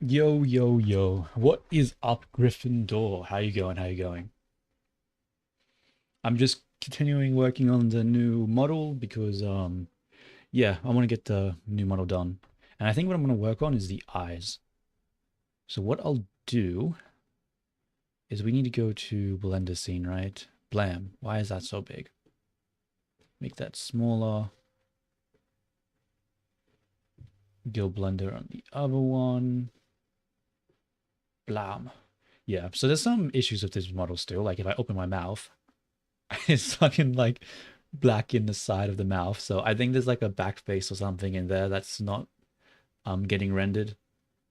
Yo, yo, yo. What is up, Gryffindor? How you going? How you going? I'm just continuing working on the new model because yeah, I want to get the new model done. And I think what I'm going to work on is the eyes. So what I'll do is we need to go to blender scene, right? Blam. Why is that so big? Make that smaller. Go blender on the other one. Blam. Yeah, so there's some issues with this model still. Like if I open my mouth, it's fucking like black in the side of the mouth. So I think there's like a back face or something in there that's not getting rendered.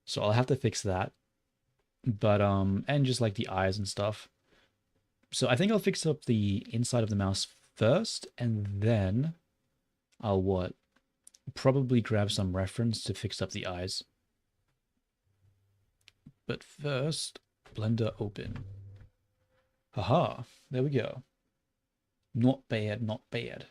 So I'll have to fix that. But and just like the eyes and stuff. So I think I'll fix up the inside of the mouse first, and then I'll what? Probably grab some reference to fix up the eyes. But first, Blender open. Haha, there we go. Not bad, not bad.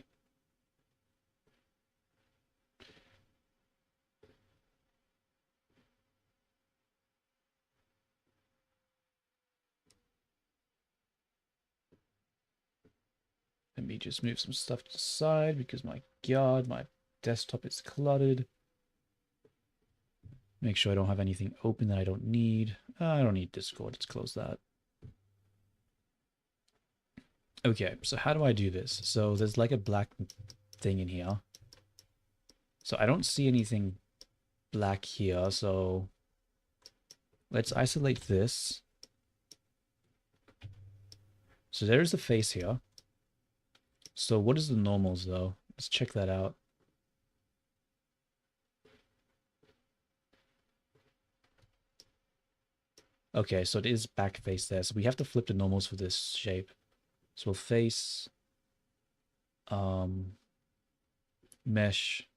Let me just move some stuff to the side because my god, my desktop is cluttered. Make sure I don't have anything open that I don't need. I don't need Discord. Let's close that. Okay, so how do I do this? So there's like a black thing in here. So I don't see anything black here. So let's isolate this. So there's the face here. So what is the normals though? Let's check that out. Okay, so it is back face there. So we have to flip the normals for this shape. So we'll face mesh.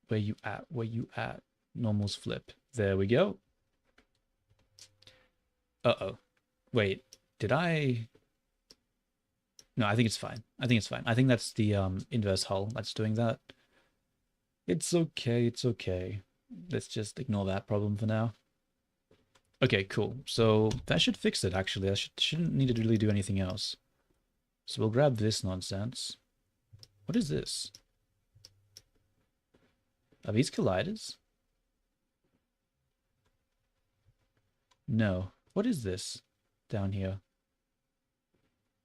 Where you at? Where you at? Normals flip. There we go. Uh-oh. Wait, did I? No, I think it's fine. I think it's fine. I think that's the inverse hull that's doing that. It's okay, it's okay. Let's just ignore that problem for now. Okay, cool. So that should fix it, actually. I shouldn't need to really do anything else. So we'll grab this nonsense. What is this? Are these colliders? No. What is this down here?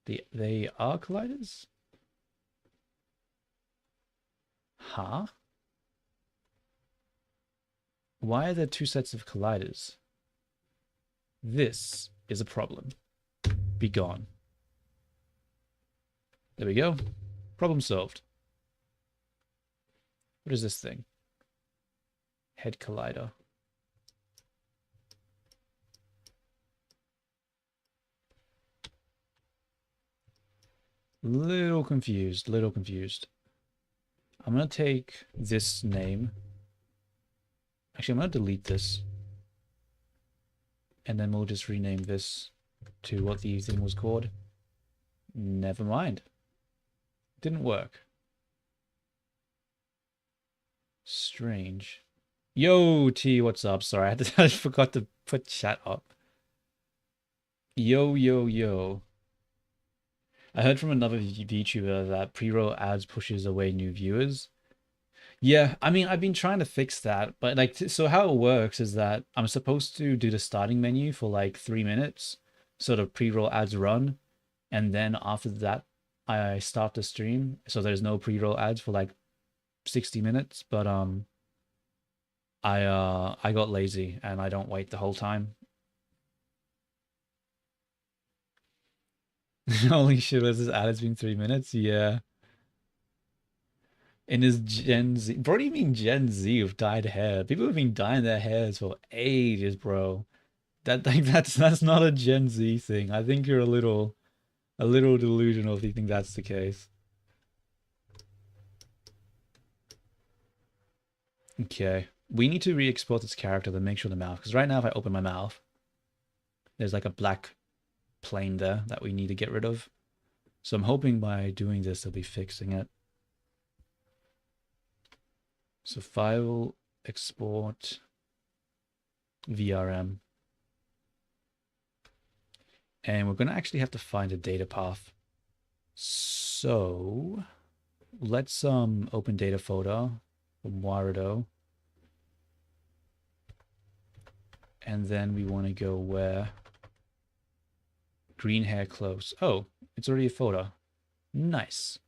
They are colliders? Huh? Why are there two sets of colliders? This is a problem. Be gone. There we go. Problem solved. What is this thing? Head collider. Little confused, little confused. I'm going to take this name. Actually, I'm going to delete this. And then we'll just rename this to what the thing was called. Never mind. Didn't work. Strange. Yo, T, what's up? Sorry, I forgot to put chat up. Yo, yo, yo. I heard from another VTuber that pre-roll ads pushes away new viewers. Yeah, I mean, I've been trying to fix that, but like, so how it works is that I'm supposed to do the starting menu for like 3 minutes, so the pre-roll ads run, and then after that, I start the stream, so there's no pre-roll ads for like 60 minutes. But I got lazy and I don't wait the whole time. Holy shit, was this ad? It's been 3 minutes? Yeah. In his Gen Z. What do you mean Gen Z with dyed hair? People have been dyeing their hairs for ages, bro. That like that's not a Gen Z thing. I think you're a little delusional if you think that's the case. Okay. We need to re-export this character to make sure the mouth, because right now if I open my mouth, there's like a black plane there that we need to get rid of. So I'm hoping by doing this they'll be fixing it. So file, export. VRM. And we're going to actually have to find a data path. So let's open data folder from Warado. And then we want to go where green hair close. Oh, it's already a folder. Nice.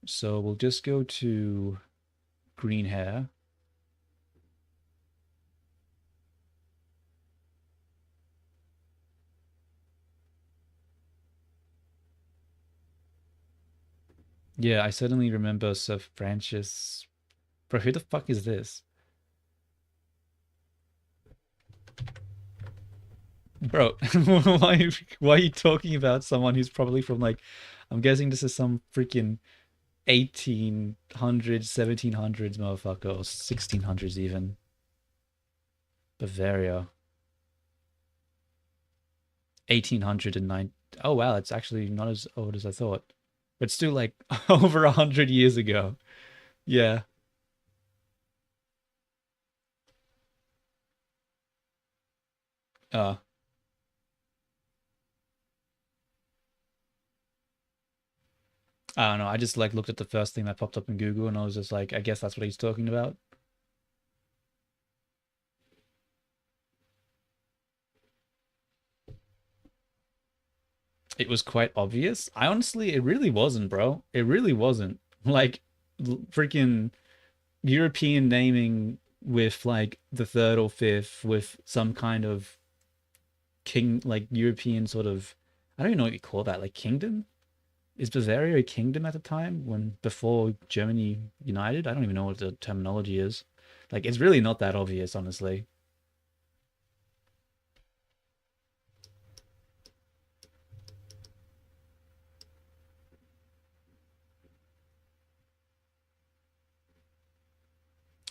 So we'll just go to green hair. Yeah, I suddenly remember Sir Francis. Bro, who the fuck is this? Bro, why are you talking about someone who's probably from like, I'm guessing this is some freaking 1800s, 1700s motherfucker, or 1600s even. Bavaria. 1809. Oh wow, it's actually not as old as I thought. But still like over 100 years ago. Yeah. Uh, I don't know. I just like looked at the first thing that popped up in Google and I was just like, I guess that's what he's talking about. It was quite obvious. I honestly, it really wasn't, bro. It really wasn't. Like, freaking European naming with like the third or fifth with some kind of king, like European sort of, I don't even know what you call that, like kingdom? Is Bavaria a kingdom at the time when before Germany united? I don't even know what the terminology is. Like, it's really not that obvious, honestly.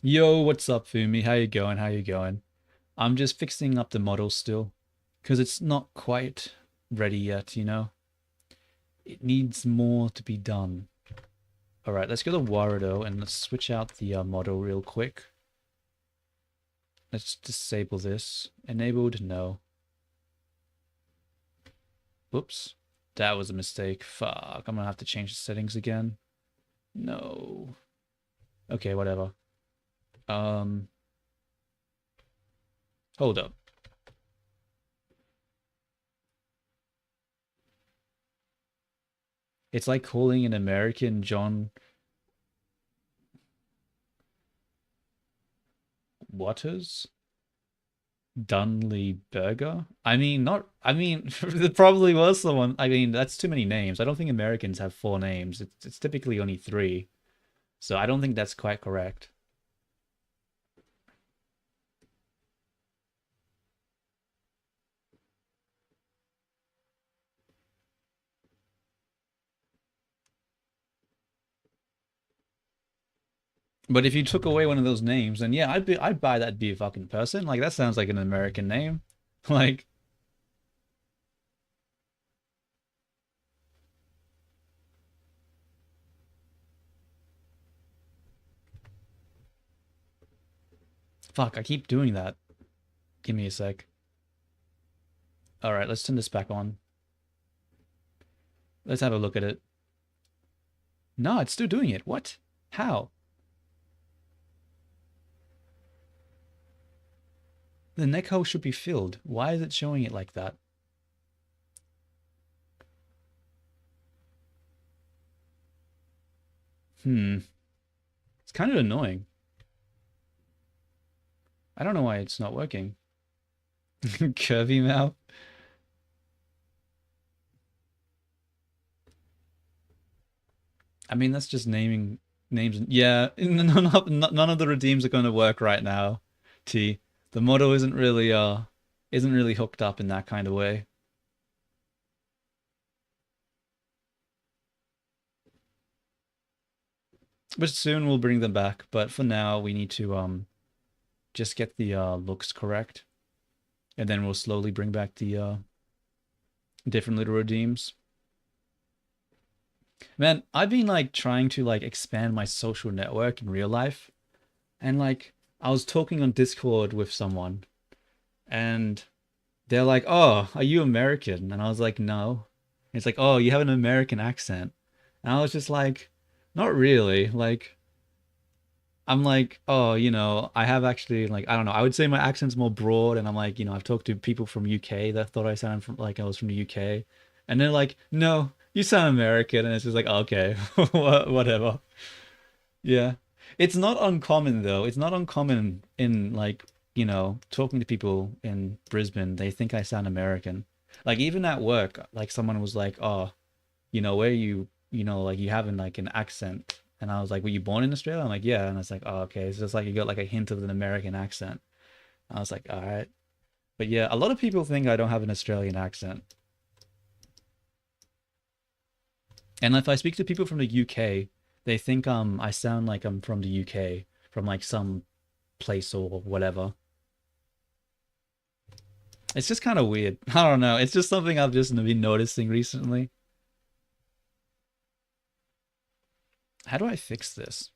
Yo, what's up, Fumi? How you going? How you going? I'm just fixing up the model still, because it's not quite ready yet, you know? It needs more to be done. All right, let's go to Warado and let's switch out the model real quick. Let's disable this. Enabled, no. Whoops. That was a mistake. Fuck, I'm gonna have to change the settings again. No. Okay, whatever. Hold up. It's like calling an American John Waters Dunley Burger. I mean, not. I mean, there probably was someone. I mean, that's too many names. I don't think Americans have four names. It's typically only three. So I don't think that's quite correct. But if you took away one of those names, then yeah, I'd buy that be a fucking person. Like that sounds like an American name. Like, fuck, I keep doing that. Give me a sec. All right, let's turn this back on. Let's have a look at it. No, it's still doing it. What? How? The neck hole should be filled. Why is it showing it like that? Hmm. It's kind of annoying. I don't know why it's not working. Curvy mouth. I mean, that's just naming names. Yeah, none of the redeems are going to work right now. T. The model isn't really hooked up in that kind of way. But soon we'll bring them back. But for now, we need to just get the looks correct, and then we'll slowly bring back the different little redeems. Man, I've been like trying to like expand my social network in real life, and like I was talking on Discord with someone, and they're like, "Oh, are you American?" And I was like, "No." And it's like, "Oh, you have an American accent." And I was just like, "Not really." Like, I'm like, "Oh, I have actually like I don't know. I would say my accent's more broad." And I'm like, I've talked to people from UK that thought I sounded from like I was from the UK, and they're like, "No, you sound American." And it's just like, "Okay, whatever." Yeah. It's not uncommon though. It's not uncommon in like, talking to people in Brisbane, they think I sound American. Like even at work, like someone was like, "Oh, where are you, like you having like an accent." And I was like, "Were you born in Australia?" I'm like, "Yeah." And I was like, "Oh, okay." It's just like you got like a hint of an American accent. I was like, "All right." But yeah, a lot of people think I don't have an Australian accent. And if I speak to people from the UK, they think I sound like I'm from the UK, from like some place or whatever. It's just kind of weird. I don't know. It's just something I've just been noticing recently. How do I fix this?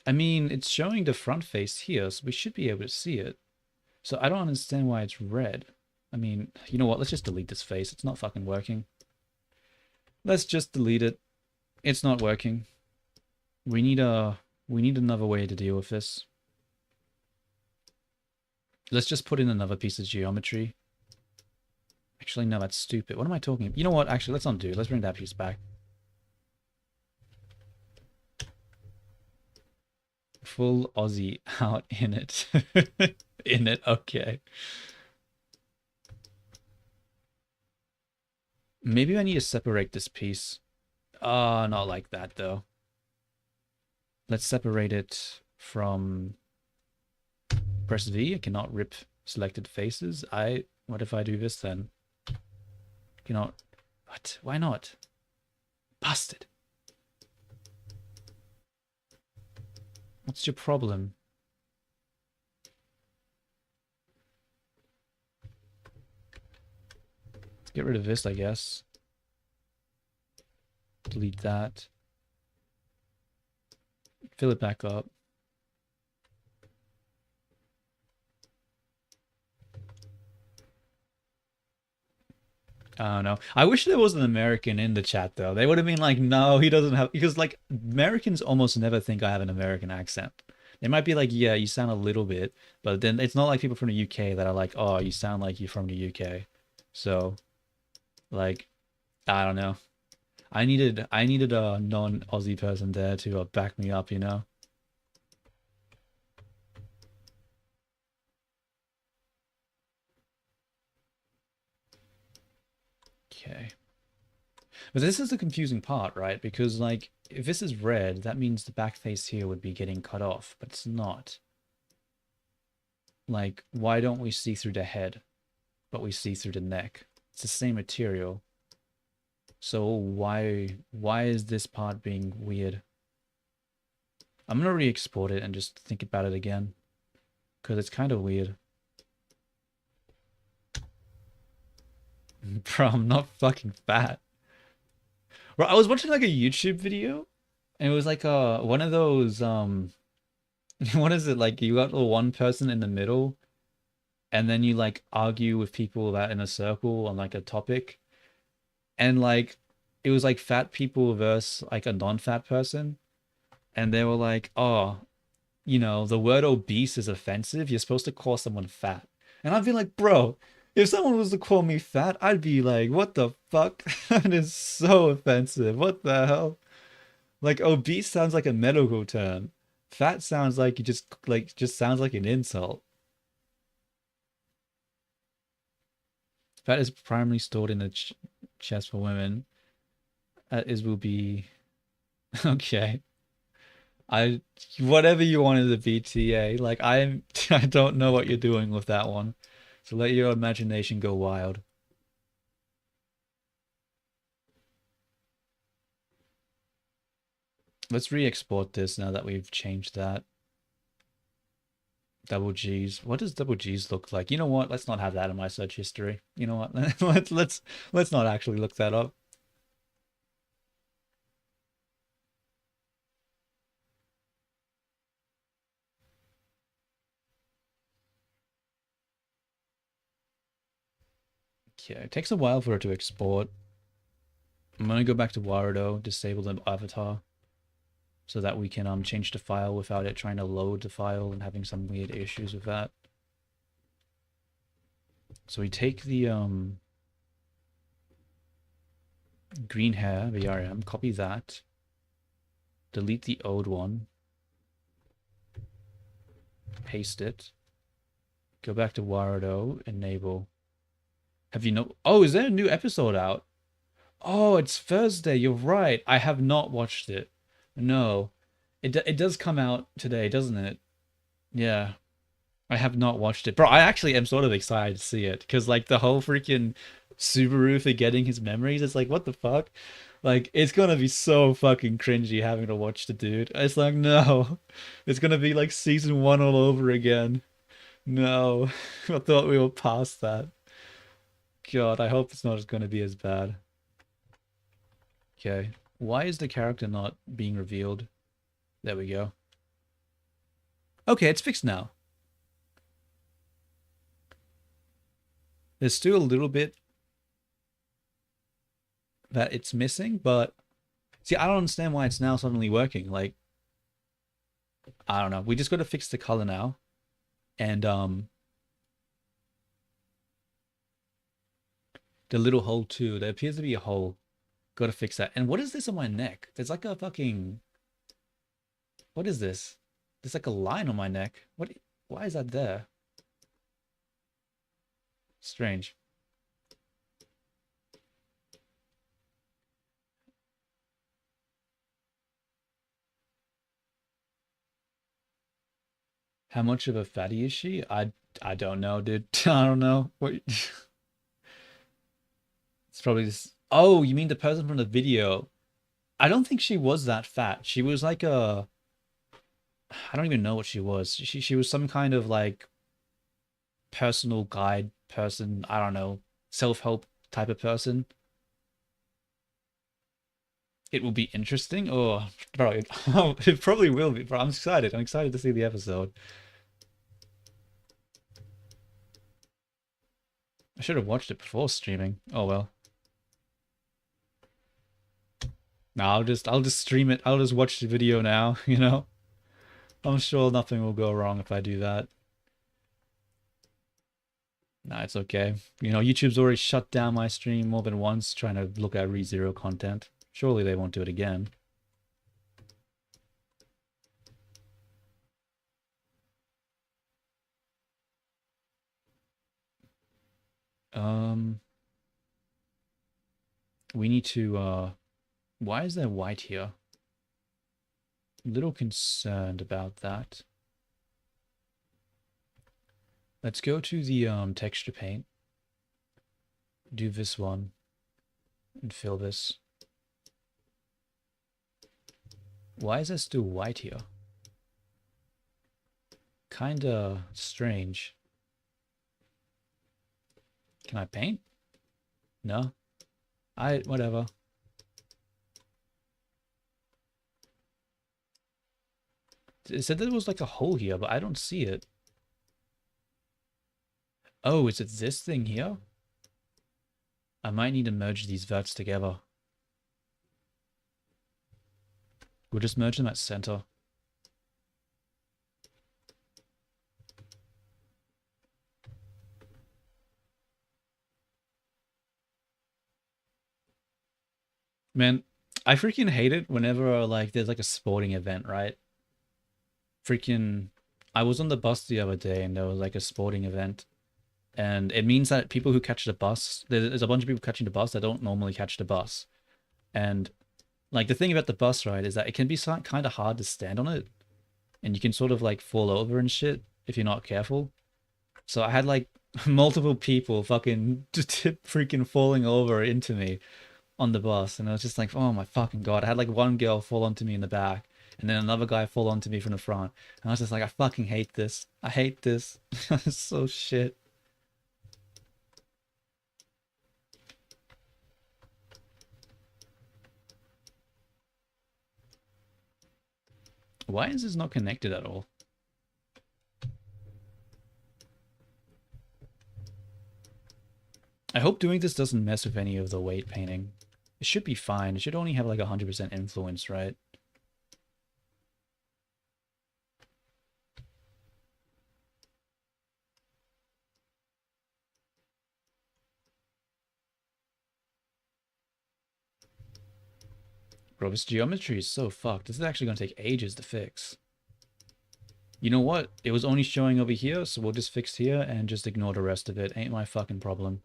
I mean, it's showing the front face here, so we should be able to see it. So I don't understand why it's red. I mean, you know what? Let's just delete this face. It's not fucking working. Let's just delete it. It's not working. We need a we need another way to deal with this. Let's just put in another piece of geometry. Actually, no, that's stupid. What am I talking about? You know what? Actually, let's undo. Let's bring that piece back. Full Aussie out in it. In it, okay. Maybe I need to separate this piece. Not like that though. Let's separate it from press V. I cannot rip selected faces. What if I do this then? Cannot. What? Why not? Busted. What's your problem? Let's get rid of this, I guess. Delete that. Fill it back up. I don't know. I wish there was an American in the chat though. They would have been like, no, he doesn't have, because like Americans almost never think I have an American accent. They might be like, yeah, you sound a little bit, but then it's not like people from the UK that are like, oh, you sound like you're from the UK. So like, I don't know. I needed a non-Aussie person there to back me up, you know? Okay. But this is the confusing part, right? Because like if this is red, that means the back face here would be getting cut off, but it's not. Like, why don't we see through the head, but we see through the neck? It's the same material. So why is this part being weird? I'm gonna re-export it and just think about it again. Because it's kind of weird. Bro, I'm not fucking fat. Bro, I was watching like a YouTube video, and it was like one of those what is it like? You got the one person in the middle, and then you like argue with people that in a circle on like a topic, and like it was like fat people versus like a non-fat person, and they were like, "Oh, the word obese is offensive. You're supposed to call someone fat." And I'd be like, "Bro, if someone was to call me fat, I'd be like, what the fuck? That is so offensive. What the hell?" Like obese sounds like a medical term. Fat sounds like you just sounds like an insult. Fat is primarily stored in the chest for women. Is will be okay. I Whatever you wanted to be, TA. Like I don't know what you're doing with that one. So let your imagination go wild. Let's re-export this now that we've changed that. Double G's. What does double G's look like? You know what? Let's not have that in my search history. You know what? Let's not actually look that up. Okay, it takes a while for it to export. I'm gonna go back to Warudo, disable the avatar, so that we can change the file without it trying to load the file and having some weird issues with that. So we take the green hair VRM, copy that, delete the old one, paste it, go back to Warudo, enable. Have you know? Oh, is there a new episode out? Oh, it's Thursday. You're right. I have not watched it. No, it does come out today, doesn't it? Yeah, I have not watched it, bro. I actually am sort of excited to see it because like the whole freaking Subaru forgetting his memories. It's like what the fuck? Like it's gonna be so fucking cringy having to watch the dude. It's like no, it's gonna be like season one all over again. No, I thought we were past that. God, I hope it's not going to be as bad. Okay. Why is the character not being revealed? There we go. Okay, it's fixed now. There's still a little bit that it's missing, but see, I don't understand why it's now suddenly working. Like, I don't know. We just got to fix the color now. And the little hole too. There appears to be a hole. Got to fix that. And what is this on my neck? There's like a fucking... What is this? There's like a line on my neck. What? Why is that there? Strange. How much of a fatty is she? I don't know, dude. I don't know. What? It's probably this. Oh, you mean the person from the video? I don't think she was that fat. She was like a... I don't even know what she was. She was some kind of like personal guide person. I don't know. Self-help type of person. It will be interesting. Oh, bro, it probably will be. Bro, I'm excited. I'm excited to see the episode. I should have watched it before streaming. Oh well. No, I'll just stream it. I'll just watch the video now, you know? I'm sure nothing will go wrong if I do that. Nah, it's okay. You know, YouTube's already shut down my stream more than once trying to look at ReZero content. Surely they won't do it again. We need to, why is there white here? A little concerned about that. Let's go to the texture paint. Do this one and fill this. Why is there still white here? Kinda strange. Can I paint? No? Whatever. It said there was like a hole here, but I don't see it. Oh, is it this thing here? I might need to merge these verts together. We'll just merge them at center. Man, I freaking hate it whenever like there's like a sporting event, right? Freaking, I was on the bus the other day and there was like a sporting event. And it means that people who catch the bus, there's a bunch of people catching the bus that don't normally catch the bus. And like the thing about the bus ride is that it can be kind of hard to stand on it. And you can sort of like fall over and shit if you're not careful. So I had like multiple people fucking freaking falling over into me on the bus. And I was just like, oh my fucking God. I had like one girl fall onto me in the back. And then another guy fall onto me from the front. And I was just like, I fucking hate this. I hate this. It's so shit. Why is this not connected at all? I hope doing this doesn't mess with any of the weight painting. It should be fine. It should only have like 100% influence, right? Bro, this geometry is so fucked. This is actually going to take ages to fix. You know what? It was only showing over here, so we'll just fix here and just ignore the rest of it. Ain't my fucking problem.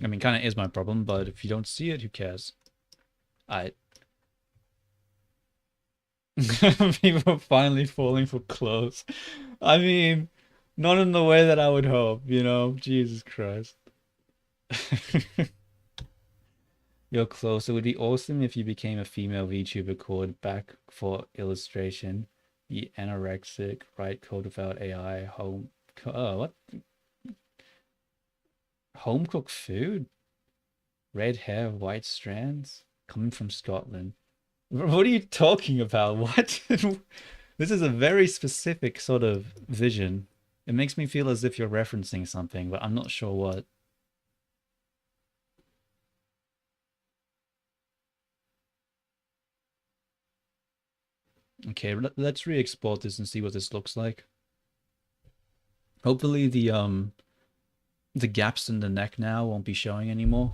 I mean, kind of is my problem, but if you don't see it, who cares? I. People finally falling for clothes. I mean, not in the way that I would hope, you know? Jesus Christ. You're close. It would be awesome if you became a female VTuber called Back for Illustration. The anorexic, write code without AI, what? Home cooked food? Red hair, white strands? Coming from Scotland. What are you talking about? What? This is a very specific sort of vision. It makes me feel as if you're referencing something, but I'm not sure what. Okay, let's re-export this and see what this looks like. Hopefully the gaps in the neck now won't be showing anymore.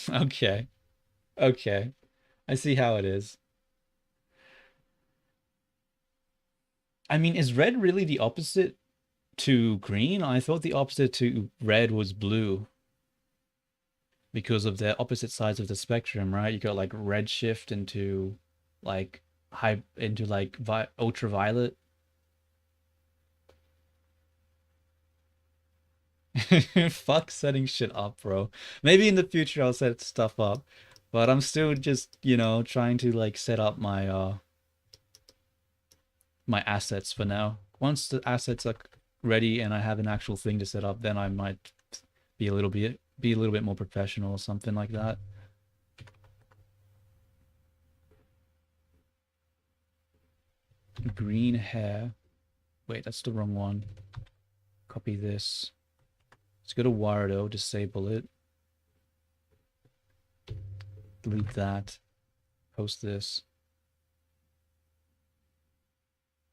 Okay. Okay. I see how it is. I mean, is red really the opposite to green? I thought the opposite to red was blue because of the opposite sides of the spectrum, right? You got like red shift into like high into like ultraviolet. Fuck setting shit up, bro. Maybe in the future I'll set stuff up, but I'm still just, you know, trying to like set up my assets for now. Once the assets are ready and I have an actual thing to set up, then I might be a little bit more professional or something like that. Green hair. Wait, that's the wrong one. Copy this. Let's go to Wardo, disable it. Delete that. Post this.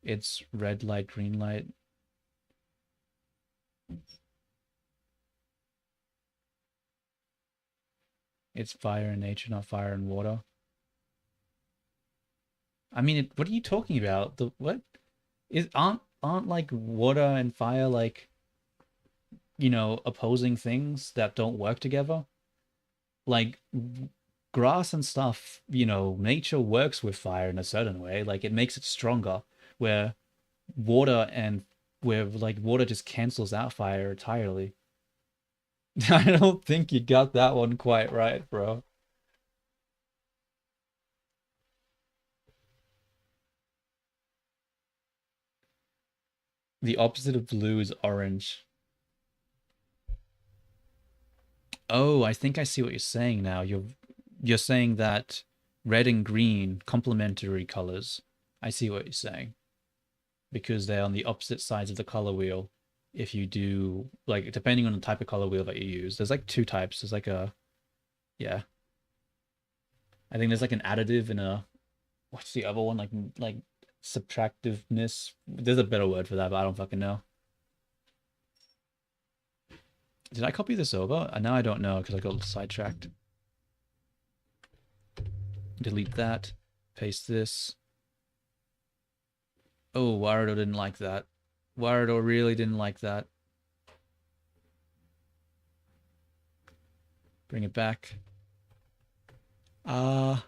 It's red light, green light. It's fire in nature, not fire in water. I mean, what are you talking about? The what is aren't like water and fire like, you know, opposing things that don't work together? Like grass and stuff, you know, nature works with fire in a certain way. Like it makes it stronger, where water and where like water just cancels out fire entirely. I don't think you got that one quite right, bro. The opposite of blue is orange. Oh, I think I see what you're saying now. You're saying that red and green complementary colors. I see what you're saying. Because they're on the opposite sides of the color wheel. If you do like depending on the type of color wheel that you use. There's like two types. There's like a yeah. I think there's like an additive and a what's the other one? Like subtractiveness. There's a better word for that, but I don't fucking know. Did I copy this over? Now I don't know because I got sidetracked. Delete that. Paste this. Oh, Wardo didn't like that. Wardo really didn't like that. Bring it back. Uh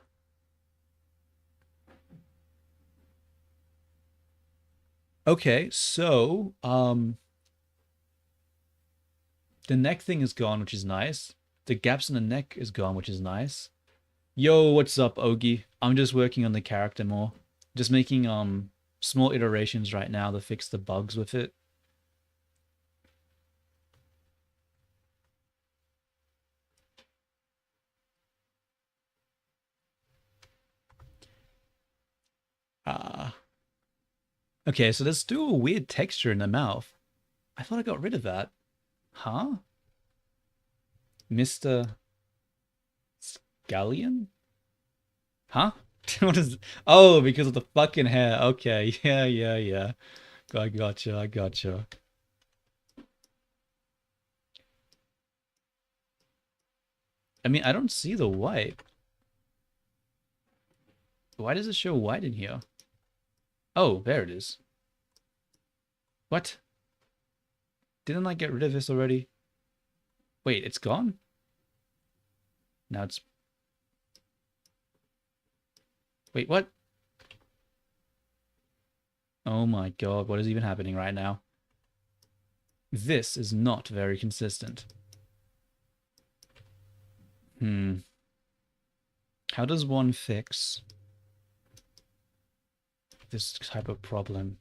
okay, so The neck thing is gone, which is nice. The gaps in the neck is gone, which is nice. Yo, what's up, Ogie? I'm just working on the character more. Just making small iterations right now to fix the bugs with it. Okay, so there's still a weird texture in the mouth. I thought I got rid of that. Huh? Mr. Scallion? Huh? What is... Oh, because of the fucking hair. Okay, yeah. I gotcha. I mean, I don't see the white. Why does it show white in here? Oh, there it is. What? Didn't I get rid of this already? Wait, it's gone? Now it's... Wait, what? Oh my god, what is even happening right now? This is not very consistent. How does one fix this type of problem?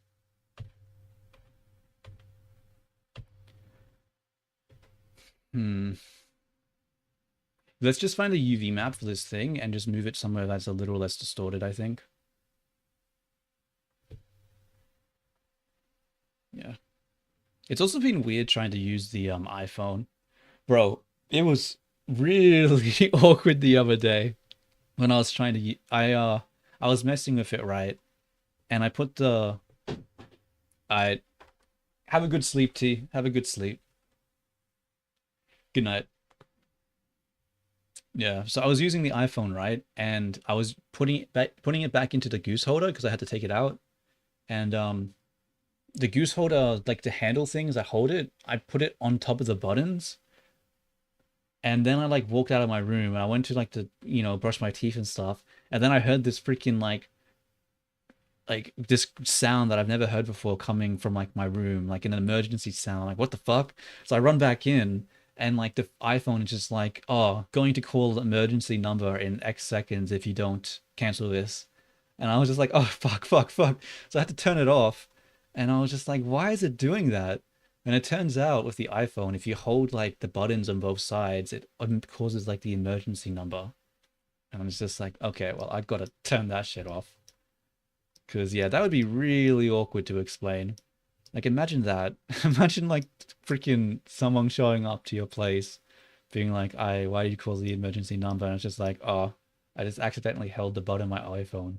Let's just find a UV map for this thing and just move it somewhere that's a little less distorted, I think. Yeah. It's also been weird trying to use the iPhone. Bro, it was really awkward the other day when I was trying to I was messing with it, right? And I put the I have a good sleep, T. Have a good sleep. Good night. Yeah, so I was using the iPhone, right? And I was putting it back into the goose holder because I had to take it out. And the goose holder, like the handle things, I hold it, I put it on top of the buttons. And then I like walked out of my room and I went to like to, brush my teeth and stuff. And then I heard this freaking like this sound that I've never heard before coming from like my room, like an emergency sound. Like, what the fuck? So I run back in and like the iPhone is just like, oh, going to call the emergency number in X seconds if you don't cancel this. And I was just like, oh, fuck. So I had to turn it off. And I was just like, why is it doing that? And it turns out with the iPhone, if you hold like the buttons on both sides, it causes like the emergency number. And I'm just like, okay, well, I gotta turn that shit off. Because, yeah, that would be really awkward to explain. Like, imagine that. Imagine, like, freaking someone showing up to your place, being like, why did you call the emergency number? And it's just like, oh, I just accidentally held the button on my iPhone.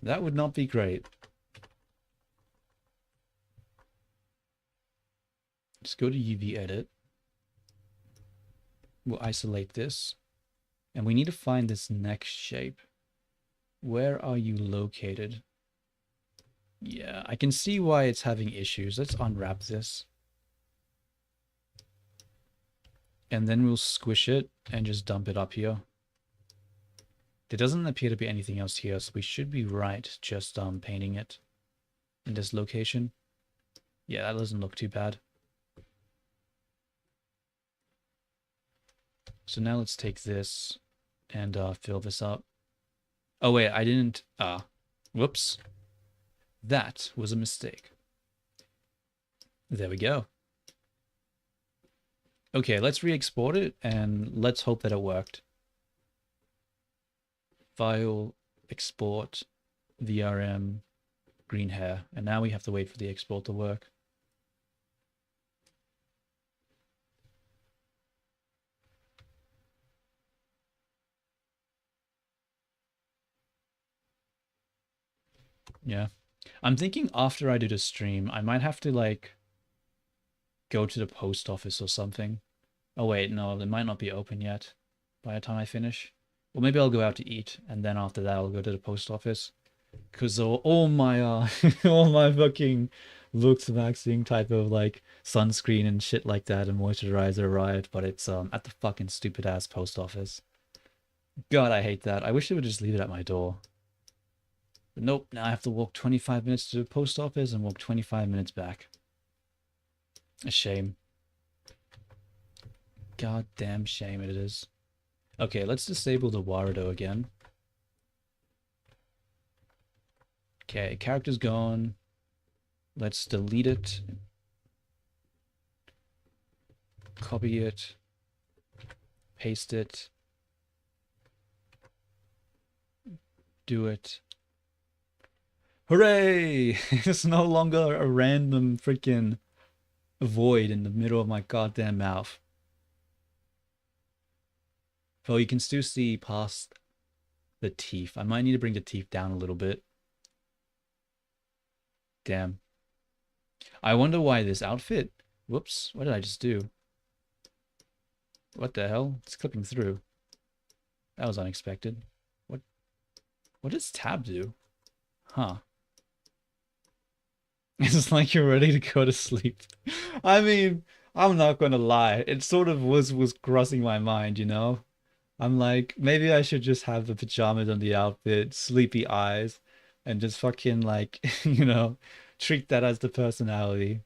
That would not be great. Just go to UV edit. We'll isolate this. And we need to find this next shape. Where are you located? Yeah, I can see why it's having issues. Let's unwrap this. And then we'll squish it and just dump it up here. There doesn't appear to be anything else here, so we should be right just painting it in this location. Yeah, that doesn't look too bad. So now let's take this and fill this up. Oh wait, I didn't... whoops. That was a mistake. There we go. Okay, let's re-export it and let's hope that it worked. File, export, VRM, green hair. And now we have to wait for the export to work. Yeah. I'm thinking after I do the stream, I might have to like go to the post office or something. Oh wait, no, it might not be open yet by the time I finish. Well, maybe I'll go out to eat and then after that I'll go to the post office. Cause all my all my fucking Lux Maxing type of like sunscreen and shit like that and moisturizer arrived, but it's at the fucking stupid ass post office. God, I hate that. I wish they would just leave it at my door. But nope, now I have to walk 25 minutes to the post office and walk 25 minutes back. A shame. goddamn shame it is. Okay, let's disable the Warudo again. Okay, character's gone. Let's delete it. Copy it. Paste it. Do it. Hooray! It's no longer a random freaking void in the middle of my goddamn mouth. Well, you can still see past the teeth. I might need to bring the teeth down a little bit. Damn. I wonder why this outfit... Whoops, what did I just do? What the hell? It's clipping through. That was unexpected. What does tab do? Huh. It's like you're ready to go to sleep. I mean, I'm not gonna lie. It sort of was crossing my mind, you know? I'm like, maybe I should just have the pajamas on the outfit, sleepy eyes, and just fucking like, treat that as the personality.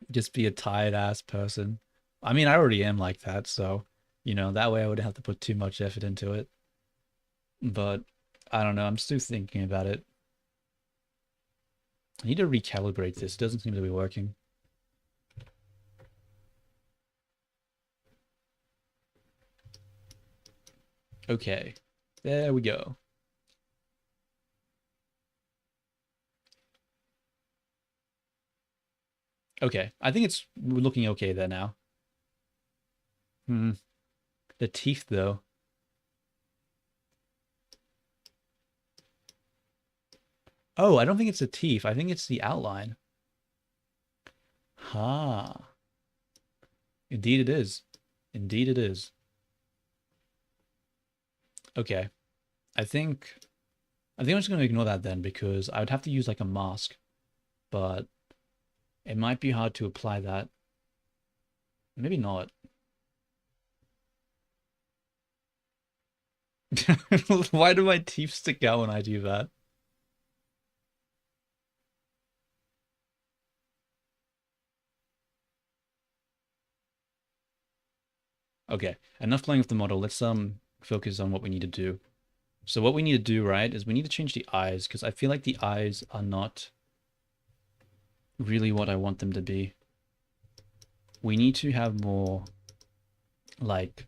Just be a tired ass person. I mean, I already am like that, so, that way I wouldn't have to put too much effort into it. But I don't know, I'm still thinking about it. I need to recalibrate this. It doesn't seem to be working. Okay, there we go. Okay, I think it's looking okay there now. The teeth, though. Oh, I don't think it's the teeth. I think it's the outline. Ha. Indeed it is. Indeed it is. Okay. I think I'm just going to ignore that then because I would have to use like a mask. But it might be hard to apply that. Maybe not. Why do my teeth stick out when I do that? Okay, enough playing with the model. Let's focus on what we need to do. So what we need to do, right, is we need to change the eyes because I feel like the eyes are not really what I want them to be. We need to have more like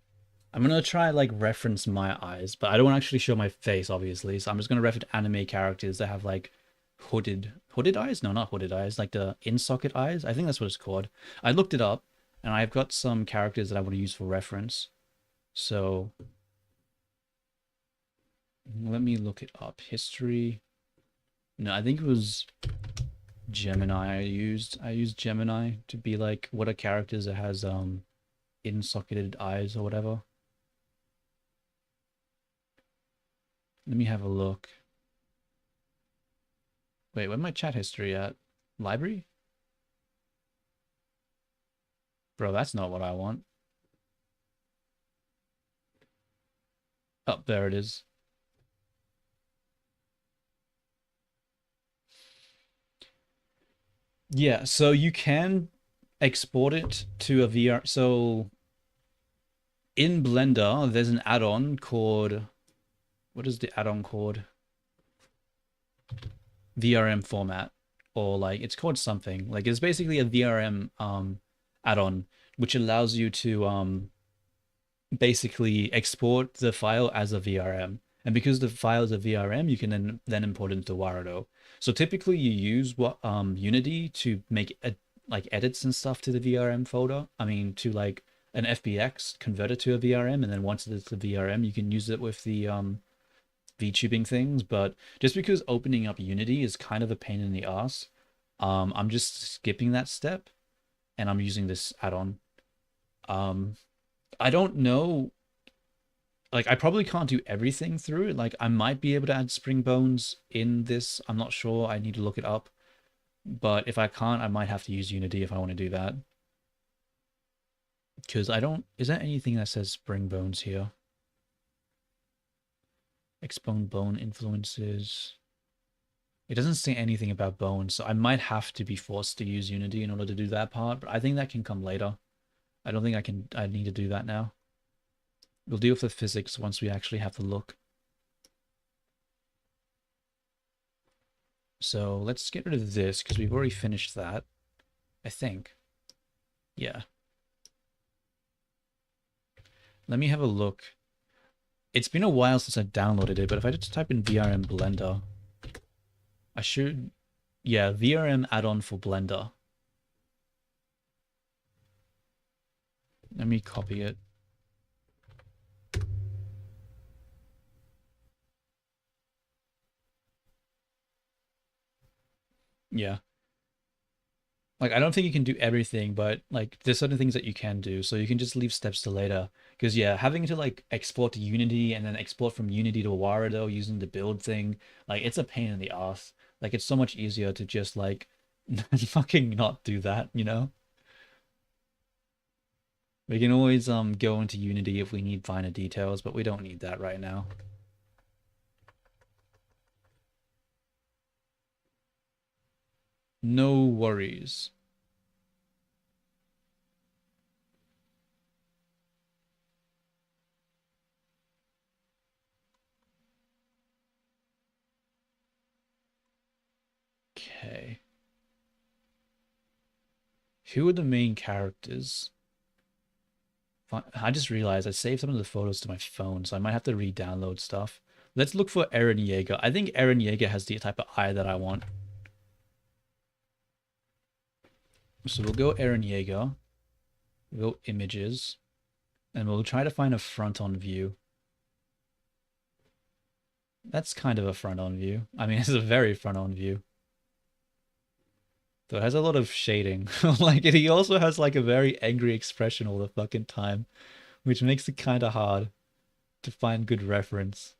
I'm gonna try like reference my eyes, but I don't want to actually show my face, obviously. So I'm just gonna reference anime characters that have like hooded eyes? No, not hooded eyes, like the in-socket eyes. I think that's what it's called. I looked it up and I've got some characters that I want to use for reference. So let me look it up. History. No, I think it was Gemini I used. I used Gemini to be like what are characters that has in-socketed eyes or whatever. Let me have a look. Wait, where's my chat history at? Library? Bro, that's not what I want. Oh, there it is. Yeah, so you can export it to a VR. So in Blender, there's an add-on called, what is the add-on called? VRM format, or like it's called something. Like it's basically a VRM add-on which allows you to basically export the file as a VRM. And because the file is a VRM, you can then import it into Warudo. So typically you use what Unity to make like edits and stuff to the VRM folder. I mean to like an FBX, convert it to a VRM, and then once it's a VRM, you can use it with the VTubing things. But just because opening up Unity is kind of a pain in the ass, I'm just skipping that step and I'm using this add-on. I don't know. Like, I probably can't do everything through it. Like, I might be able to add spring bones in this. I'm not sure. I need to look it up. But if I can't, I might have to use Unity if I want to do that. Because I don't... Is there anything that says spring bones here? Expone bone influences. It doesn't say anything about bones, so I might have to be forced to use Unity in order to do that part. But I think that can come later. I don't think I need to do that now. We'll deal with the physics once we actually have to look. So let's get rid of this because we've already finished that, I think. Yeah. Let me have a look. It's been a while since I downloaded it, but if I just type in VRM Blender, I should... Yeah, VRM add-on for Blender. Let me copy it. Yeah. Like, I don't think you can do everything, but like, there's certain things that you can do. So you can just leave steps to later. Because yeah, having to like export to Unity and then export from Unity to Warado using the build thing, like it's a pain in the ass. Like it's so much easier to just like fucking not do that, you know? We can always go into Unity if we need finer details, but we don't need that right now. No worries. Okay. Who are the main characters? I just realized I saved some of the photos to my phone, so I might have to re-download stuff. Let's look for Eren Yeager. I think Eren Yeager has the type of eye that I want. So we'll go Eren Yeager. We'll go images. And we'll try to find a front-on view. That's kind of a front-on view. I mean, it's a very front-on view. So it has a lot of shading. Like, he also has like a very angry expression all the fucking time, which makes it kind of hard to find good reference.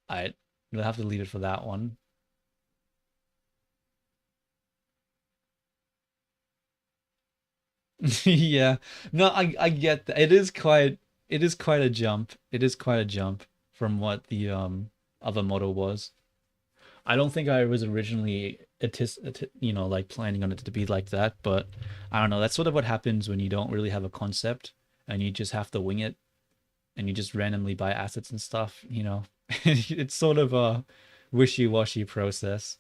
We'll have to leave it for that one. Yeah. No, I get that. It is quite a jump. It is quite a jump from what the other model was. I don't think I was originally like planning on it to be like that, but I don't know. That's sort of what happens when you don't really have a concept and you just have to wing it and you just randomly buy assets and stuff, you know. It's sort of a wishy-washy process.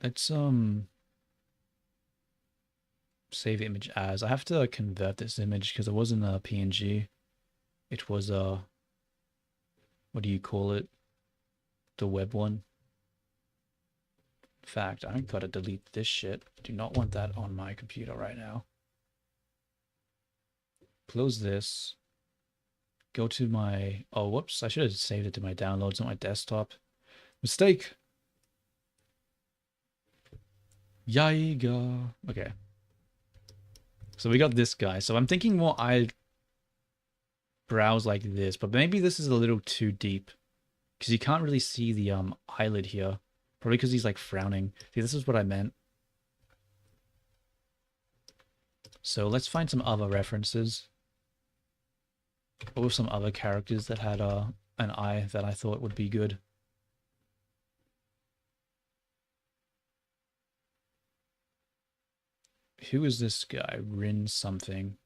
Let's save image as. I have to convert this image because it wasn't a PNG. It was a, what do you call it? The web one. In fact, I gotta delete this shit. Do not want that on my computer right now. Close this. Go to my, oh, whoops. I should have saved it to my downloads on my desktop. Mistake. Yiga. Okay. So we got this guy. So I'm thinking more I browse like this, but maybe this is a little too deep because you can't really see the eyelid here. Probably because he's like frowning. See, this is what I meant. So let's find some other references. Or some other characters that had an eye that I thought would be good. Who is this guy? Rin something.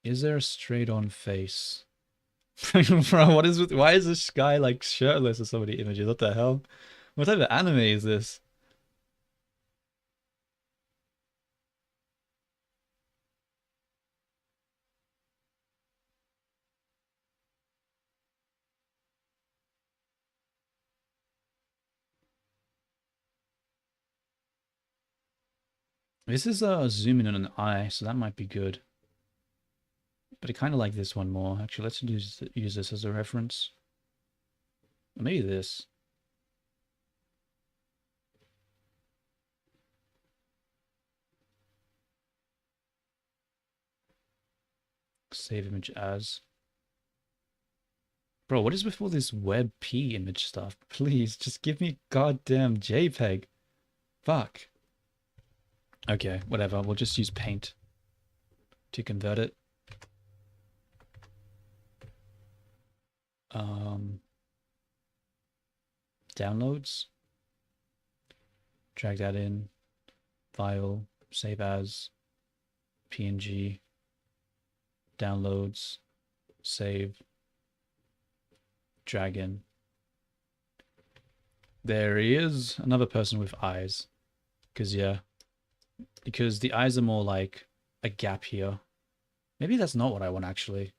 Is there a straight-on face? Bro, what is with, why is this guy like shirtless or so many images? What the hell? What type of anime is this? This is a zoom in on an eye, so that might be good. But I kind of like this one more. Actually, let's use this as a reference. Or maybe this. Save image as. Bro, what is with all this WebP image stuff? Please, just give me goddamn JPEG. Fuck. Okay, whatever. We'll just use Paint to convert it. Downloads. Drag that in. File. Save as. PNG. Downloads. Save. Drag in. There he is. Another person with eyes. Because, yeah. Because the eyes are more like a gap here. Maybe that's not what I want, actually.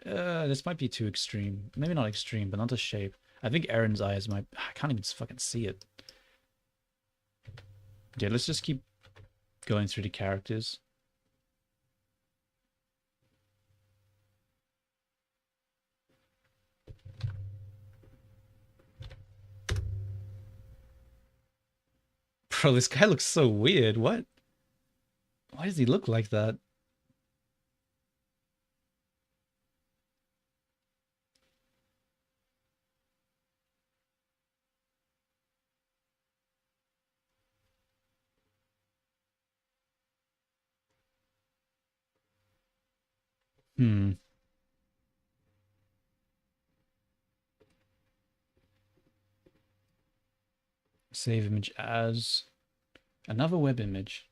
This might be too extreme. Maybe not extreme, but not the shape. I think Aaron's eyes might... I can't even fucking see it. Yeah, let's just keep going through the characters. Bro, this guy looks so weird. What? Why does he look like that? Hmm. Save image as another web image.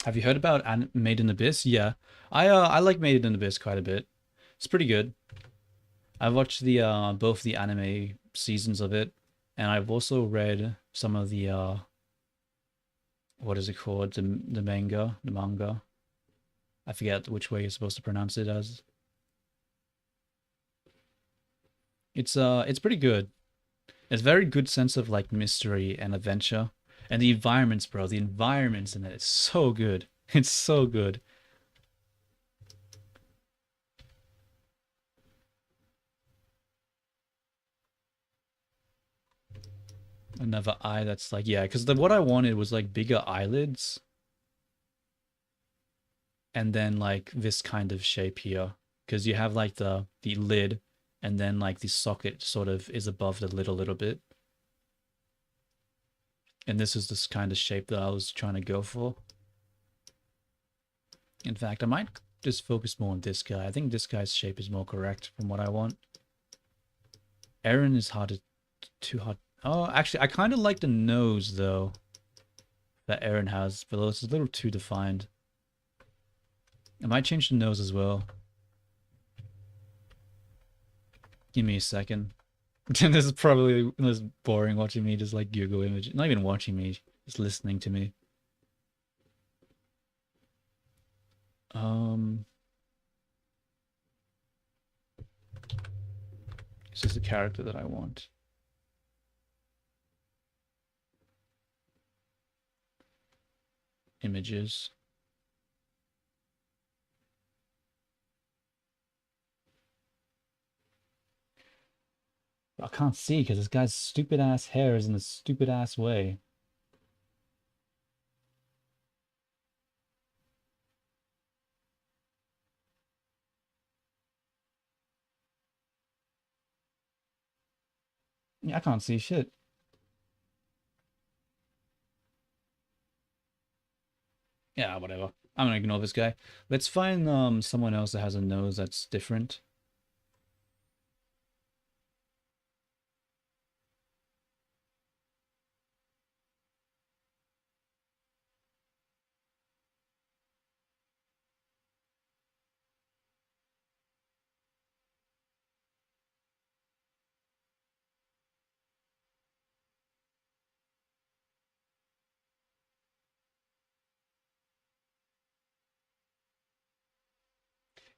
Have you heard about Made in Abyss? Yeah, I like Made in Abyss quite a bit. It's pretty good. I've watched the both the anime seasons of it, and I've also read some of the what is it called? The manga. I forget which way you're supposed to pronounce it as. It's pretty good. It's very good sense of like mystery and adventure. And the environments, bro, the environments in it, it's so good. It's so good. Another eye that's like, yeah, because what I wanted was like bigger eyelids and then like this kind of shape here. Because you have like the lid and then like the socket sort of is above the lid a little bit. And this is this kind of shape that I was trying to go for. In fact, I might just focus more on this guy. I think this guy's shape is more correct from what I want. Aaron is too hard. Oh, actually, I kind of like the nose, though, that Aaron has, but it's a little too defined. I might change the nose as well. Give me a second. This is probably this boring watching me just like Google image. Not even watching me, just listening to me. This is the character that I want. Images. I can't see because this guy's stupid ass hair is in a stupid ass way. Yeah, I can't see shit. Yeah, whatever. I'm gonna ignore this guy. Let's find someone else that has a nose that's different.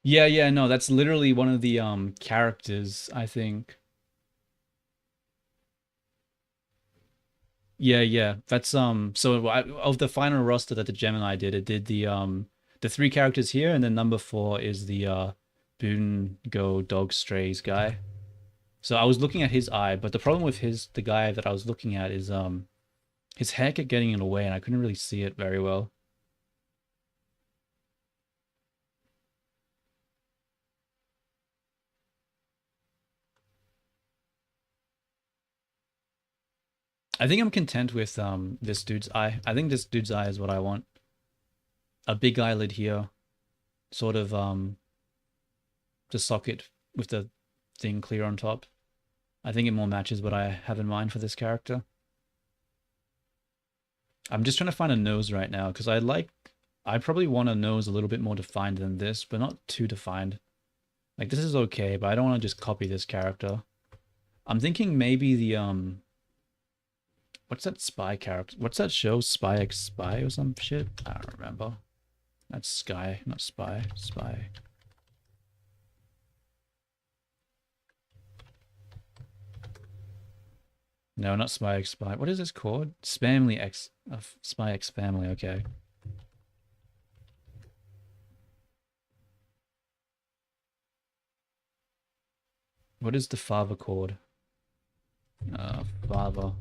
Yeah, yeah, no, that's literally one of the characters, I think. Yeah, yeah. That's so of the final roster that the Gemini did, it did the three characters here and then number 4 is the Boon Go Dog Strays guy. So I was looking at his eye, but the problem with the guy that I was looking at is his hair kept getting in the way and I couldn't really see it very well. I think I'm content with this dude's eye. I think this dude's eye is what I want. A big eyelid here, sort of the socket with the thing clear on top. I think it more matches what I have in mind for this character. I'm just trying to find a nose right now because I probably want a nose a little bit more defined than this, but not too defined. Like this is okay, but I don't want to just copy this character. I'm thinking maybe the what's that spy character? What's that show? Spy X Spy or some shit? I don't remember. That's Sky, not Spy. Spy. No, not Spy X Spy. What is this called? Spamly X. Spy X Family. Okay. What is the father called? Father.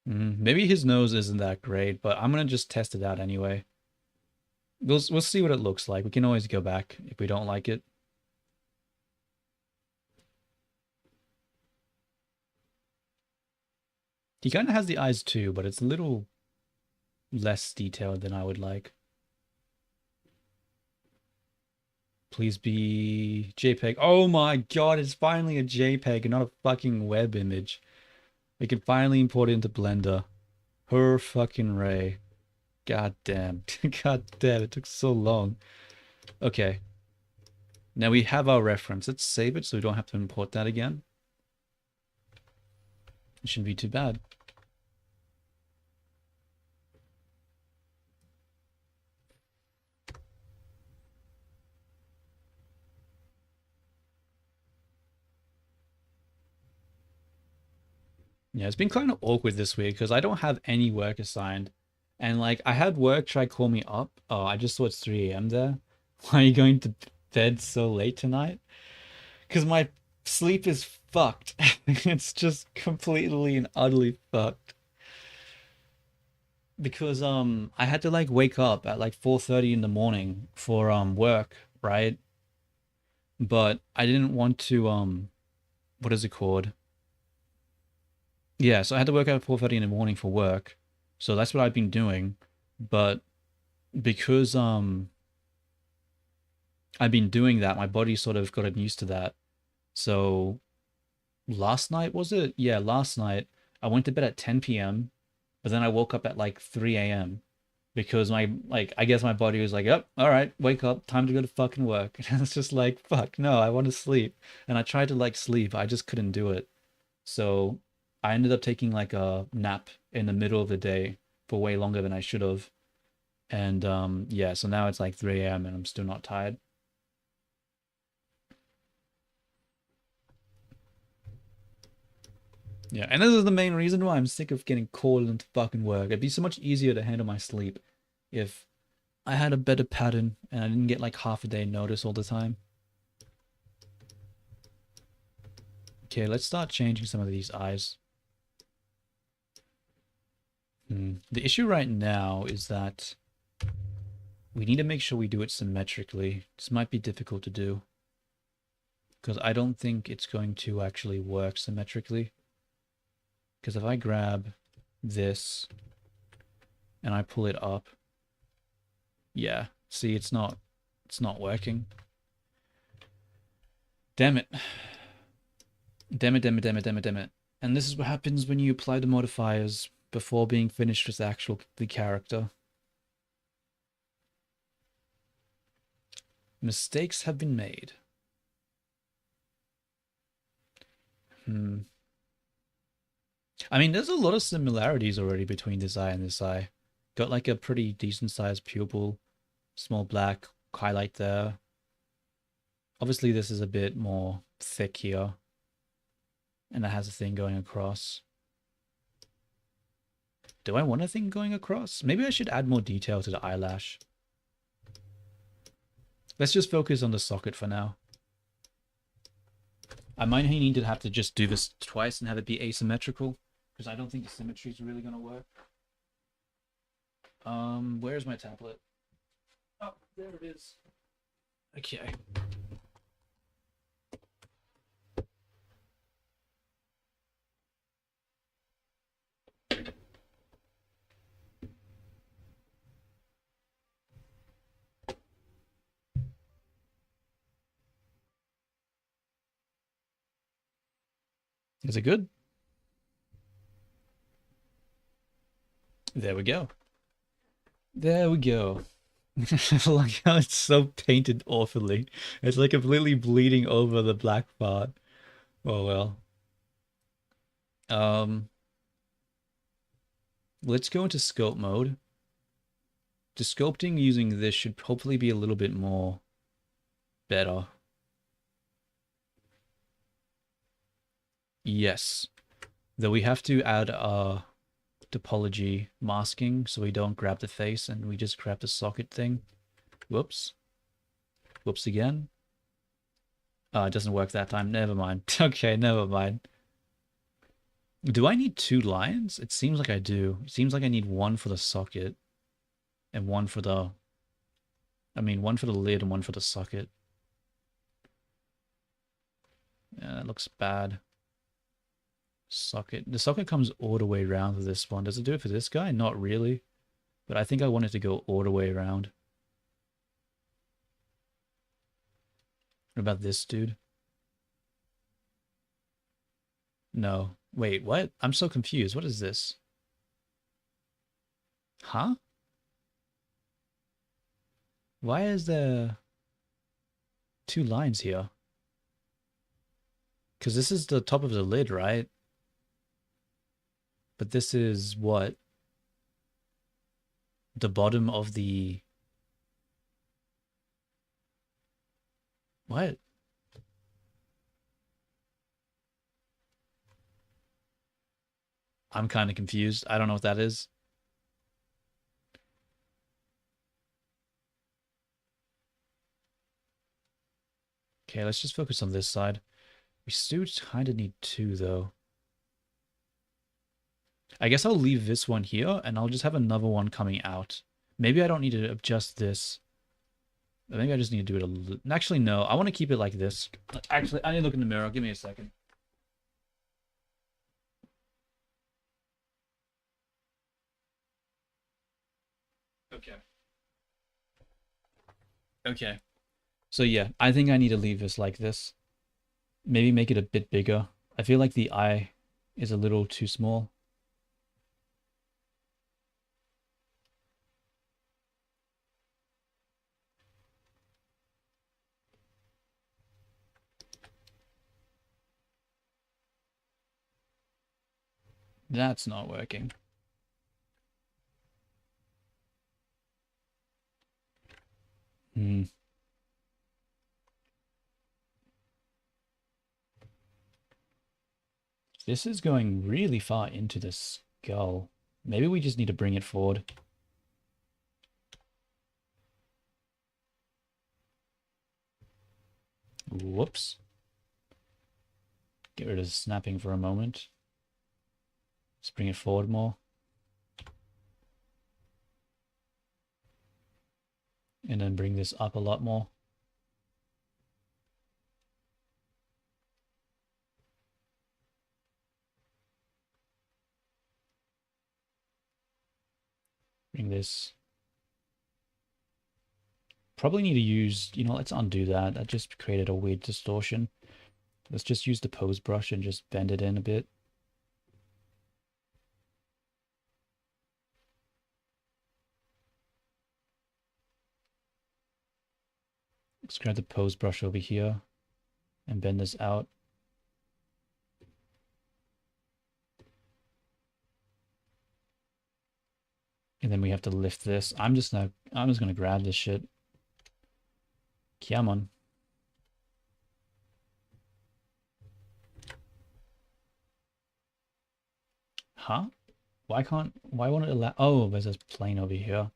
Maybe his nose isn't that great, but I'm gonna just test it out anyway. We'll see what it looks like. We can always go back if we don't like it. He kind of has the eyes too, but it's a little less detailed than I would like. Please be JPEG. Oh my god, it's finally a JPEG and not a fucking web image. We can finally import it into Blender. Her fucking Ray. God damn. God damn, it took so long. Okay. Now we have our reference. Let's save it so we don't have to import that again. It shouldn't be too bad. Yeah, it's been kind of awkward this week because I don't have any work assigned. And like I had work try call me up. Oh, I just saw it's 3 a.m. there. Why are you going to bed so late tonight? Because my sleep is fucked. It's just completely and utterly fucked. Because I had to like wake up at like 4:30 in the morning for work, right? But I didn't want to what is it called? Yeah, so I had to work out at 4:30 in the morning for work. So that's what I've been doing. But because I've been doing that, my body sort of gotten used to that. So last night was it? Yeah, last night I went to bed at 10 p.m., but then I woke up at like 3 a.m. because my like I guess my body was like, "Up, all right, wake up, time to go to fucking work." And it's just like, "Fuck, no, I want to sleep." And I tried to like sleep, I just couldn't do it. So I ended up taking like a nap in the middle of the day for way longer than I should have. And yeah, so now it's like 3 a.m. and I'm still not tired. Yeah, and this is the main reason why I'm sick of getting called into fucking work. It'd be so much easier to handle my sleep if I had a better pattern and I didn't get like half a day notice all the time. Okay, let's start changing some of these eyes. The issue right now is that we need to make sure we do it symmetrically. This might be difficult to do because I don't think it's going to actually work symmetrically. Because if I grab this and I pull it up, yeah, see, it's not working. Damn it. Damn it, damn it, damn it, damn it, damn it. And this is what happens when you apply the modifiers before being finished with the character. Mistakes have been made. I mean, there's a lot of similarities already between this eye and this eye. Got like a pretty decent sized pupil, small black highlight there. Obviously, this is a bit more thick here, and it has a thing going across. Do I want a thing going across? Maybe I should add more detail to the eyelash. Let's just focus on the socket for now. I might need to have to just do this twice and have it be asymmetrical, because I don't think the symmetry is really going to work. Where's my tablet? Oh, there it is. Okay. Is it good? There we go. There we go. I like how it's so painted awfully. It's like completely bleeding over the black part. Oh well. Um, let's go into sculpt mode. The sculpting using this should hopefully be a little bit more better. Yes. Though we have to add topology masking so we don't grab the face and we just grab the socket thing. Whoops. Whoops again. It doesn't work that time. Never mind. Okay, never mind. Do I need two lines? It seems like I do. It seems like I need one for the socket and one for the... one for the lid and one for the socket. Yeah, that looks bad. Socket. The socket comes all the way around for this one. Does it do it for this guy? Not really. But I think I want it to go all the way around. What about this dude? No. Wait, what? I'm so confused. What is this? Huh? Why is there two lines here? Because this is the top of the lid, right? But this is what? The bottom of the... What? I'm kind of confused. I don't know what that is. Okay, let's just focus on this side. We still kind of need two, though. I guess I'll leave this one here, and I'll just have another one coming out. Maybe I don't need to adjust this. Maybe I just need to do it a little... Actually, no. I want to keep it like this. Actually, I need to look in the mirror. Give me a second. Okay. Okay. So yeah, I think I need to leave this like this. Maybe make it a bit bigger. I feel like the eye is a little too small. That's not working. Hmm. This is going really far into the skull. Maybe we just need to bring it forward. Whoops. Get rid of snapping for a moment. Let's bring it forward more. And then bring this up a lot more. Bring this. Probably need to use, let's undo that. That just created a weird distortion. Let's just use the pose brush and just bend it in a bit. Let's grab the pose brush over here and bend this out. And then we have to lift this. I'm just gonna grab this shit. Come on. Huh? Why won't it allow? Oh, there's this plane over here.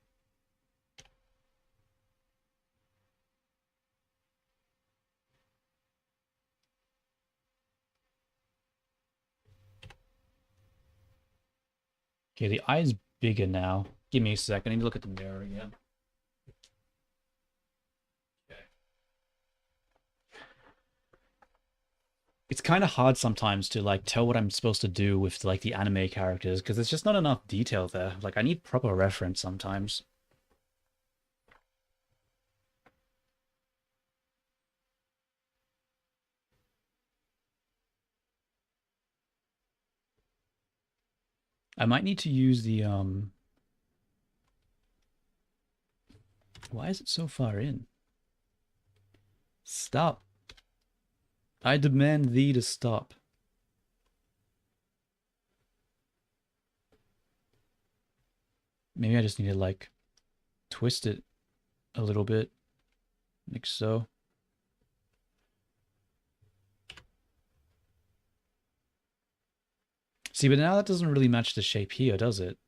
Okay, the eye is bigger now. Give me a second. I need to look at the mirror again. Okay. It's kind of hard sometimes to like tell what I'm supposed to do with like the anime characters because there's just not enough detail there. Like I need proper reference sometimes. I might need to use the why is it so far in? Stop. I demand thee to stop. Maybe I just need to like twist it a little bit. Like so. See, but now that doesn't really match the shape here, does it?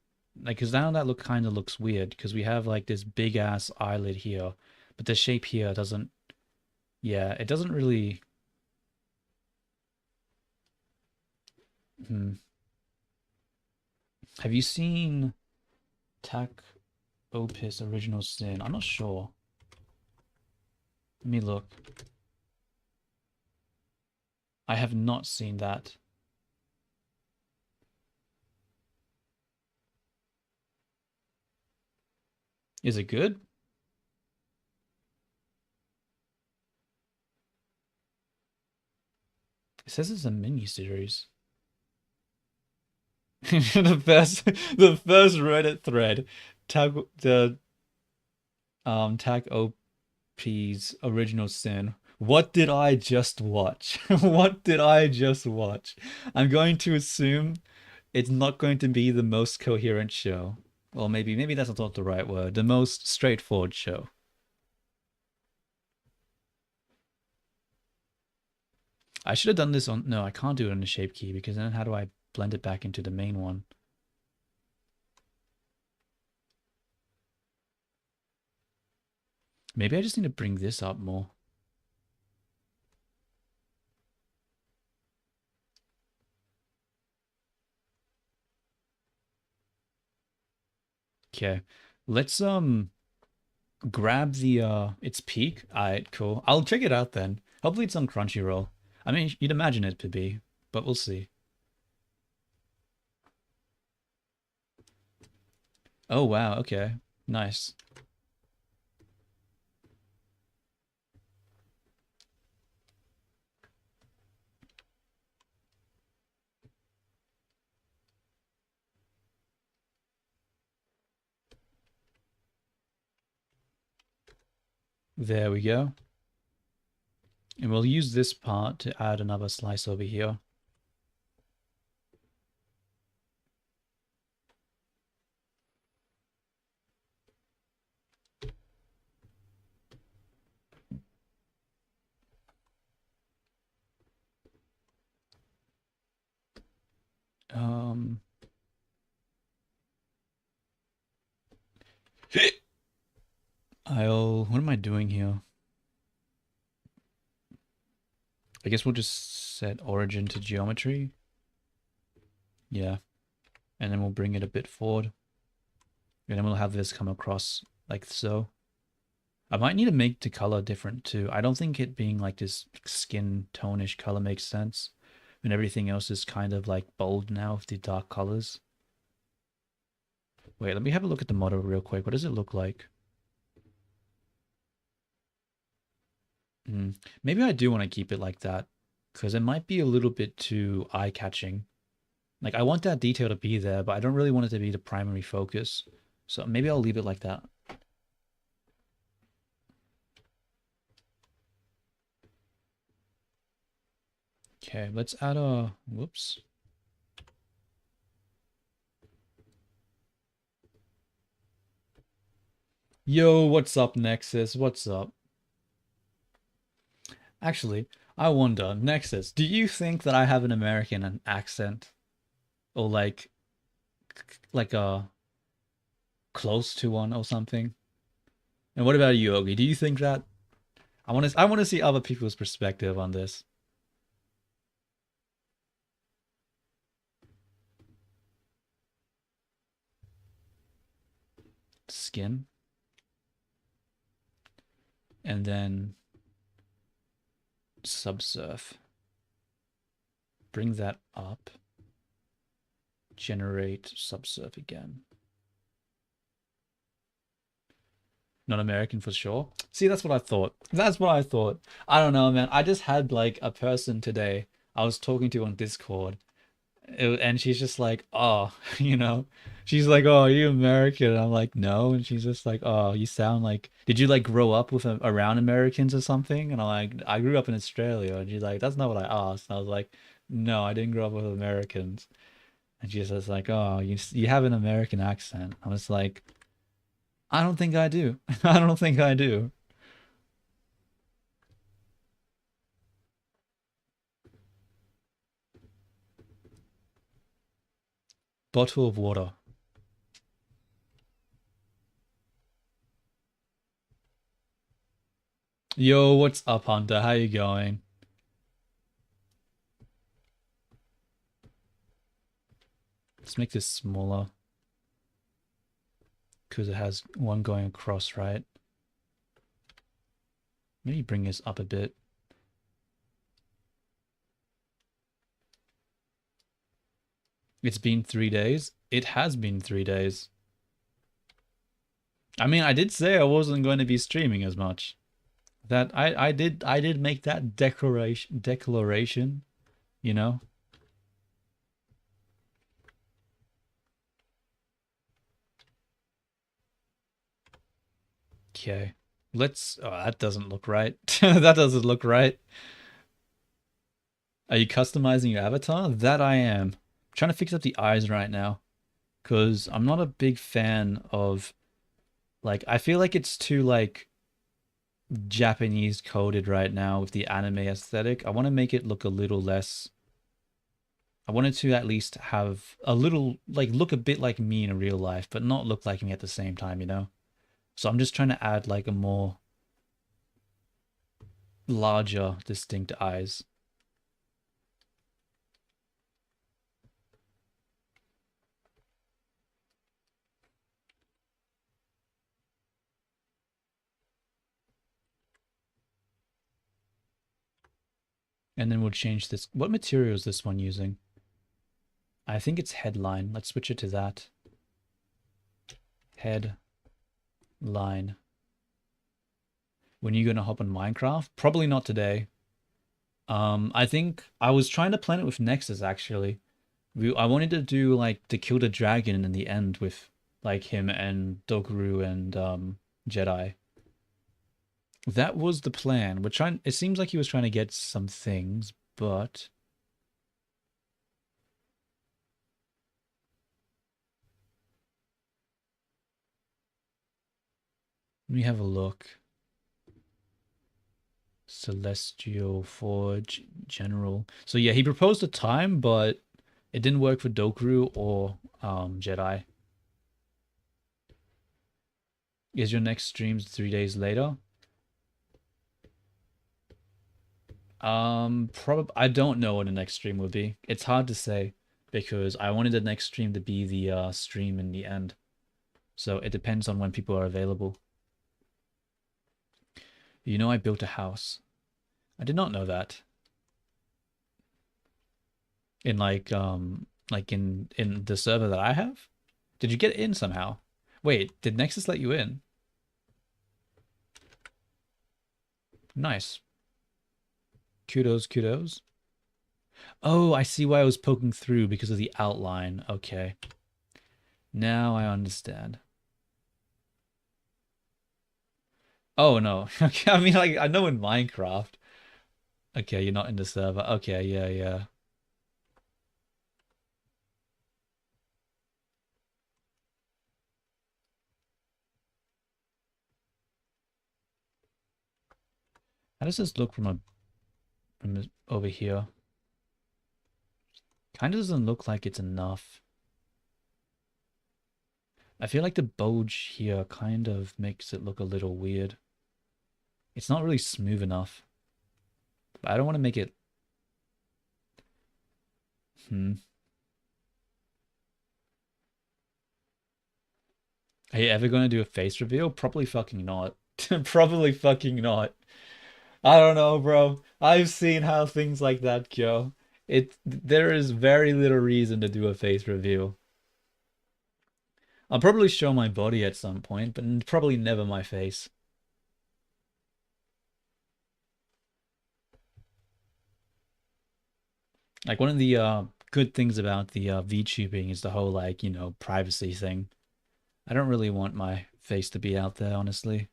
Like, because now that kind of looks weird because we have like this big ass eyelid here, but the shape here doesn't. Yeah, it doesn't really. Hmm. Have you seen Tak Opus Original Sin? I'm not sure. Let me look. I have not seen that. Is it good? It says it's a mini series. The first Reddit thread, Tag OP's Original Sin. What did I just watch? What did I just watch? I'm going to assume it's not going to be the most coherent show. Well, maybe that's not the right word. The most straightforward show. I should have done this on... No, I can't do it on the shape key because then how do I blend it back into the main one? Maybe I just need to bring this up more. Okay. Let's grab the its peak. Alright, cool. I'll check it out then. Hopefully it's on Crunchyroll. I mean, you'd imagine it to be, but we'll see. Oh wow, okay. Nice. There we go. And we'll use this part to add another slice over here. What am I doing here? I guess we'll just set origin to geometry. Yeah. And then we'll bring it a bit forward. And then we'll have this come across like so. I might need to make the color different too. I don't think it being like this skin tone-ish color makes sense. And everything else is kind of like bold now with the dark colors. Wait, let me have a look at the model real quick. What does it look like? Maybe I do want to keep it like that because it might be a little bit too eye-catching. Like I want that detail to be there, but I don't really want it to be the primary focus. So maybe I'll leave it like that. Okay, let's add a, whoops. Yo, what's up, Nexus? What's up? Actually, I wonder, Nexus, do you think that I have an American accent? Or like a close to one or something? And what about you, Ogi? Do you think that? I want to see other people's perspective on this. Skin. And then subsurf. Bring that up. Generate subsurf again. Not American for sure. See, that's what I thought. That's what I thought. I don't know, man. I just had like a person today I was talking to on Discord, And she's just like, oh, you know, she's like, oh, are you American? And I'm like, no. And she's just like, oh, you sound like, did you like grow up with around Americans or something? And I'm like, I grew up in Australia. And she's like, that's not what I asked. And I was like, no, I didn't grow up with Americans. And she's just like, oh, you have an American accent. I was like, I don't think I do. I don't think I do. Bottle of water. Yo, what's up, Hunter? How you going? Let's make this smaller because it has one going across, right? Maybe bring this up a bit. It's been 3 days. It has been 3 days. I mean, I did say I wasn't going to be streaming as much. That I did make that declaration, you know? Okay. Let's oh, that doesn't look right. That doesn't look right. Are you customizing your avatar? That I am. I'm trying to fix up the eyes right now because I'm not a big fan of like I feel like it's too like Japanese coded right now with the anime aesthetic. I want to make it look a little less. I wanted to at least have a little, like, look a bit like me in real life, but not look like me at the same time, you know? So I'm just trying to add, like, a more larger, distinct eyes. And then we'll change this. What material is this one using? I think it's headline. Let's switch it to that. Headline. When are you going to hop on Minecraft? Probably not today. I think I was trying to plan it with Nexus, actually. I wanted to do like to kill the dragon in the end with like him and Dokuru and Jedi. That was the plan. We're trying. It seems like he was trying to get some things, but let me have a look. Celestial Forge General. So yeah, he proposed a time, but it didn't work for Dokuru or Jedi. Is your next streams 3 days later? Probably I don't know what the next stream will be. It's hard to say because I wanted the next stream to be the stream in the end. So it depends on when people are available. You know I built a house. I did not know that. In like in the server that I have? Did you get in somehow? Wait, did Nexus let you in? Nice. Kudos, kudos. Oh, I see why I was poking through because of the outline. Okay. Now I understand. Oh no. Okay, I mean like I know in Minecraft. Okay, you're not in the server. Okay, yeah, yeah. How does this look from over here? Kind of doesn't look like it's enough. I feel like the bulge here kind of makes it look a little weird. It's not really smooth enough. But I don't want to make it... Are you ever going to do a face reveal? Probably fucking not. Probably fucking not. I don't know, bro. I've seen how things like that go. There is very little reason to do a face reveal. I'll probably show my body at some point, but probably never my face. Like one of the good things about the VTubing is the whole like, privacy thing. I don't really want my face to be out there, honestly.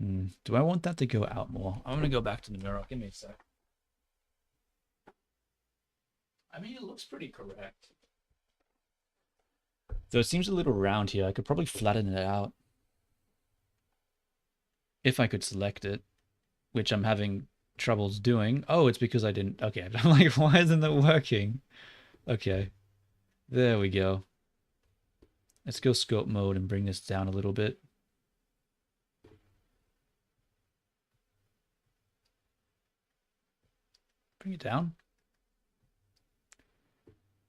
Do I want that to go out more? I'm gonna go back to the mirror. Give me a sec. I mean, it looks pretty correct. Though it seems a little round here. I could probably flatten it out. If I could select it, which I'm having troubles doing. Oh, it's because I didn't. Okay, I'm like, why isn't it working? Okay, there we go. Let's go scope mode and bring this down a little bit. Bring it down.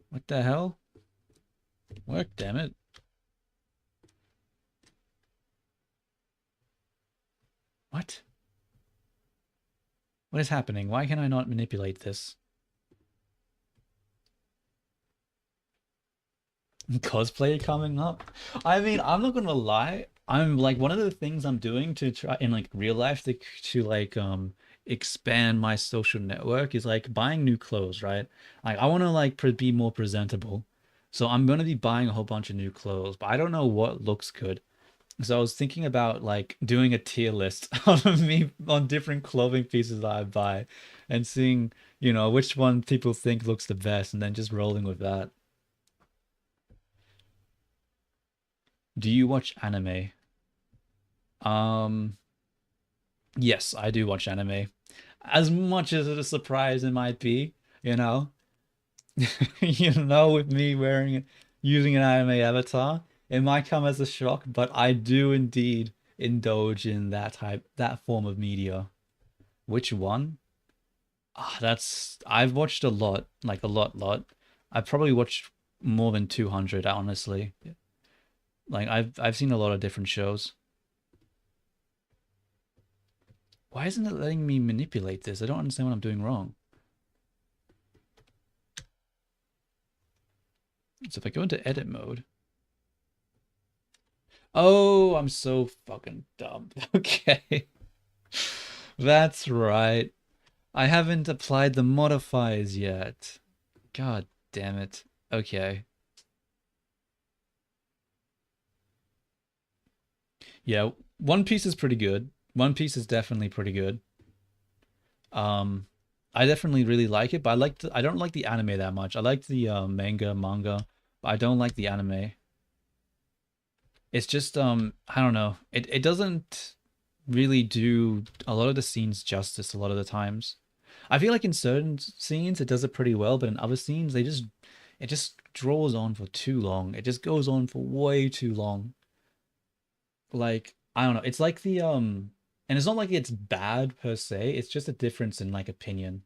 What the hell? Work, damn it. What? What is happening? Why can I not manipulate this? Cosplay coming up? I mean, I'm not gonna lie. I'm like one of the things I'm doing to try in like real life to like expand my social network is like buying new clothes, right? Like I want to like be more presentable. So I'm gonna be buying a whole bunch of new clothes, but I don't know what looks good. So I was thinking about like doing a tier list on me on different clothing pieces that I buy and seeing, which one people think looks the best and then just rolling with that. Do you watch anime? Um, yes, I do watch anime. As much as a surprise it might be, you know, with me using an anime avatar, it might come as a shock, but I do indeed indulge in that form of media. Which one? I've watched a lot, like a lot. I've probably watched more than 200, honestly. Like I've seen a lot of different shows. Why isn't it letting me manipulate this? I don't understand what I'm doing wrong. So if I go into edit mode. Oh, I'm so fucking dumb. Okay. That's right. I haven't applied the modifiers yet. God damn it. Okay. Yeah, One Piece is pretty good. One Piece is definitely pretty good. Um, I definitely really like it, but I don't like the anime that much. I like the manga, but I don't like the anime. It's just I don't know. It doesn't really do a lot of the scenes justice a lot of the times. I feel like in certain scenes it does it pretty well, but in other scenes it just draws on for too long. It just goes on for way too long. Like I don't know. It's like the and it's not like it's bad per se. It's just a difference in like opinion.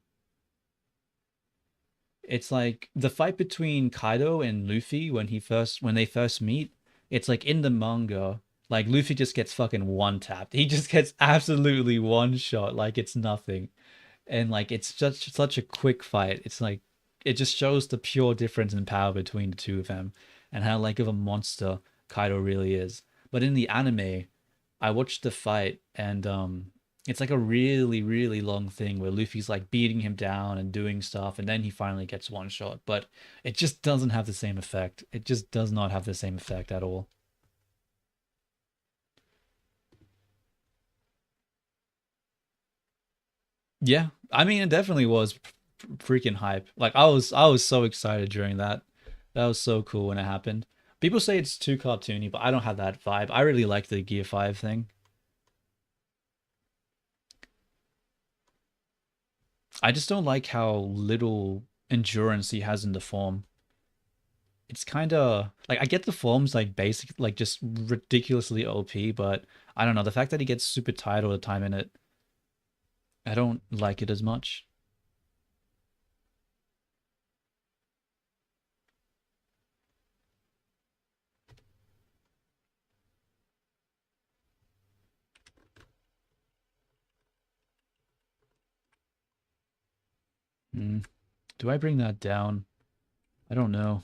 It's like the fight between Kaido and Luffy when they first meet. It's like in the manga, like Luffy just gets fucking one tapped. He just gets absolutely one shot, like it's nothing, and like it's just such a quick fight. It's like it just shows the pure difference in power between the two of them, and how like of a monster Kaido really is. But in the anime, I watched the fight and it's like a really really long thing where Luffy's like beating him down and doing stuff and then he finally gets one shot, but it just doesn't have the same effect. It just does not have the same effect at all. Yeah, I mean it definitely was freaking hype. Like I was so excited during that. That was so cool when it happened. People say it's too cartoony, but I don't have that vibe. I really like the Gear 5 thing. I just don't like how little endurance he has in the form. It's kind of like I get the form's like basic, like just ridiculously OP, but I don't know. The fact that he gets super tired all the time in it, I don't like it as much. Hmm. Do I bring that down? I don't know.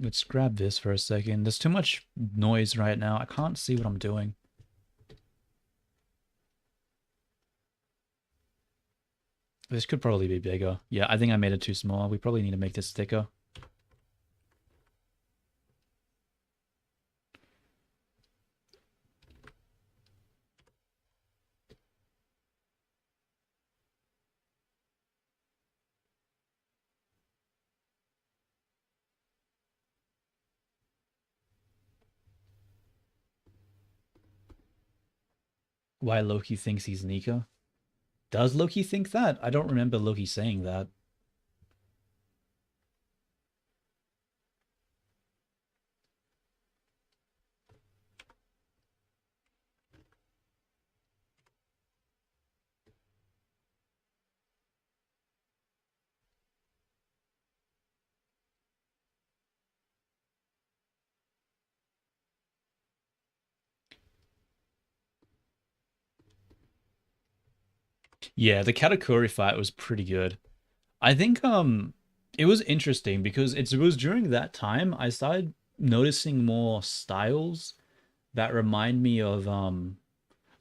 Let's grab this for a second. There's too much noise right now. I can't see what I'm doing. This could probably be bigger. Yeah, I think I made it too small. We probably need to make this thicker. Why Loki thinks he's Nika? Does Loki think that? I don't remember Loki saying that. Yeah, the Katakuri fight was pretty good. I think it was interesting because it was during that time I started noticing more styles that remind me of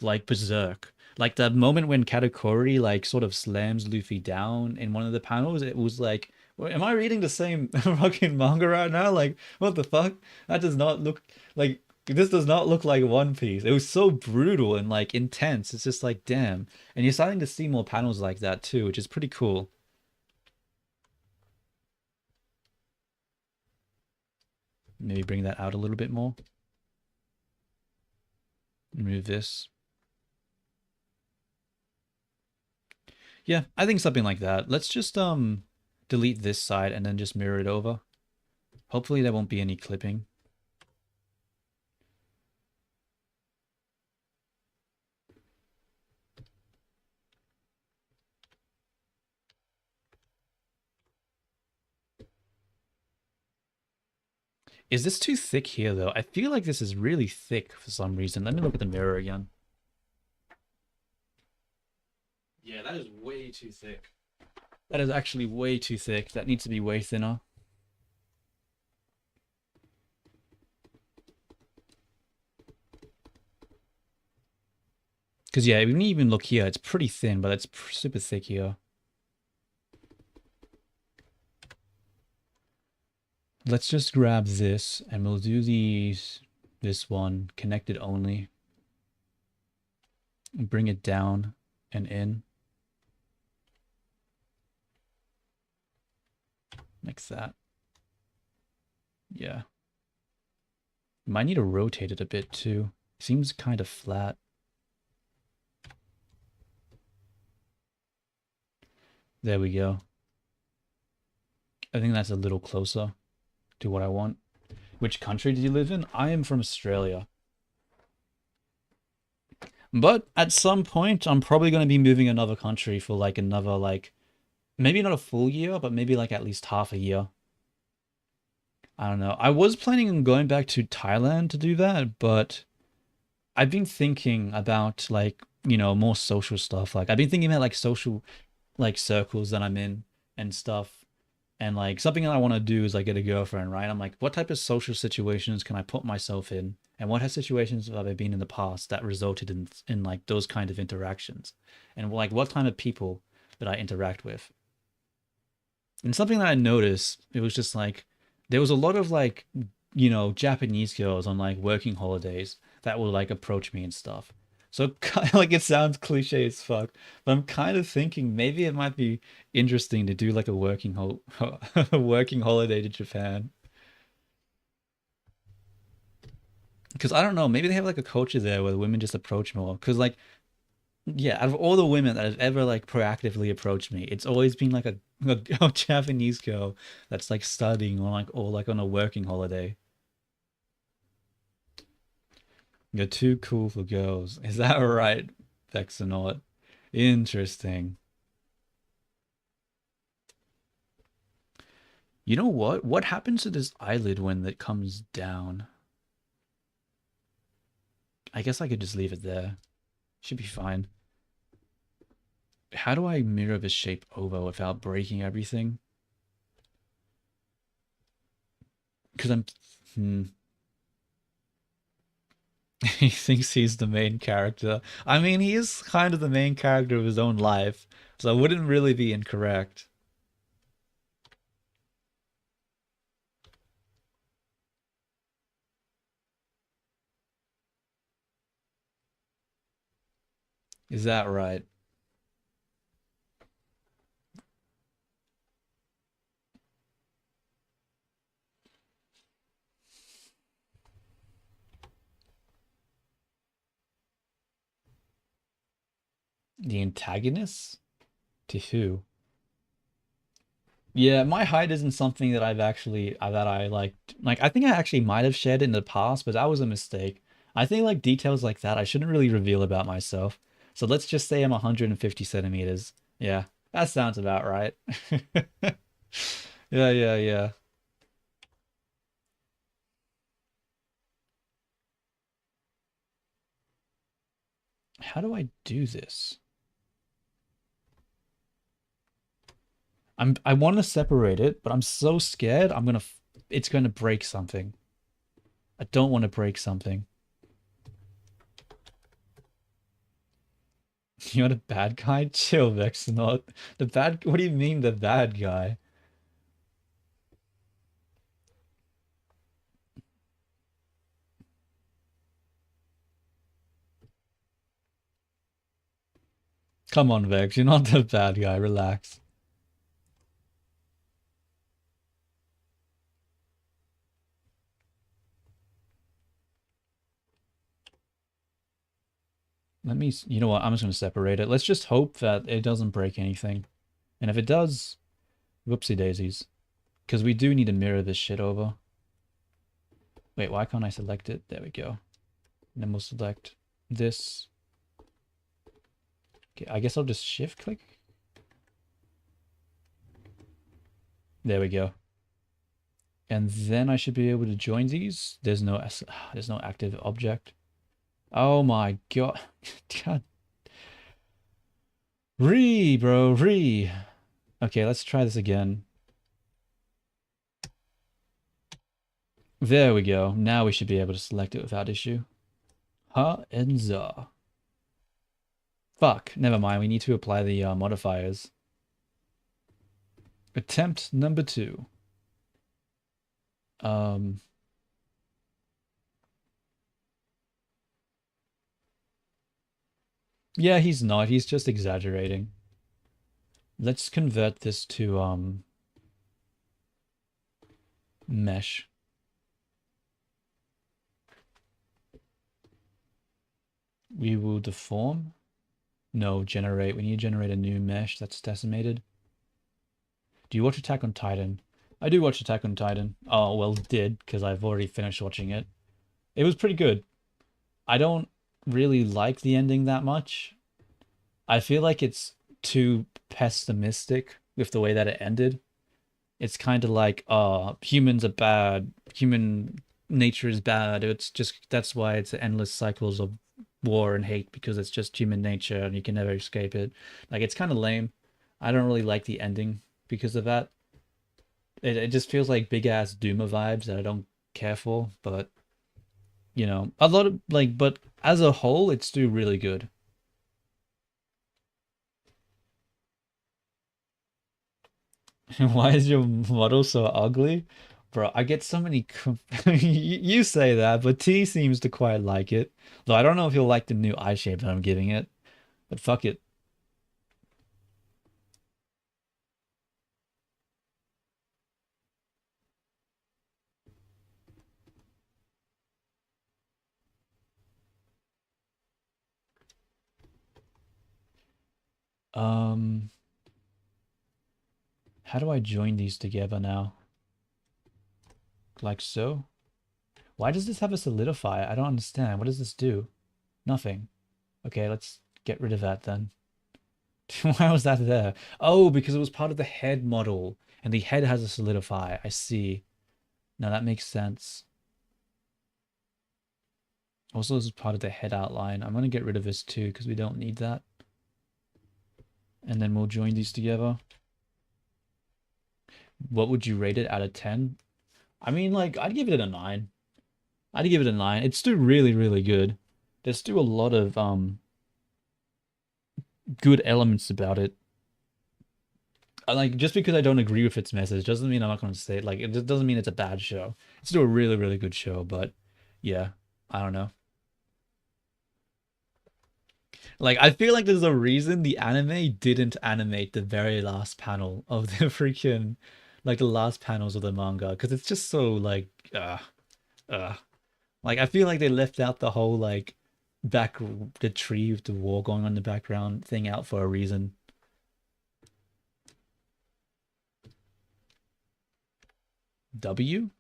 like Berserk. Like the moment when Katakuri like sort of slams Luffy down in one of the panels, it was like, am I reading the same fucking manga right now? Like, what the fuck? That does not look like this does not look like One Piece. It was so brutal and like intense. It's just like, damn. And you're starting to see more panels like that too, which is pretty cool. Maybe bring that out a little bit more. Remove this. Yeah, I think something like that. Let's just delete this side and then just mirror it over. Hopefully there won't be any clipping. Is this too thick here though? I feel like this is really thick for some reason. Let me look at the mirror again. Yeah, that is way too thick. That is actually way too thick. That needs to be way thinner. Because yeah, when you even look here, it's pretty thin, but it's super thick here. Let's just grab this and we'll do this one connected only. And bring it down and in. Like that. Yeah. Might need to rotate it a bit too. Seems kind of flat. There we go. I think that's a little closer to what I want. Which country do you live in? I am from Australia. But at some point, I'm probably going to be moving another country for like another, like, maybe not a full year, but maybe like at least half a year. I don't know. I was planning on going back to Thailand to do that, but I've been thinking about like, more social stuff. Like I've been thinking about like social like circles that I'm in and stuff. And like something that I want to do is like get a girlfriend, right? I'm like, what type of social situations can I put myself in? And what has situations have I been in the past that resulted in like those kind of interactions? And like what kind of people that I interact with? And something that I noticed, it was just like there was a lot of like, Japanese girls on like working holidays that would like approach me and stuff. So kind of like it sounds cliche as fuck, but I'm kind of thinking maybe it might be interesting to do like a a working holiday to Japan. Because I don't know, maybe they have like a culture there where the women just approach more. Because like, yeah, out of all the women that have ever like proactively approached me, it's always been like a Japanese girl that's like studying or like on a working holiday. You're too cool for girls. Is that right, Vexanaut? Interesting. You know what? What happens to this eyelid when it comes down? I guess I could just leave it there. Should be fine. How do I mirror this shape over without breaking everything? Because I'm... He thinks he's the main character. I mean, he is kind of the main character of his own life, so I wouldn't really be incorrect. Is that right? The antagonist? To who? Yeah, my height isn't something that I've actually that I like I think I actually might have shared it in the past, but that was a mistake. I think like details like that I shouldn't really reveal about myself. So let's just say I'm 150 centimeters. Yeah, that sounds about right. Yeah, yeah, yeah. How do I do this? I want to separate it, but I'm so scared it's gonna break something. I don't want to break something. You're the bad guy? Chill, Vex. Not the bad. What do you mean the bad guy? Come on, Vex. You're not the bad guy. Relax. You know what? I'm just gonna separate it. Let's just hope that it doesn't break anything. And if it does, whoopsie daisies. Because we do need to mirror this shit over. Wait, why can't I select it? There we go. And then we'll select this. Okay, I guess I'll just shift click. There we go. And then I should be able to join these. There's no active object. Oh my god. God. Bro, Okay, let's try this again. There we go. Now we should be able to select it without issue. Ha and za. Fuck, never mind. We need to apply the modifiers. Attempt number 2. Um, yeah, he's not. He's just exaggerating. Let's convert this to mesh. We will deform. No, generate. We need to generate a new mesh that's decimated. Do you watch Attack on Titan? I do watch Attack on Titan. Oh, well, did, because I've already finished watching it. It was pretty good. I don't really like the ending that much. I feel like it's too pessimistic with the way that it ended. It's kind of like, humans are bad. Human nature is bad. It's just, that's why it's endless cycles of war and hate because it's just human nature and you can never escape it. Like, it's kind of lame. I don't really like the ending because of that. It just feels like big ass Doomer vibes that I don't care for, but a lot of like, but as a whole, it's still really good. Why is your model so ugly? Bro, I get so many. You say that, but T seems to quite like it. Though I don't know if he'll like the new eye shape that I'm giving it, but fuck it. Um, how do I join these together now? Like so? Why does this have a solidify? I don't understand. What does this do? Nothing. Okay, let's get rid of that then. Why was that there? Oh, because it was part of the head model, and the head has a solidify. I see. Now that makes sense. Also, this is part of the head outline. I'm going to get rid of this too, because we don't need that. And then we'll join these together. What would you rate it out of 10? I mean, like, I'd give it a 9. I'd give it a 9. It's still really, really good. There's still a lot of good elements about it. Like, just because I don't agree with its message doesn't mean I'm not going to say it. Like, it just doesn't mean it's a bad show. It's still a really, really good show, but yeah, I don't know. Like, I feel like there's a reason the anime didn't animate the very last panel of the freaking, like, the last panels of the manga, because it's just so, like, uh. Like, I feel like they left out the whole, like, back, the tree with the war going on in the background thing out for a reason. W?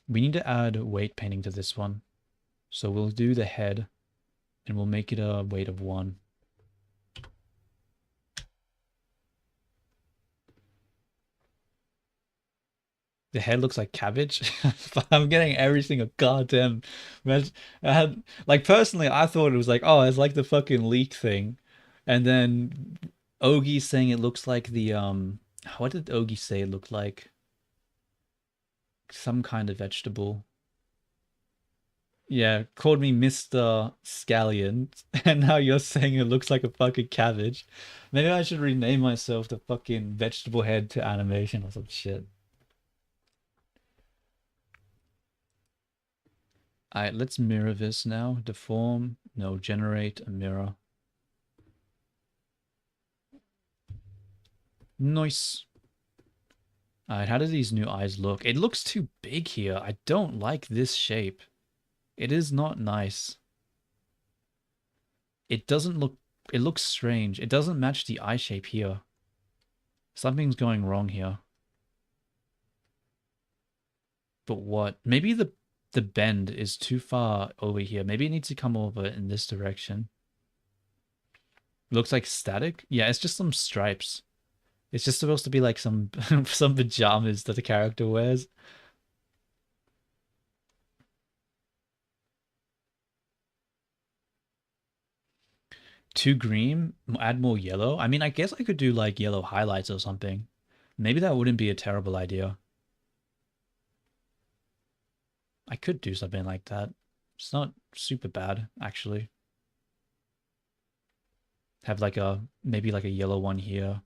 We need to add weight painting to this one. So we'll do the head and we'll make it a weight of 1. The head looks like cabbage. But I'm getting every single goddamn mess. I had, like, personally, I thought it was like, oh, it's like the fucking leek thing. And then Ogi saying it looks like the what did Ogi say it looked like? Some kind of vegetable. Yeah, called me Mr. Scallion, and now you're saying it looks like a fucking cabbage. Maybe I should rename myself the fucking vegetable head to animation or some shit. Alright, let's mirror this now. Deform, no, generate a mirror. Nice. Alright, how do these new eyes look? It looks too big here. I don't like this shape. It is not nice. It doesn't look... It looks strange. It doesn't match the eye shape here. Something's going wrong here. But what? Maybe the bend is too far over here. Maybe it needs to come over in this direction. Looks like static. Yeah, it's just some stripes. It's just supposed to be like some some pajamas that the character wears. Too green, add more yellow. I mean, I guess I could do like yellow highlights or something. Maybe that wouldn't be a terrible idea. I could do something like that. It's not super bad, actually. Have like a, maybe like a yellow one here,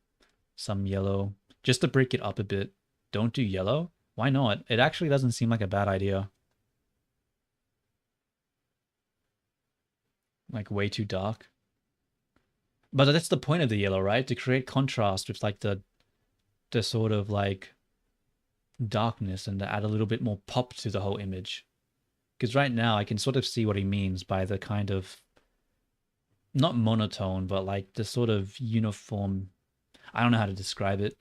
some yellow, just to break it up a bit. Don't do yellow. Why not? It actually doesn't seem like a bad idea. Like way too dark. But that's the point of the yellow, right? To create contrast with like the sort of like darkness and to add a little bit more pop to the whole image. Because right now I can sort of see what he means by the kind of not monotone, but like the sort of uniform. I don't know how to describe it,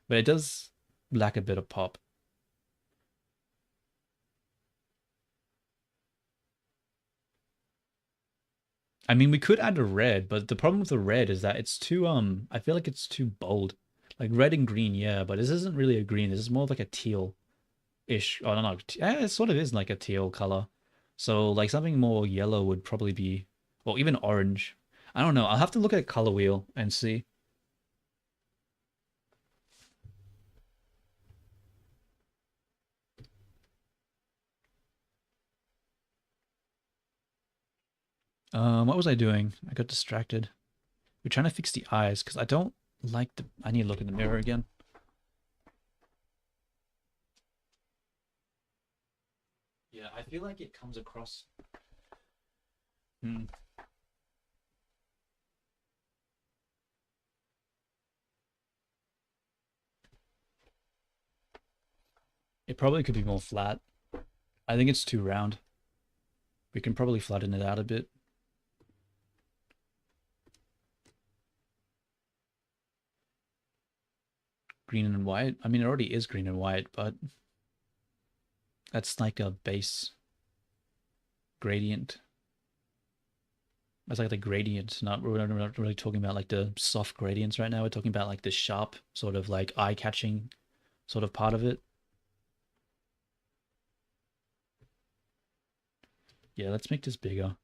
but it does lack a bit of pop. I mean, we could add a red, but the problem with the red is that it's too I feel like it's too bold. Like red and green, yeah, but this isn't really a green. This is more of like a teal-ish. Oh, no, no. Yeah, it sort of is like a teal color. So like something more yellow would probably be, or even orange. I don't know. I'll have to look at color wheel and see. What was I doing? I got distracted. We're trying to fix the eyes because I don't like the. I need to look in the mirror again. Yeah, I feel like it comes across. Hmm. It probably could be more flat. I think it's too round. We can probably flatten it out a bit. Green and white. I mean, it already is green and white, but that's like a base gradient. That's like the gradient. We're not really talking about like the soft gradients right now. We're talking about like the sharp, sort of like eye-catching sort of part of it. Yeah, let's make this bigger.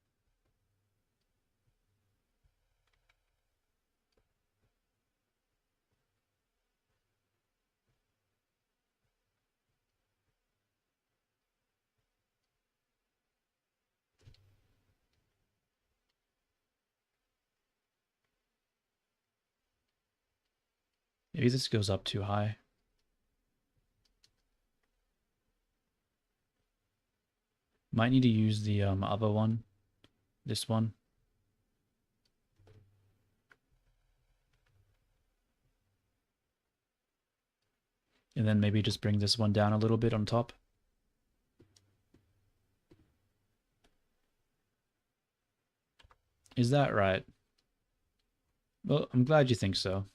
Maybe this goes up too high. Might need to use the other one. This one. And then maybe just bring this one down a little bit on top. Is that right? Well, I'm glad you think so.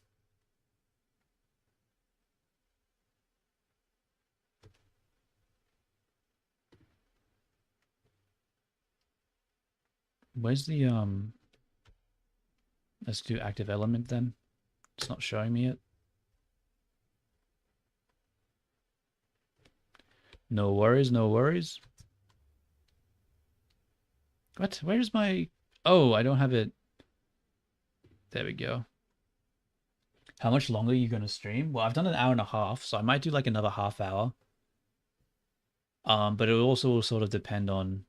Where's the let's do active element then. It's not showing me it. No worries, no worries. What? Where's my... Oh, I don't have it. There we go. How much longer are you going to stream? Well, I've done an hour and a half, so I might do like another half hour. But it also will sort of depend on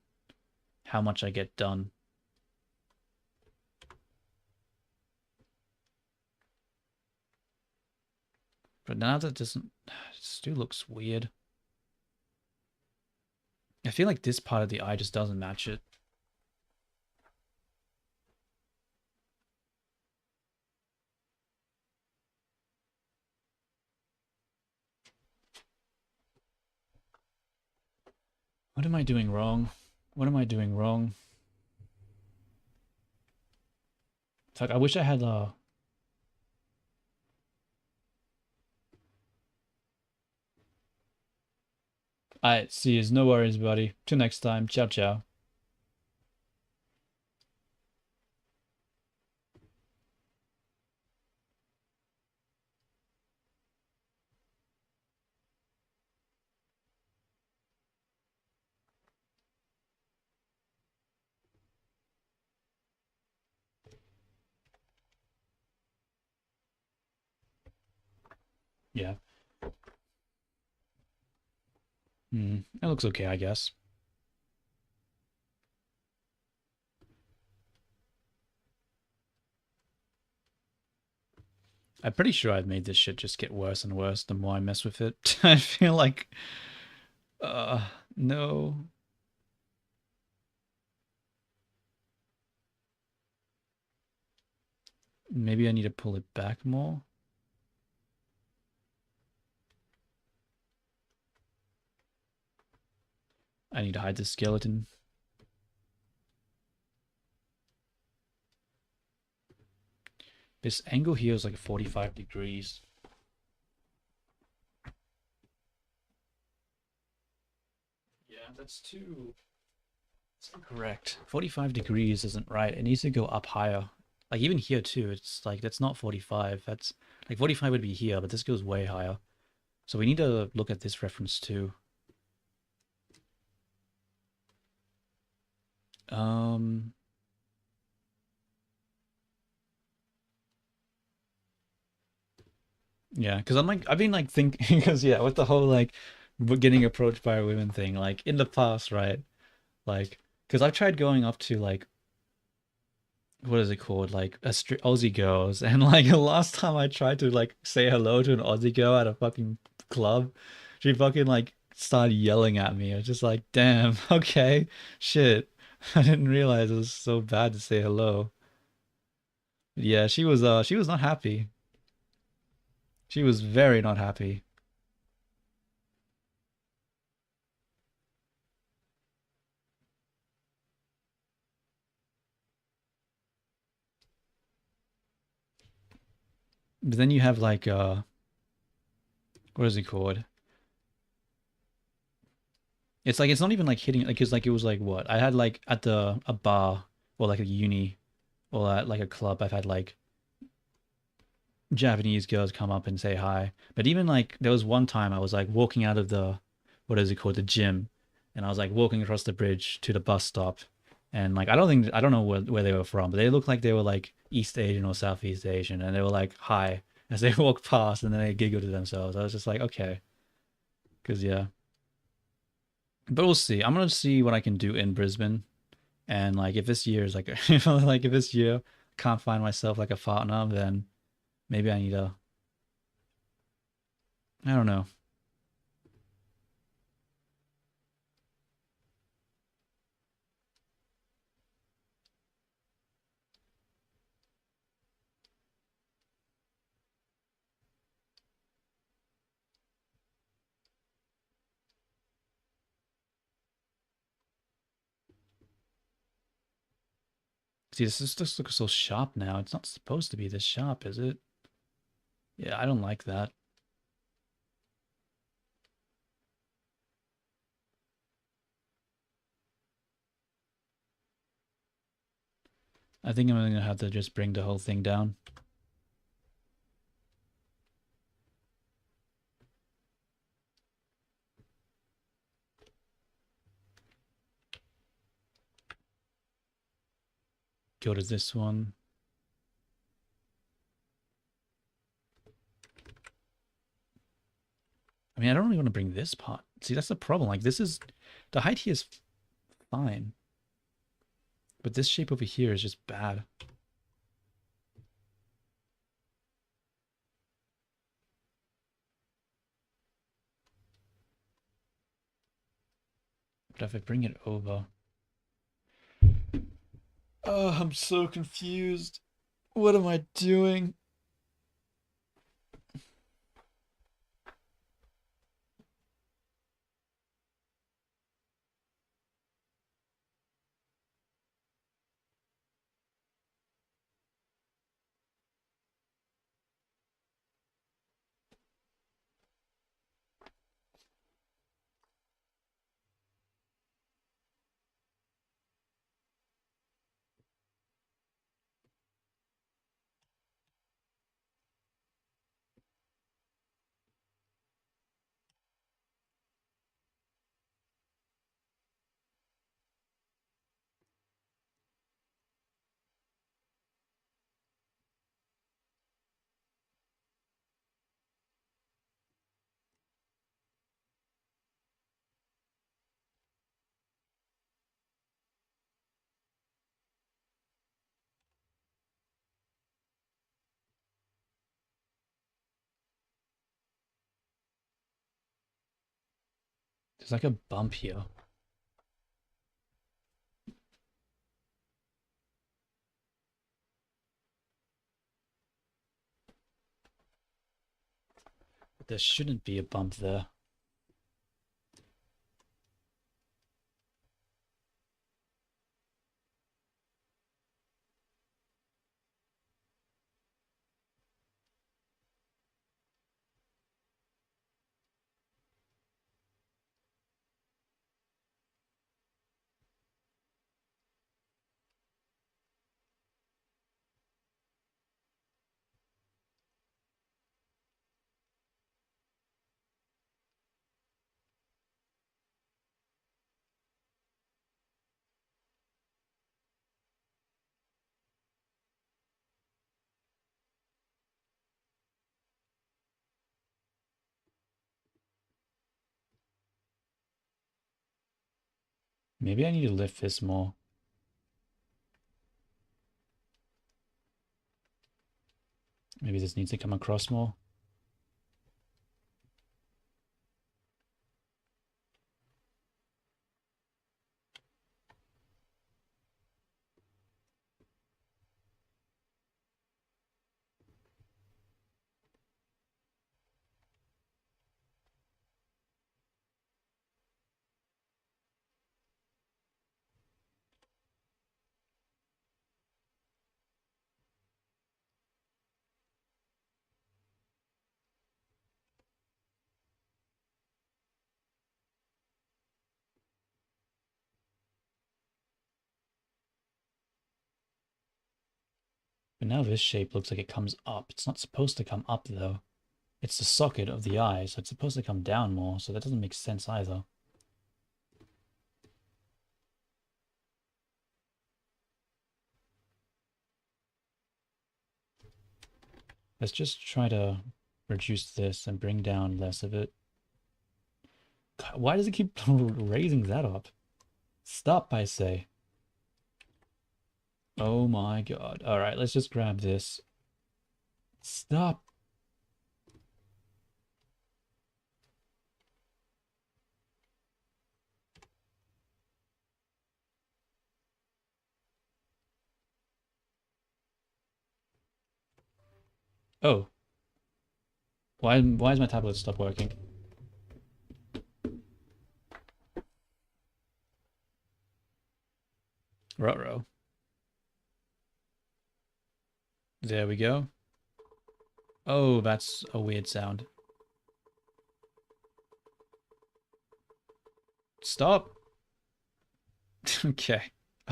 how much I get done. But now that doesn't... It still looks weird. I feel like this part of the eye just doesn't match it. What am I doing wrong? What am I doing wrong? Fuck, I wish I had Alright, see you. No worries, buddy. Till next time. Ciao, ciao. Yeah. It looks okay, I guess. I'm pretty sure I've made this shit just get worse and worse the more I mess with it. I feel like... no. Maybe I need to pull it back more. I need to hide the skeleton. This angle here is like 45 degrees. Yeah, that's too... It's incorrect. 45 degrees isn't right. It needs to go up higher. Like even here too, it's like, that's not 45. That's like 45 would be here, but this goes way higher. So we need to look at this reference too. Yeah, because I've been like thinking, because yeah, with the whole like getting approached by a women thing, like in the past, right? Like, because I've tried going up to like, what is it called? Like Aussie girls, and like the last time I tried to like say hello to an Aussie girl at a fucking club, she fucking like started yelling at me. I was just like, damn, okay, shit. I didn't realize it was so bad to say hello. Yeah, she was not happy. She was very not happy. But then you have like what is it called? It's like it's not even like hitting like, cause like it was like what? I had like at the a bar or like a uni or at like a club, I've had like Japanese girls come up and say hi. But even like there was one time I was like walking out of the, what is it called, the gym, and I was like walking across the bridge to the bus stop, and like I don't know where they were from, but they looked like they were like East Asian or Southeast Asian, and they were like hi as they walked past, and then they giggled to themselves. I was just like, okay, because yeah, but we'll see. I'm gonna see what I can do in Brisbane, and like if this year is like like if this year can't find myself like a partner, then maybe I need to. I don't know. See, this just looks so sharp now. It's not supposed to be this sharp, is it? Yeah, I don't like that. I think I'm gonna have to just bring the whole thing down. Go to this one. I mean, I don't really want to bring this part. See, that's the problem. Like, this is... The height here is fine. But this shape over here is just bad. But if I bring it over... Oh, I'm so confused. What am I doing? There's like a bump here. But there shouldn't be a bump there. Maybe I need to lift this more. Maybe this needs to come across more. But now this shape looks like it comes up. It's not supposed to come up though. It's the socket of the eye, so it's supposed to come down more, so that doesn't make sense either. Let's just try to reduce this and bring down less of it. God, why does it keep raising that up? Stop, I say. Oh my god. Alright, let's just grab this. Stop. Oh. Why is my tablet stop working? Ruh-roh. There we go. Oh, that's a weird sound. Stop. Okay.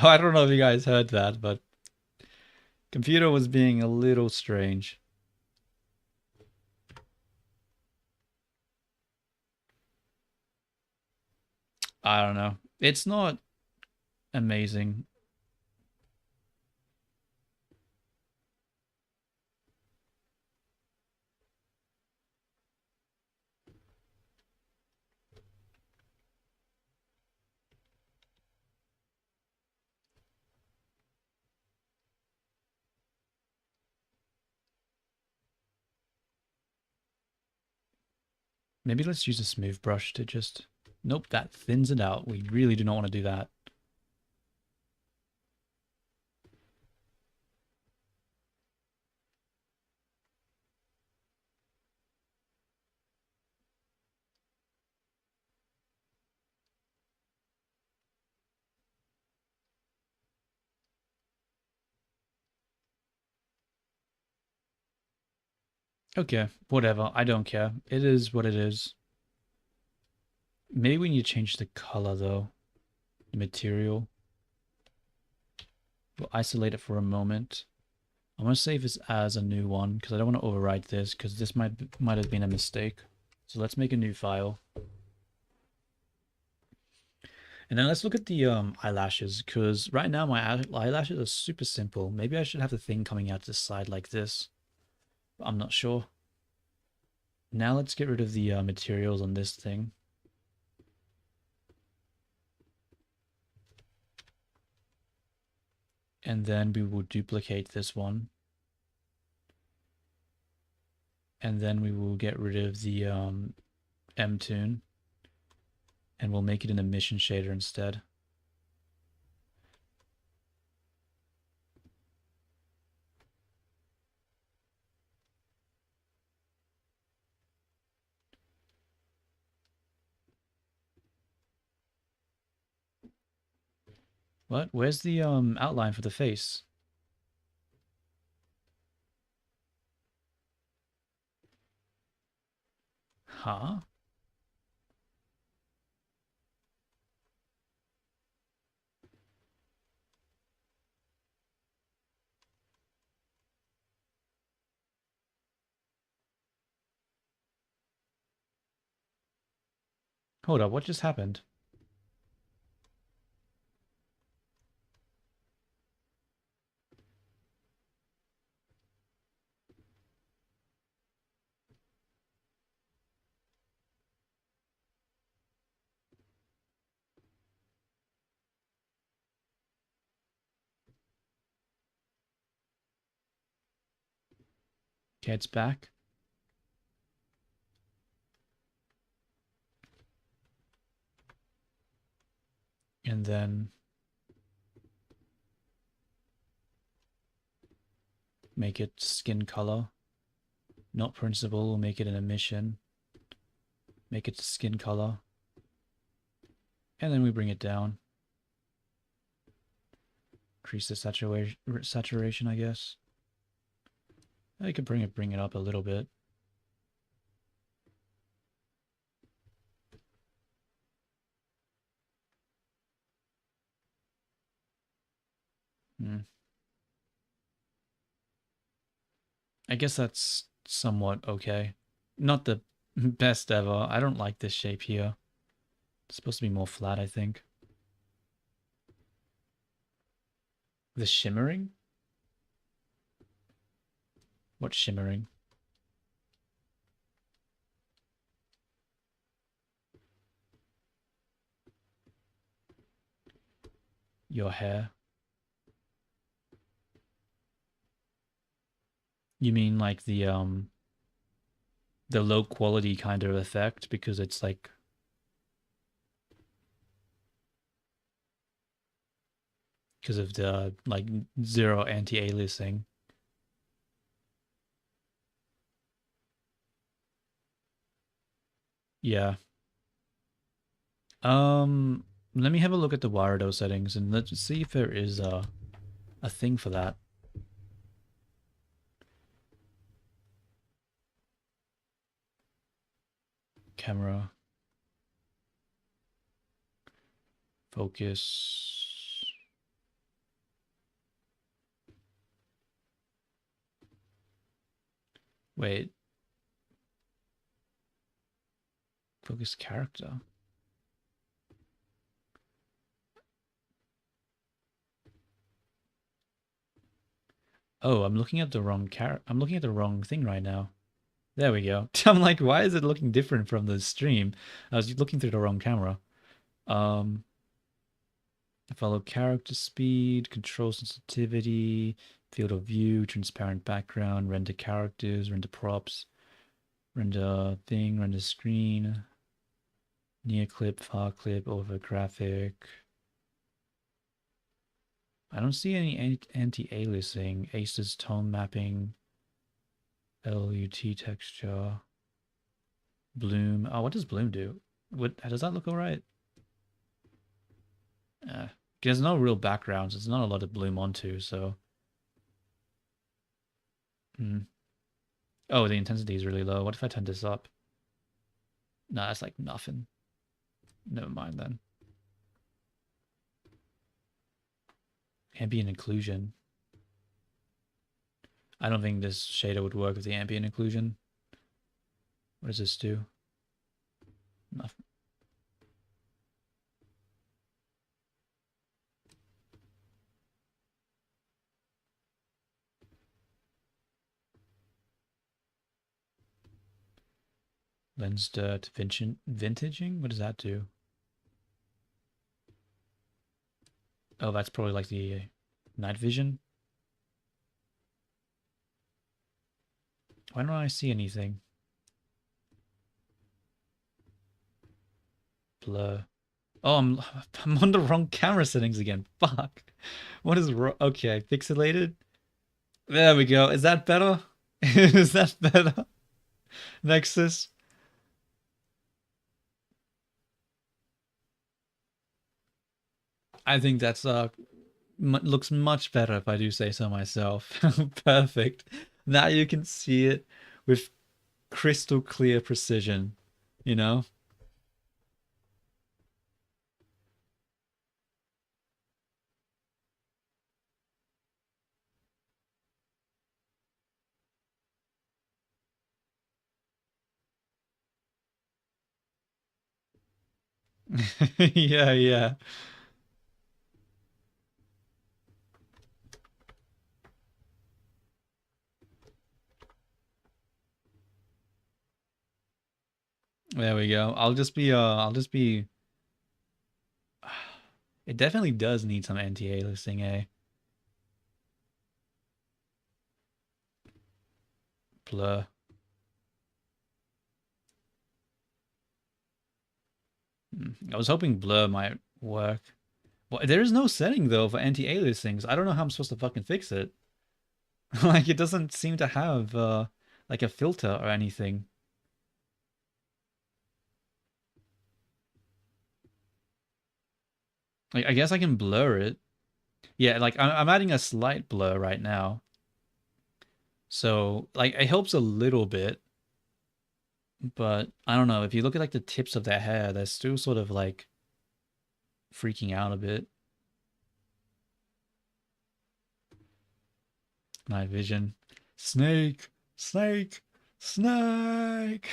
Oh, I don't know if you guys heard that, but computer was being a little strange. I don't know. It's not amazing. Maybe let's use a smooth brush to just... Nope, that thins it out. We really do not want to do that. Okay, whatever. I don't care. It is what it is. Maybe we need to change the color, though. The material. We'll isolate it for a moment. I'm going to save this as a new one because I don't want to overwrite this because this might have been a mistake. So let's make a new file. And then let's look at the eyelashes because right now my eyelashes are super simple. Maybe I should have the thing coming out to the side like this. But I'm not sure. Now let's get rid of the materials on this thing. And then we will duplicate this one. And then we will get rid of the M-Tune. And we'll make it an emission shader instead. What? Where's the outline for the face? Huh? Hold up, what just happened? Okay, it's back. And then make it skin color. Not principal, we'll make it an emission. Make it skin color. And then we bring it down. Increase the saturation, I guess. I could bring it up a little bit. I guess that's somewhat okay. Not the best ever. I don't like this shape here. It's supposed to be more flat, I think. The shimmering? What shimmering? your hair. You mean like the low quality kind of effect because it's like because of the like zero anti-aliasing. Yeah. Let me have a look at the Wiredo settings and let's see if there is a thing for that. Camera focus. Wait, focus character. Oh, I'm looking at the wrong I'm looking at the wrong thing right now. There we go. I'm like, why is it looking different from the stream? I was looking through the wrong camera. Um, follow character speed, control sensitivity, field of view, transparent background, render characters, render props, render thing, render screen, near clip, far clip, over graphic. I don't see any anti-aliasing, ACES tone mapping, LUT texture, bloom. Oh, what does bloom do? What does that look alright? There's no real backgrounds. There's not a lot to bloom onto, so. Hmm. Oh, the intensity is really low. What if I turn this up? No, that's like nothing. Never mind then. Ambient occlusion. I don't think this shader would work with the ambient occlusion. What does this do? Nothing. Lens dirt vintaging? What does that do? Oh, that's probably like the night vision. Why don't I see anything? Blur. Oh, I'm on the wrong camera settings again. Fuck. What is wrong? Okay, pixelated. There we go. Is that better? Is that better? Nexus. I think that's looks much better if I do say so myself. Perfect. Now you can see it with crystal clear precision, you know? Yeah, yeah. There we go. I'll just be it definitely does need some anti-aliasing, eh? Blur. I was hoping blur might work. Well, there is no setting though for anti-aliasings. I don't know how I'm supposed to fucking fix it. Like it doesn't seem to have like a filter or anything. Like I guess I can blur it. Yeah, like I'm adding a slight blur right now. So like it helps a little bit, but I don't know. If you look at like the tips of their hair, they're still sort of like freaking out a bit. Night vision. Snake, snake, snake.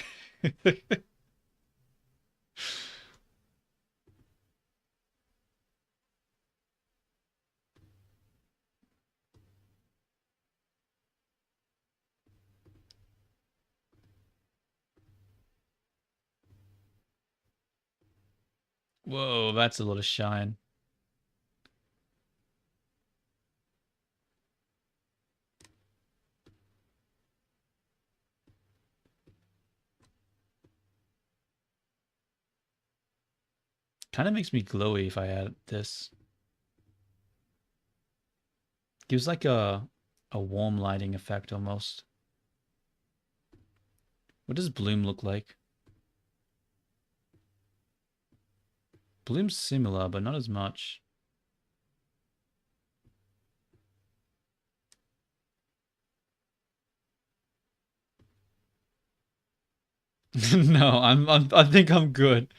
Whoa, that's a lot of shine. Kind of makes me glowy if I add this. Gives like a warm lighting effect almost. What does bloom look like? Bloom's similar, but not as much. No, I think I'm good.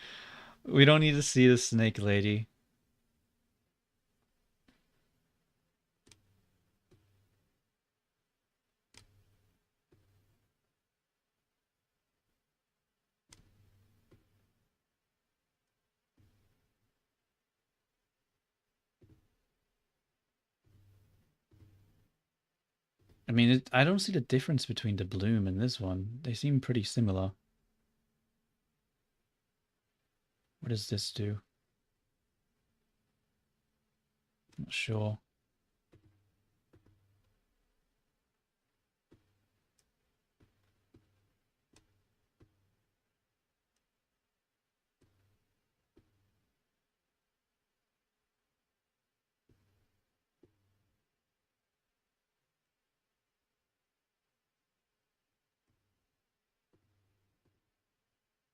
We don't need to see the snake lady. I mean, I don't see the difference between the bloom and this one. They seem pretty similar. What does this do? Not sure.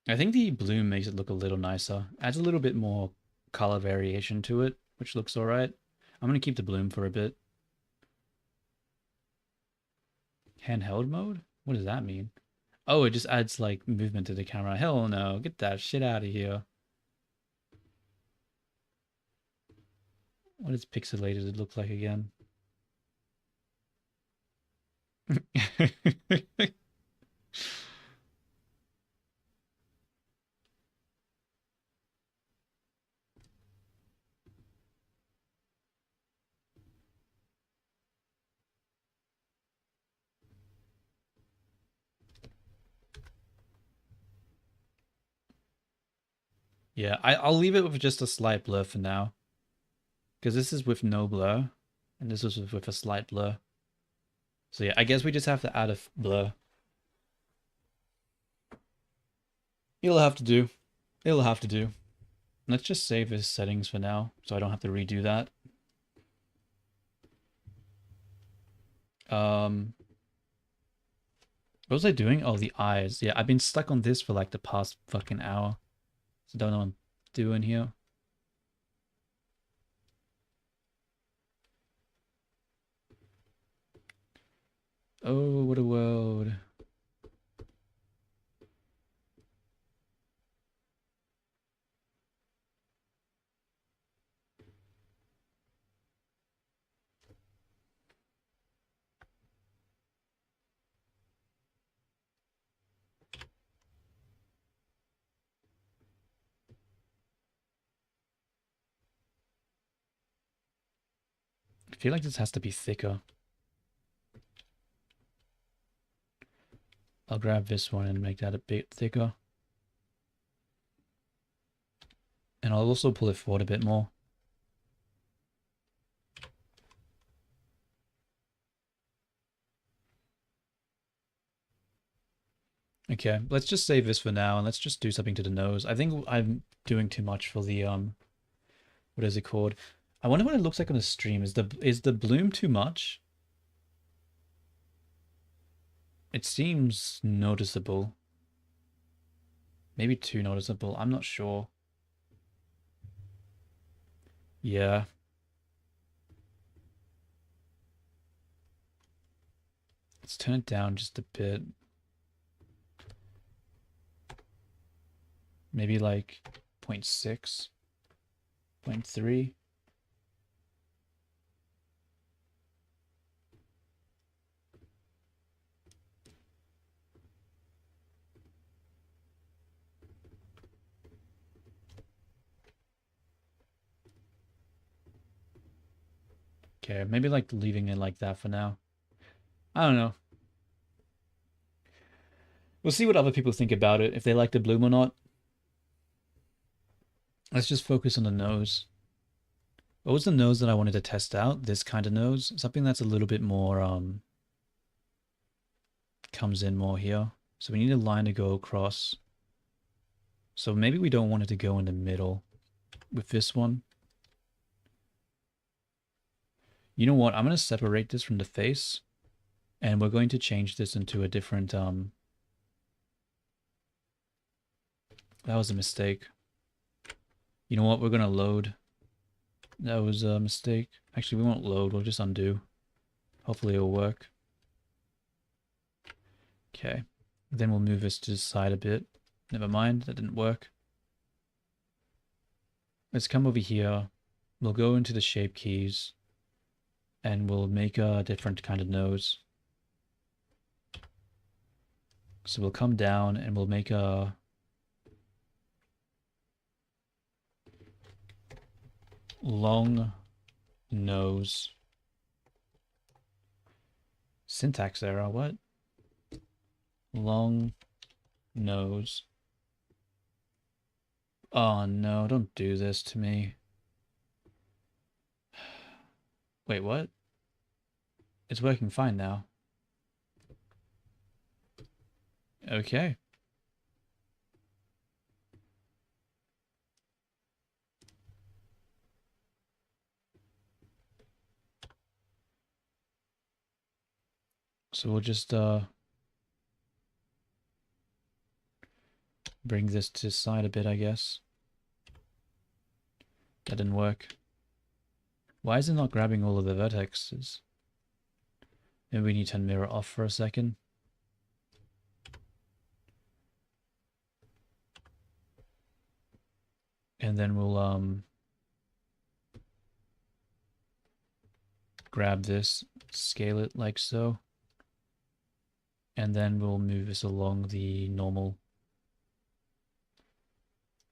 I think the bloom makes it look a little nicer. Adds a little bit more color variation to it, which looks alright. I'm going to keep the bloom for a bit. Handheld mode? What does that mean? Oh, it just adds like movement to the camera. Hell no, get that shit out of here. What does pixelated look like again? Yeah, I'll leave it with just a slight blur for now. Because this is with no blur, and this was with a slight blur. So yeah, I guess we just have to add a blur. It'll have to do. It'll have to do. Let's just save his settings for now, so I don't have to redo that. What was I doing? Oh, the eyes. Yeah, I've been stuck on this for like the past fucking hour. So don't know what I'm doing here. Oh, what a world. I feel like this has to be thicker. I'll grab this one and make that a bit thicker. And I'll also pull it forward a bit more. Okay, let's just save this for now and let's just do something to the nose. I think I'm doing too much for the what is it called? I wonder what it looks like on the stream. Is the bloom too much? It seems noticeable. Maybe too noticeable. I'm not sure. Yeah. Let's turn it down just a bit. Maybe like 0.6, 0.3. Okay, maybe like leaving it like that for now. I don't know. We'll see what other people think about it, if they like the bloom or not. Let's just focus on the nose. What was the nose that I wanted to test out? This kind of nose? Something that's a little bit more, comes in more here. So we need a line to go across. So maybe we don't want it to go in the middle. with this one. You know what? I'm going to separate this from the face, and we're going to change this into a different, that was a mistake. You know what? We're going to load. That was a mistake. Actually, we won't load. We'll just undo. Hopefully it'll work. Okay. Then we'll move this to the side a bit. Never mind, that didn't work. Let's come over here. We'll go into the shape keys. And we'll make a different kind of nose. So we'll come down and we'll make a long nose. Syntax error, what? Long nose. Oh no, don't do this to me. Wait, what? It's working fine now. Okay. So we'll just bring this to the side a bit, I guess. That didn't work. Why is it not grabbing all of the vertexes? Maybe we need to mirror off for a second. And then we'll grab this, scale it like so. And then we'll move this along the normal.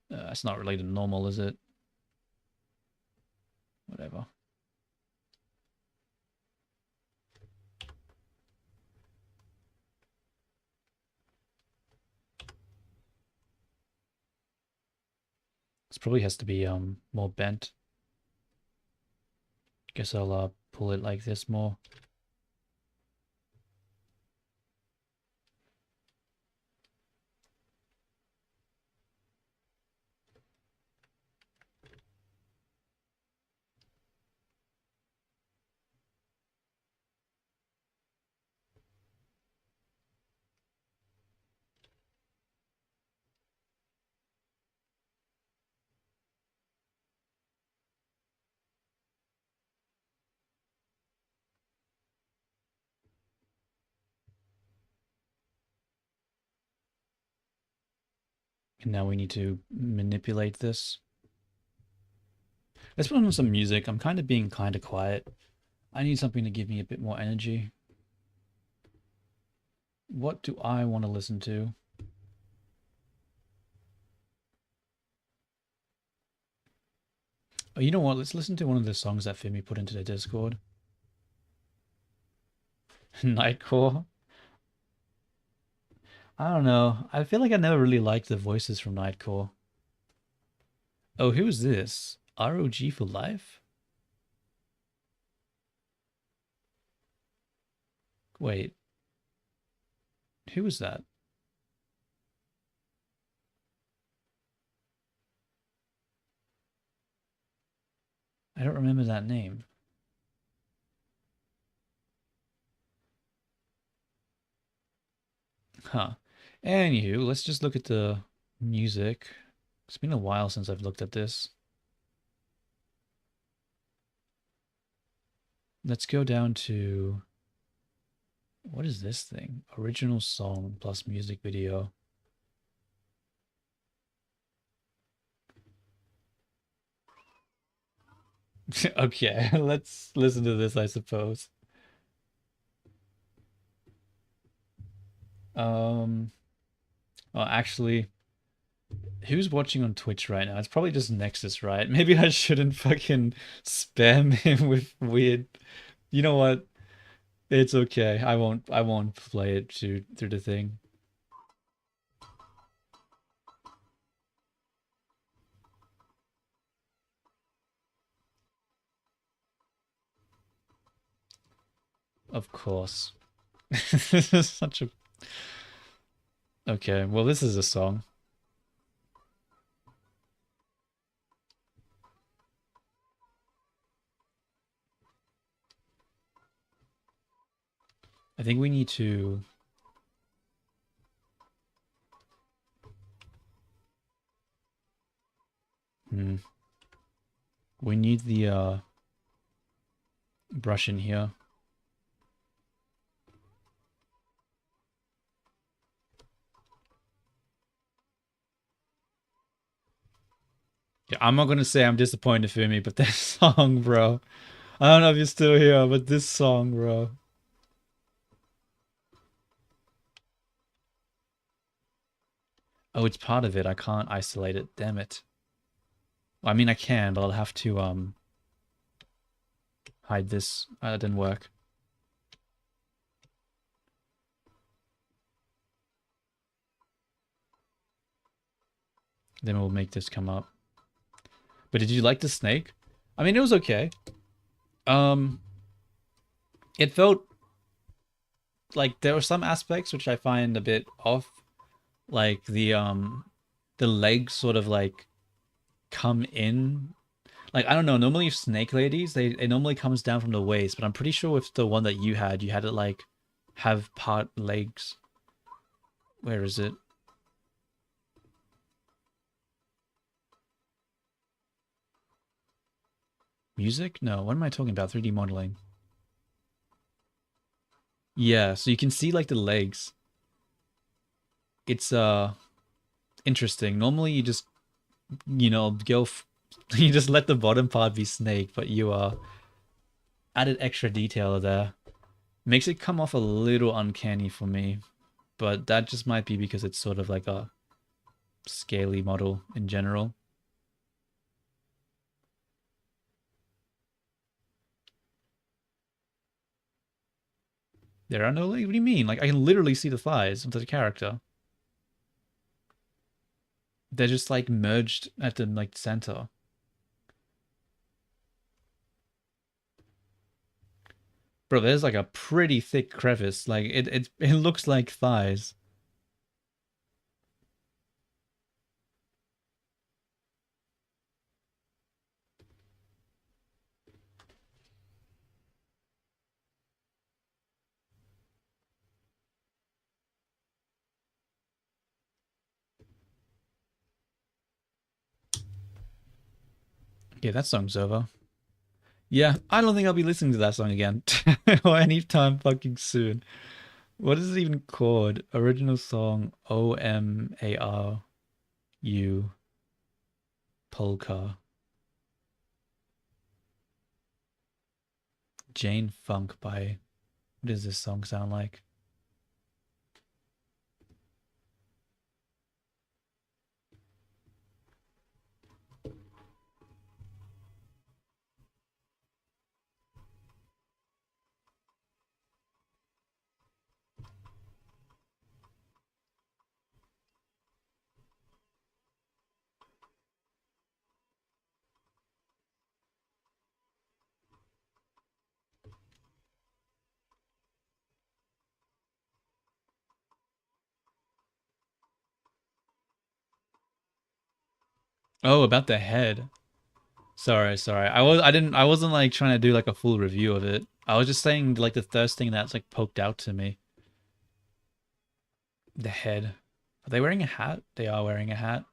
It's not related to normal, is it? Whatever. This probably has to be more bent. Guess I'll pull it like this more. And now we need to manipulate this. Let's put on some music. I'm kind of being kind of quiet. I need something to give me a bit more energy. What do I want to listen to? Oh, you know what? Let's listen to one of the songs that Fimi put into the Discord. Nightcore. I don't know. I feel like I never really liked the voices from Nightcore. Oh, who's this? ROG for life? Wait. Who was that? I don't remember that name. Huh. Anywho, let's just look at the music. It's been a while since I've looked at this. Let's go down to... What is this thing? Original song plus music video. Okay, let's listen to this, I suppose. Well, actually, who's watching on Twitch right now? It's probably just Nexus, right? Maybe I shouldn't fucking spam him with weird. You know what? It's okay. I won't play it through the thing. Of course. This is such a... Okay, well this is a song. I think we need to... We need the brush in here. Yeah, I'm not gonna say I'm disappointed, Fumi, but this song, bro. I don't know if you're still here, but this song, bro. Oh, it's part of it. I can't isolate it. Damn it. Well, I mean, I can, but I'll have to hide this. That didn't work. Then we'll make this come up. But did you like the snake? I mean, it was okay. It felt like there were some aspects which I find a bit off. Like the legs sort of like come in. Like, I don't know, normally snake ladies, it normally comes down from the waist, but I'm pretty sure with the one that you had it like have part legs. Where is it? Music? No, what am I talking about? 3D modeling. Yeah, so you can see like the legs. It's interesting. Normally you just you just let the bottom part be snake, but you added extra detail there. Makes it come off a little uncanny for me, but that just might be because it's sort of like a scaly model in general. There are no legs? What do you mean? Like, I can literally see the thighs of the character. They're just like merged at the like center. Bro, there's like a pretty thick crevice. Like it looks like thighs. Okay, that song's over. Yeah, I don't think I'll be listening to that song again. Or anytime fucking soon. What is it even called? Original song OMARU Polka. Jane Funk by... What does this song sound like? Oh, about the head. Sorry. I wasn't like trying to do like a full review of it. I was just saying like the first thing that's like poked out to me. The head. Are they wearing a hat? They are wearing a hat.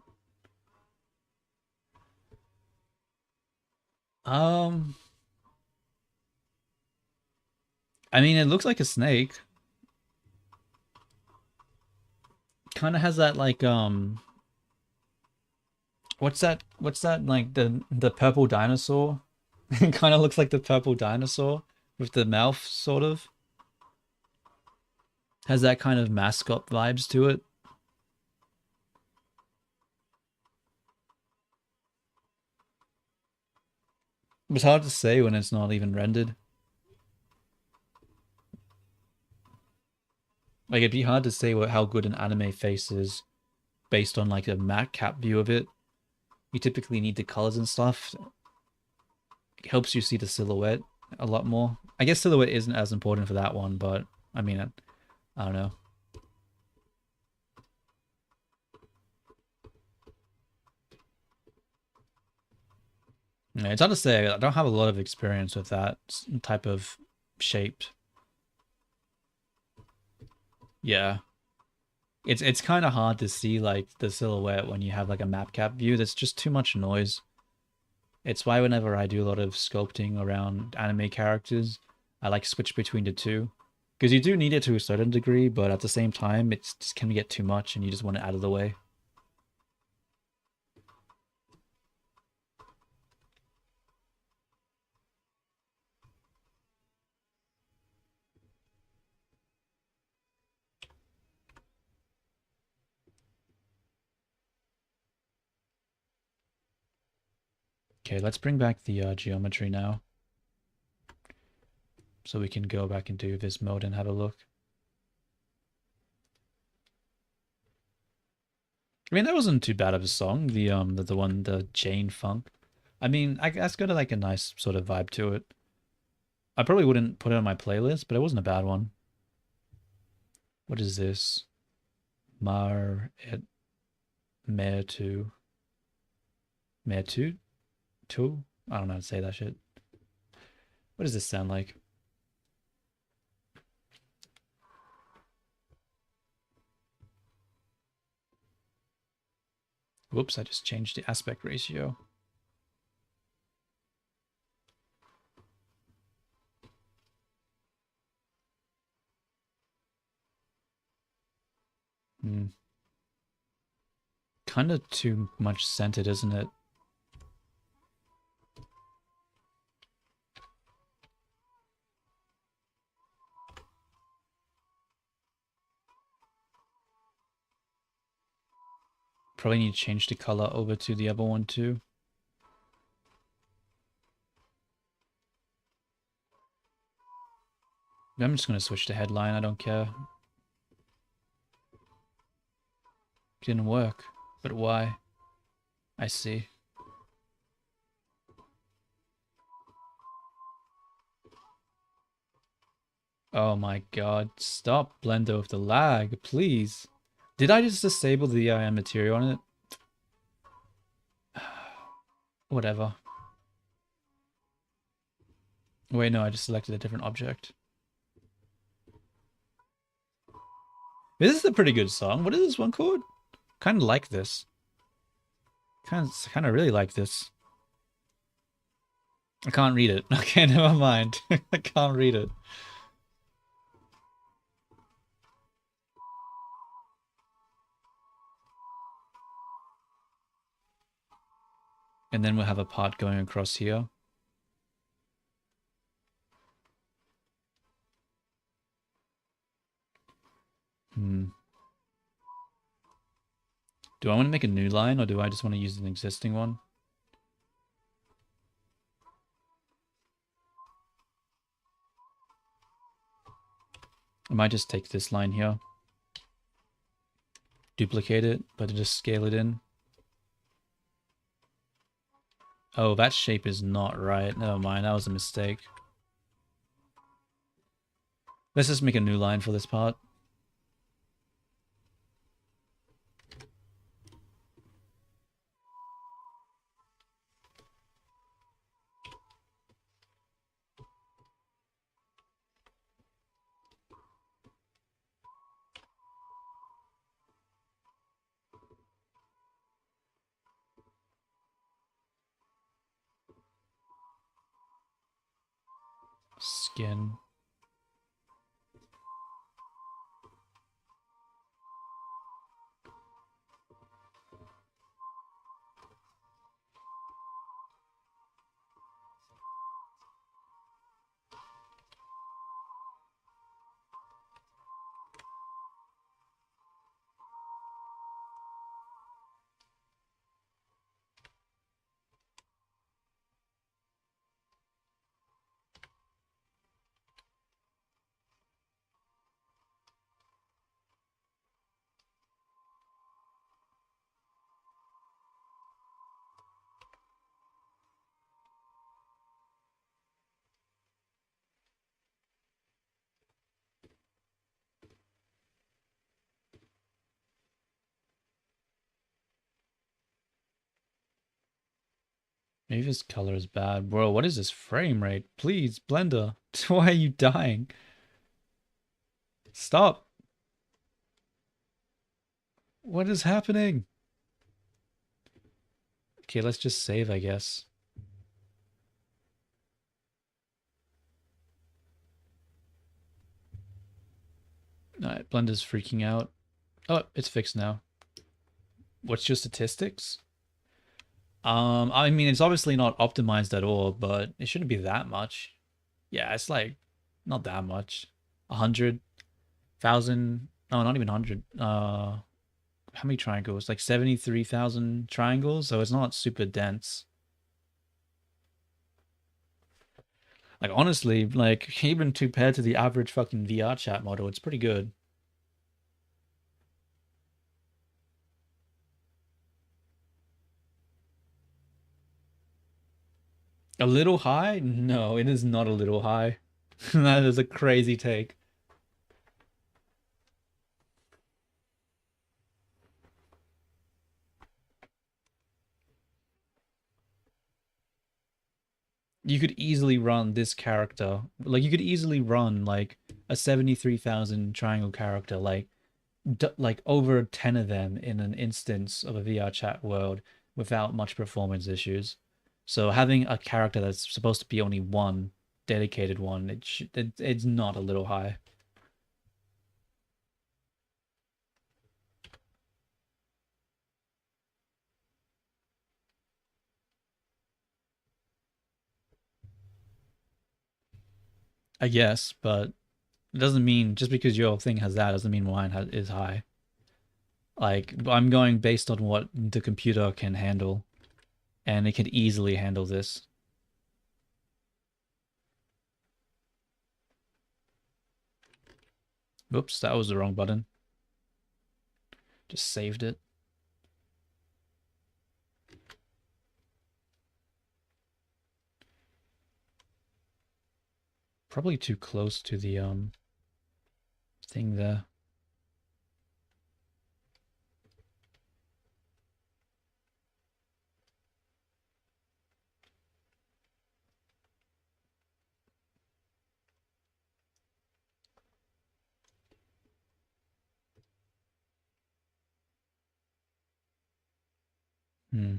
Um, I mean, it looks like a snake. Kind of has that like what's that like the purple dinosaur? It kind of looks like the purple dinosaur with the mouth sort of. Has that kind of mascot vibes to it. It's hard to say when it's not even rendered. Like it'd be hard to say how good an anime face is based on like a matte cap view of it. You typically need the colors and stuff. It helps you see the silhouette a lot more. I guess silhouette isn't as important for that one, but I mean, I don't know. Yeah, it's hard to say. I don't have a lot of experience with that type of shape. Yeah. It's kind of hard to see like the silhouette when you have like a map cap view. There's just too much noise. It's why whenever I do a lot of sculpting around anime characters, I like switch between the two. Because you do need it to a certain degree, but at the same time, it just can get too much and you just want it out of the way. Okay, let's bring back the geometry now. So we can go back into this mode and have a look. I mean, that wasn't too bad of a song. The one, the Jane Funk. I mean, that's got like a nice sort of vibe to it. I probably wouldn't put it on my playlist, but it wasn't a bad one. What is this? Mar et Mertu. Mertu? Tu? I don't know how to say that shit. What does this sound like? Whoops, I just changed the aspect ratio. Hmm. Kind of too much scented, isn't it? Probably need to change the color over to the other one too. I'm just going to switch to headline. I don't care. Didn't work. But why? I see. Oh my god. Stop, Blender, with the lag, please. Did I just disable the material on it? Whatever. Wait, no, I just selected a different object. This is a pretty good song. What is this one called? Kind of like this. Kind of really like this. I can't read it. Okay, never mind. I can't read it. And then we'll have a part going across here. Hmm. Do I want to make a new line or do I just want to use an existing one? I might just take this line here. Duplicate it, but just scale it in. Oh, that shape is not right. Never mind, that was a mistake. Let's just make a new line for this part. Skin. Maybe this color is bad. Bro, what is this frame rate? Please, Blender. Why are you dying? Stop. What is happening? Okay, let's just save, I guess. Alright, Blender's freaking out. Oh, it's fixed now. What's your statistics? I mean, it's obviously not optimized at all, but it shouldn't be that much. Yeah, it's like not that much. 100,000. No, not even 100. How many triangles? Like 73,000 triangles, so it's not super dense. Like honestly, like even compared to the average fucking VR chat model, it's pretty good. A little high? No, it is not a little high. That is a crazy take. You could easily run this character. Like you could easily run like a 73,000 triangle character, like over 10 of them in an instance of a VR chat world without much performance issues. So having a character that's supposed to be only one dedicated one, it's not a little high. I guess, but it doesn't mean just because your thing has that doesn't mean is high. Like I'm going based on what the computer can handle, and it can easily handle this. Oops, that was the wrong button. Just saved it. Probably too close to the thing there. Hmm.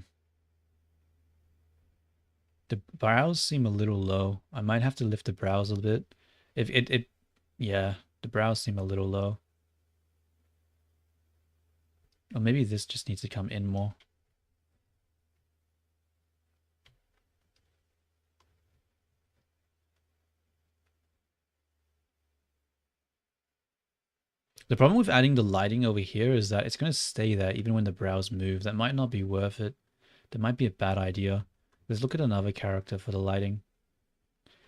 The brows seem a little low. I might have to lift the brows a bit. If it yeah, the brows seem a little low. Or maybe this just needs to come in more. The problem with adding the lighting over here is that it's going to stay there even when the brows move. That might not be worth it. That might be a bad idea. Let's look at another character for the lighting.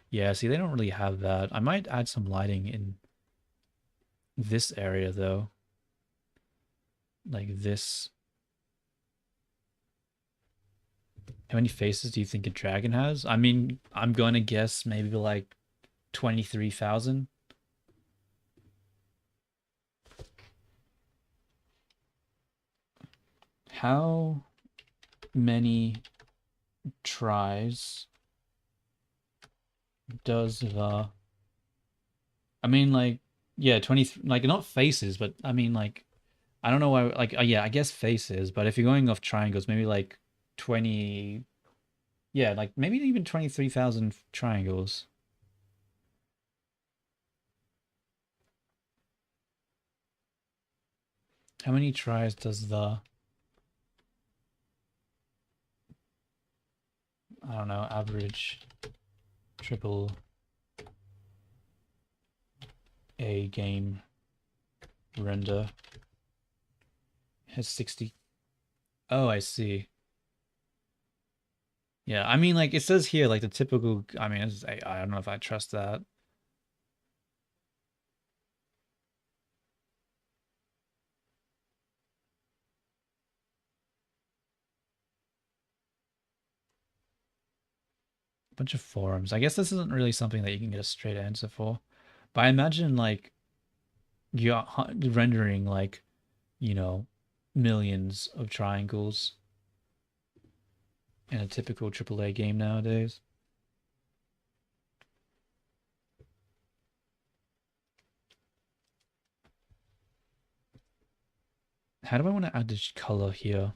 Yeah, see, they don't really have that. I might add some lighting in this area, though. Like this. How many faces do you think a dragon has? I mean, I'm going to guess maybe like 23,000. How many tries does the... I mean, like, yeah, 20, like, not faces, but I mean, like, I don't know why, like, yeah, I guess faces, but if you're going off triangles, maybe like 20, yeah, like maybe even 23,000 triangles. How many tries does the, I don't know, average triple A game render? Has 60. Oh, I see. Yeah, I mean, like, it says here, like, the typical, I mean, I don't know if I trust that. Bunch of forums. I guess this isn't really something that you can get a straight answer for. But I imagine, like, you're rendering, like, you know, millions of triangles in a typical AAA game nowadays. How do I want to add this color here?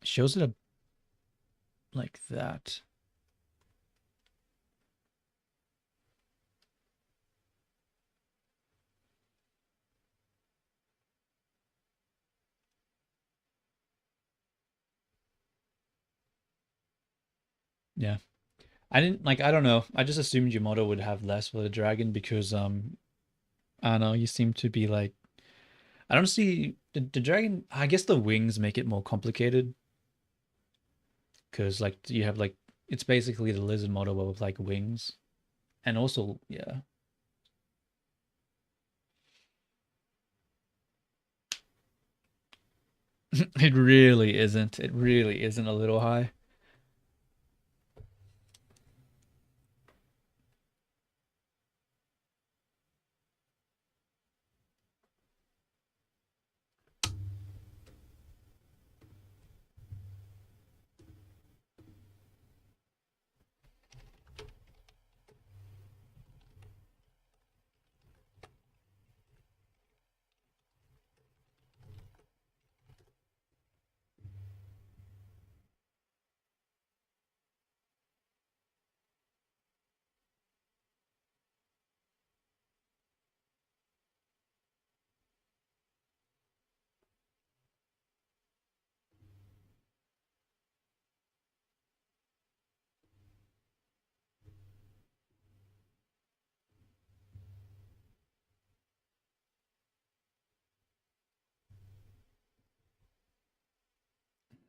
Shows it like that. Yeah. I didn't like, I don't know. I just assumed your model would have less for the dragon because I don't know, you seem to be like, I don't see the dragon. I guess the wings make it more complicated because like you have like it's basically the lizard model but with like wings, and also yeah, it really isn't. It really isn't a little high.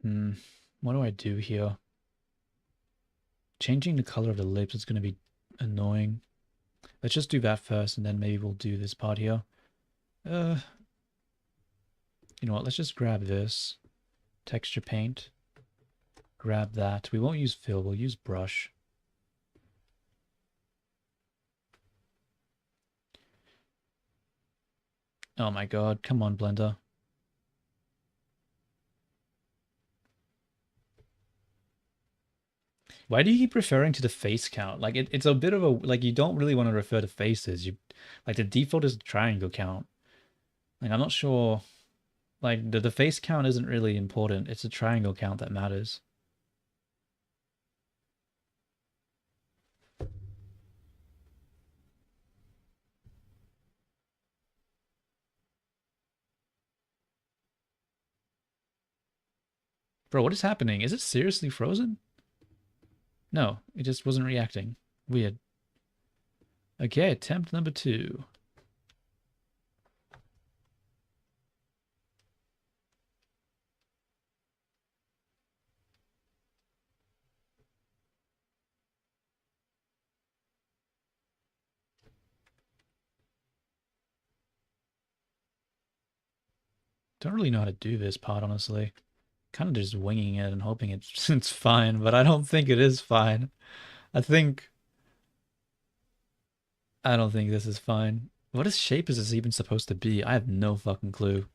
Hmm. What do I do here? Changing the color of the lips is going to be annoying. Let's just do that first, and then maybe we'll do this part here. Uh, you know what? Let's just grab this texture paint. Grab that. We won't use fill. We'll use brush. Oh my god! Come on, Blender. Why do you keep referring to the face count? Like it's a bit of a like you don't really want to refer to faces. You like the default is triangle count. Like I'm not sure. Like the face count isn't really important. It's a triangle count that matters. Bro, what is happening? Is it seriously frozen? No, it just wasn't reacting. Weird. Okay, attempt number 2. Don't really know how to do this part, honestly. Kind of just winging it and hoping it's fine, but I don't think it is fine. I think I don't think this is fine. What is shape is this even supposed to be? I have no fucking clue.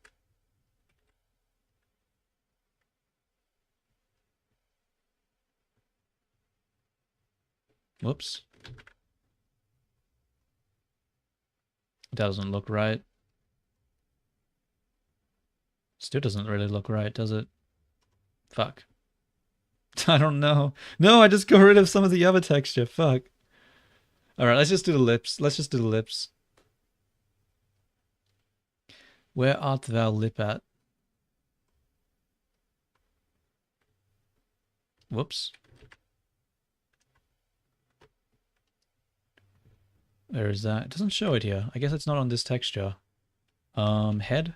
Whoops. That doesn't look right. Still doesn't really look right, does it? Fuck. I don't know. No, I just got rid of some of the other texture. Fuck. Alright, let's just do the lips. Let's just do the lips. Where art thou lip at? Whoops. Where is that? It doesn't show it here. I guess it's not on this texture. Head?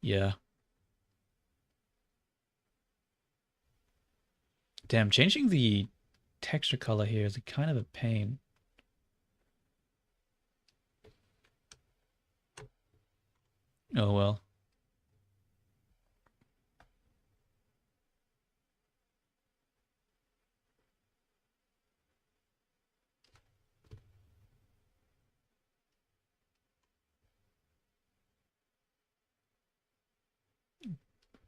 Yeah. Damn, changing the texture color here is kind of a pain. Oh well.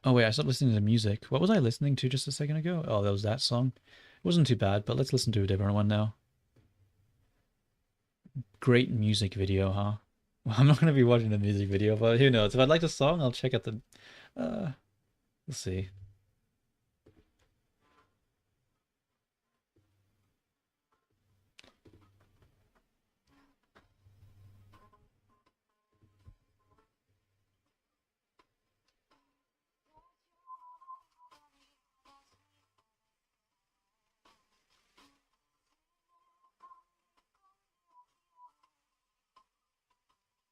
Oh wait, I stopped listening to the music. What was I listening to just a second ago? Oh, that was that song. It wasn't too bad, but let's listen to a different one now. Great music video, huh? Well, I'm not gonna be watching the music video, but who knows? If I like the song, I'll check out the. We'll see.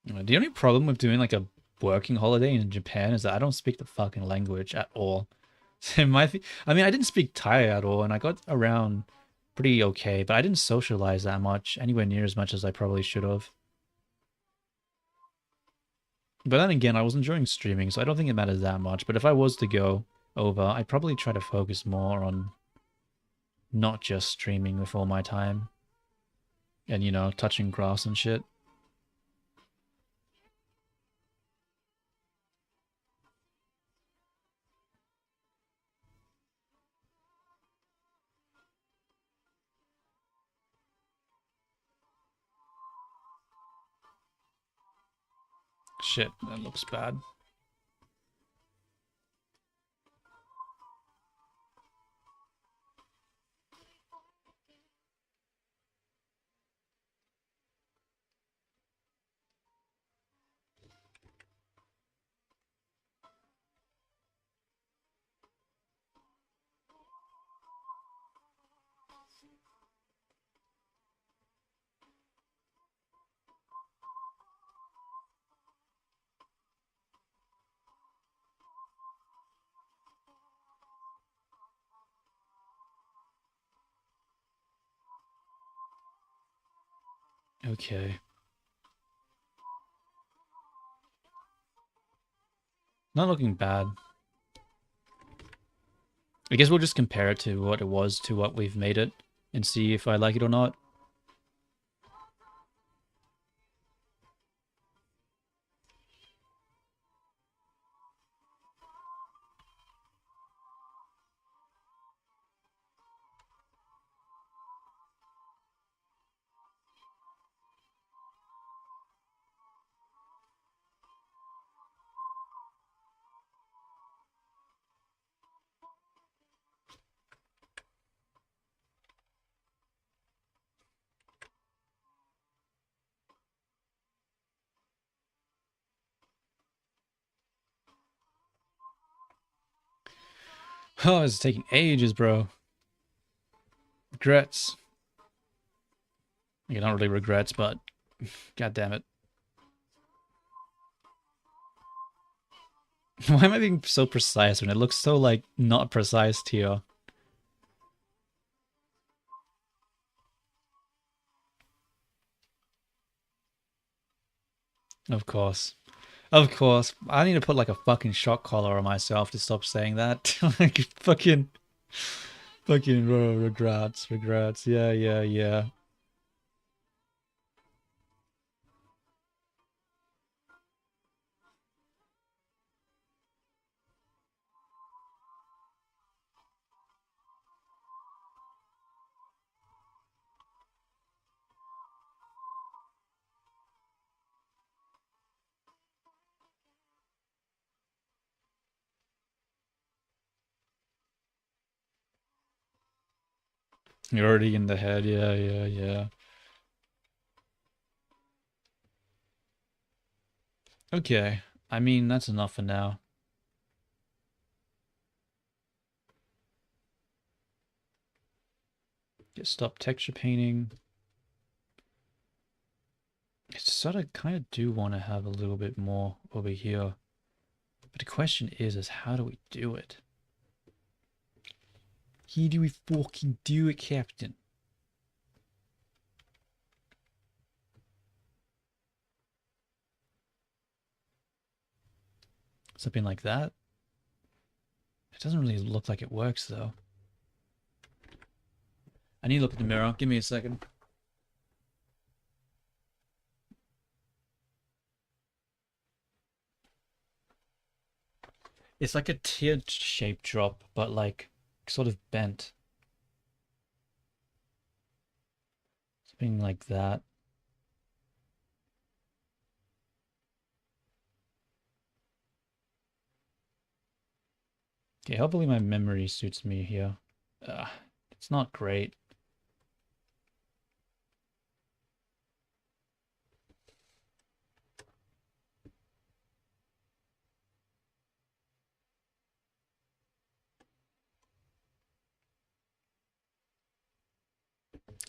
The only problem with doing like a working holiday in Japan is that I don't speak the fucking language at all. So it might be, I mean, I didn't speak Thai at all, and I got around pretty okay, but I didn't socialize that much, anywhere near as much as I probably should have. But then again, I was enjoying streaming, so I don't think it matters that much. But if I was to go over, I'd probably try to focus more on not just streaming with all my time and, touching grass and shit. Shit, that looks bad. Okay. Not looking bad. I guess we'll just compare it to what it was to what we've made it and see if I like it or not. Oh, it's taking ages, bro. Regrets. Not really regrets, but god damn it. Why am I being so precise when it looks so, like, not precise here? Of course. Of course. I need to put, like, a fucking shock collar on myself to stop saying that. Like, fucking, bro, regrets, regrets. Yeah, yeah, yeah. You're already in the head. Yeah, yeah, yeah. Okay. I mean, that's enough for now. Just stop texture painting. I sort of kind of do want to have a little bit more over here. But the question is how do we do it? How do we fucking do it, Captain? Something like that. It doesn't really look like it works, though. I need to look at the mirror. Give me a second. It's like a tiered shape drop, but like sort of bent. Something like that. Okay, hopefully my memory suits me here. It's not great.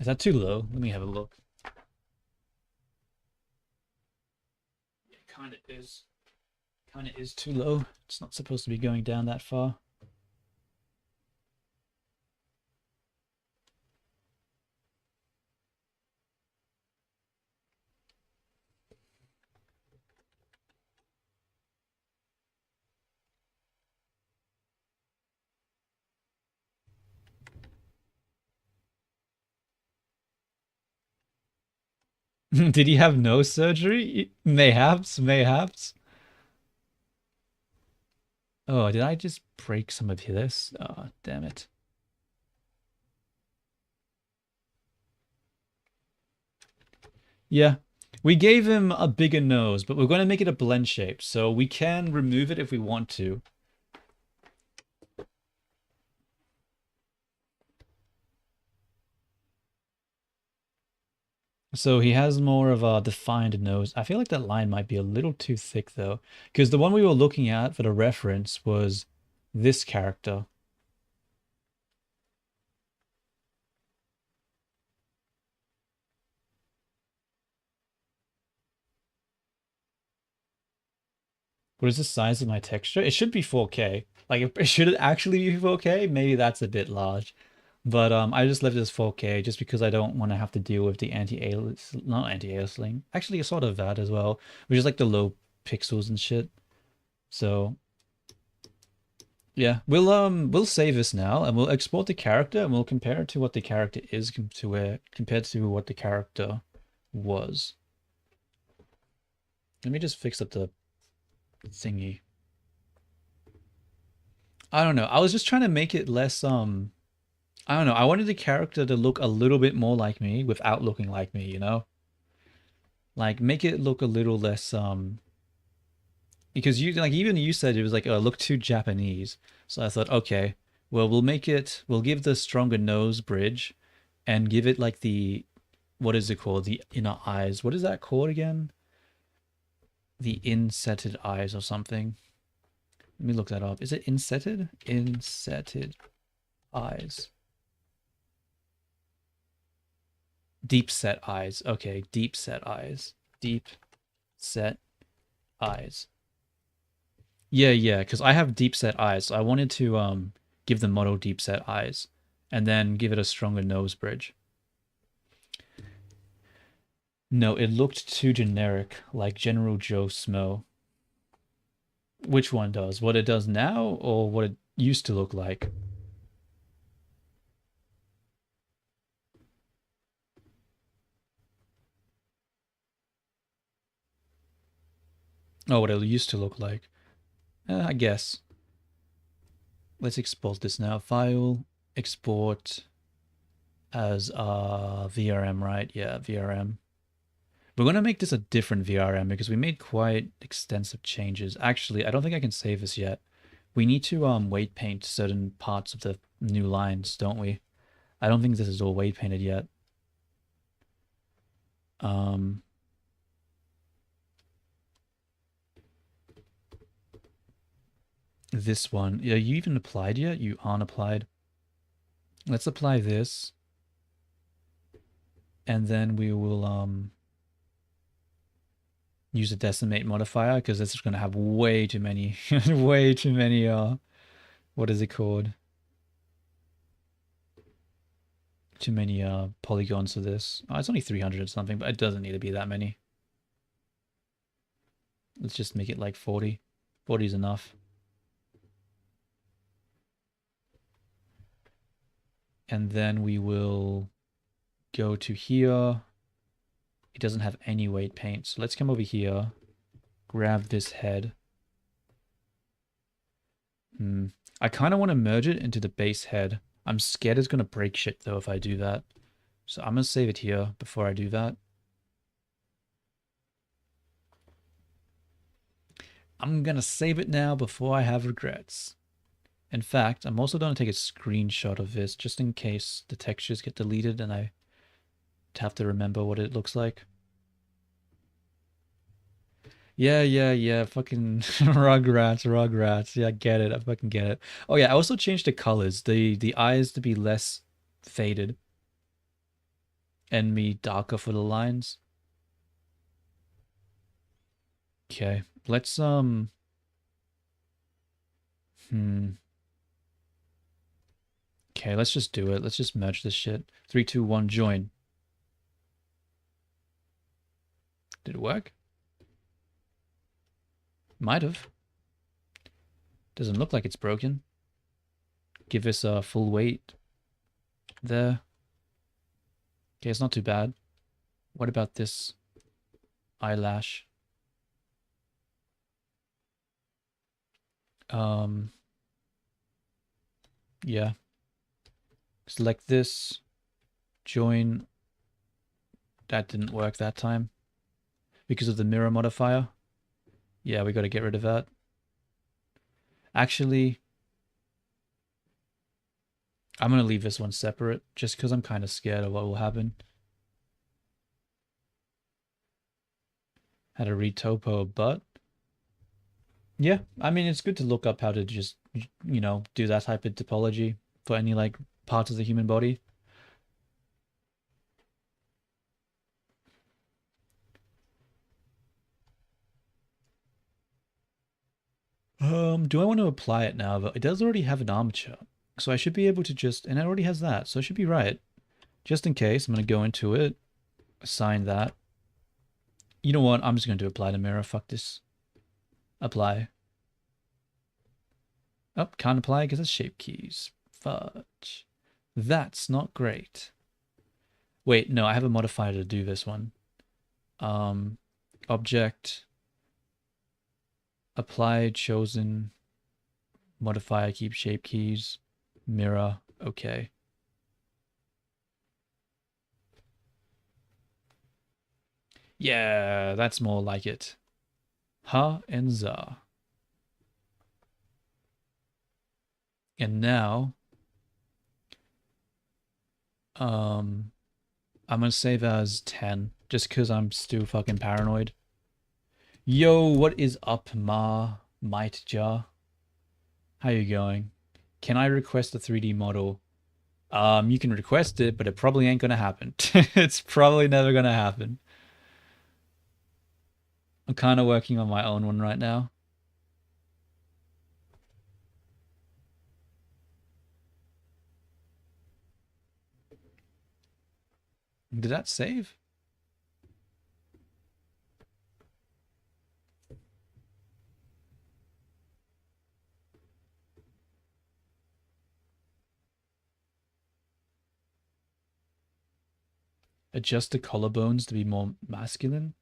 Is that too low? Let me have a look. It kind of is. Kind of is too low. It's not supposed to be going down that far. Did he have no surgery? Mayhaps, mayhaps. Oh, did I just break some of this? Oh, damn it. Yeah. We gave him a bigger nose, but we're going to make it a blend shape, so we can remove it if we want to. So he has more of a defined nose. I feel like that line might be a little too thick though, because the one we were looking at for the reference was this character. What is the size of my texture? It should be 4K. Like, should it actually be 4K? Maybe that's a bit large. But I just left it as 4K just because I don't want to have to deal with the anti-aliasing, not anti-aliasing. Actually, sort of that as well, which is like the low pixels and shit. So yeah, we'll save this now and we'll export the character and we'll compare it to what the character is compared to what the character was. Let me just fix up the thingy. I don't know. I was just trying to make it less I don't know. I wanted the character to look a little bit more like me without looking like me, you know? Like make it look a little less because you like even you said it was like oh look too Japanese. So I thought okay, well we'll give the stronger nose bridge and give it like the what is it called? The inner eyes. What is that called again? The insetted eyes or something. Let me look that up. Is it insetted? Insetted eyes. Deep set eyes. Okay, deep set eyes. Deep set eyes. Yeah, because I have deep set eyes. So I wanted to give the model deep set eyes and then give it a stronger nose bridge. No, it looked too generic, like General Joe Smo. Which one does? What it does now or what it used to look like? Oh, what it used to look like. I guess. Let's export this now. File, export as VRM, right? Yeah, VRM. We're going to make this a different VRM because we made quite extensive changes. Actually, I don't think I can save this yet. We need to weight paint certain parts of the new lines, don't we? I don't think this is all weight painted yet. Um, this one. Yeah, you even applied yet? You aren't applied. Let's apply this. And then we will use a decimate modifier because this is going to have way too many, way too many, what is it called? Too many polygons for this. Oh, it's only 300 or something, but it doesn't need to be that many. Let's just make it like 40. 40 is enough. And then we will go to here. It doesn't have any weight paint. So let's come over here, grab this head. I kind of want to merge it into the base head. I'm scared it's going to break shit though if I do that. So I'm going to save it here before I do that. I'm going to save it now before I have regrets. In fact, I'm also going to take a screenshot of this just in case the textures get deleted and I have to remember what it looks like. Yeah, fucking Rugrats. Yeah, I get it. I fucking get it. Oh yeah, I also changed the colors. The eyes to be less faded and me darker for the lines. Okay, let's hmm. Okay, let's just do it. Let's just merge this shit. 3, 2, 1, join. Did it work? Might have. Doesn't look like it's broken. Give this a full weight there. Okay, it's not too bad. What about this eyelash? Yeah. Select this. Join. That didn't work that time. Because of the mirror modifier. Yeah, we got to get rid of that. Actually, I'm going to leave this one separate just because I'm kind of scared of what will happen. How to retopo a butt. Yeah, I mean, it's good to look up how to just, you know, do that type of topology for any, like, parts of the human body. Do I want to apply it now? But it does already have an armature. So I should be able to just, and it already has that, so I should be right. Just in case, I'm going to go into it, assign that. You know what? I'm just going to apply the mirror. Fuck this. Apply. Oh, can't apply because it's shape keys. Fudge. That's not great. Wait, no, I have a modifier to do this one. Object. Apply chosen. Modifier keep shape keys. Mirror. Okay. Yeah, that's more like it. Ha and za. And now, I'm gonna save as 10, just because I'm still fucking paranoid. Yo, what is up, Ma? Might Jar? How you going? Can I request a 3D model? You can request it, but it probably ain't gonna happen. It's probably never gonna happen. I'm kind of working on my own one right now. Did that save? Adjust the collarbones to be more masculine.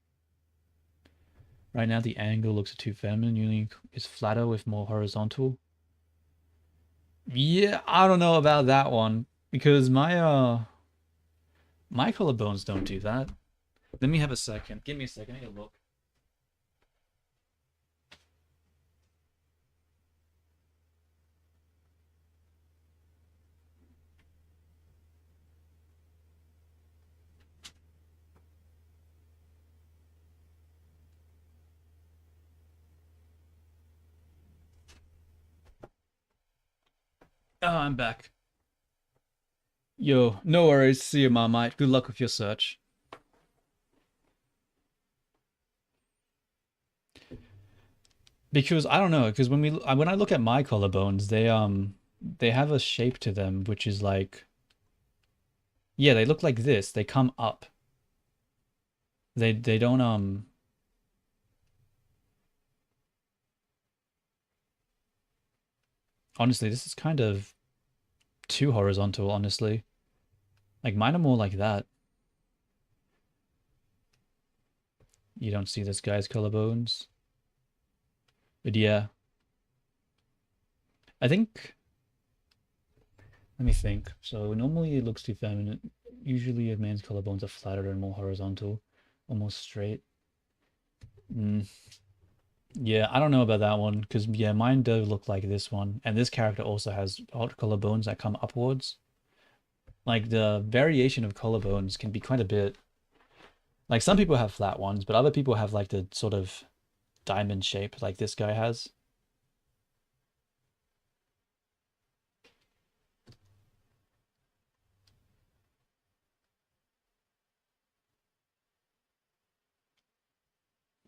Right now the angle looks too feminine. Usually is flatter with more horizontal. Yeah, I don't know about that one because my collarbones don't do that. Let me have a second. Give me a second. I need to look. Oh, I'm back. Yo, no worries. See you, Marmite. Good luck with your search. Because I don't know, because when I look at my collarbones, they have a shape to them which is like, yeah, they look like this. They come up. They don't honestly, this is kind of too horizontal, honestly. Like mine are more like that. You don't see this guy's collarbones. But yeah. I think let me think. So normally it looks too feminine. Usually a man's collarbones are flatter and more horizontal, almost straight. Mm. Yeah, I don't know about that one because yeah, mine does look like this one, and this character also has odd collarbones that come upwards. Like the variation of collarbones can be quite a bit. Like some people have flat ones, but other people have like the sort of diamond shape like this guy has.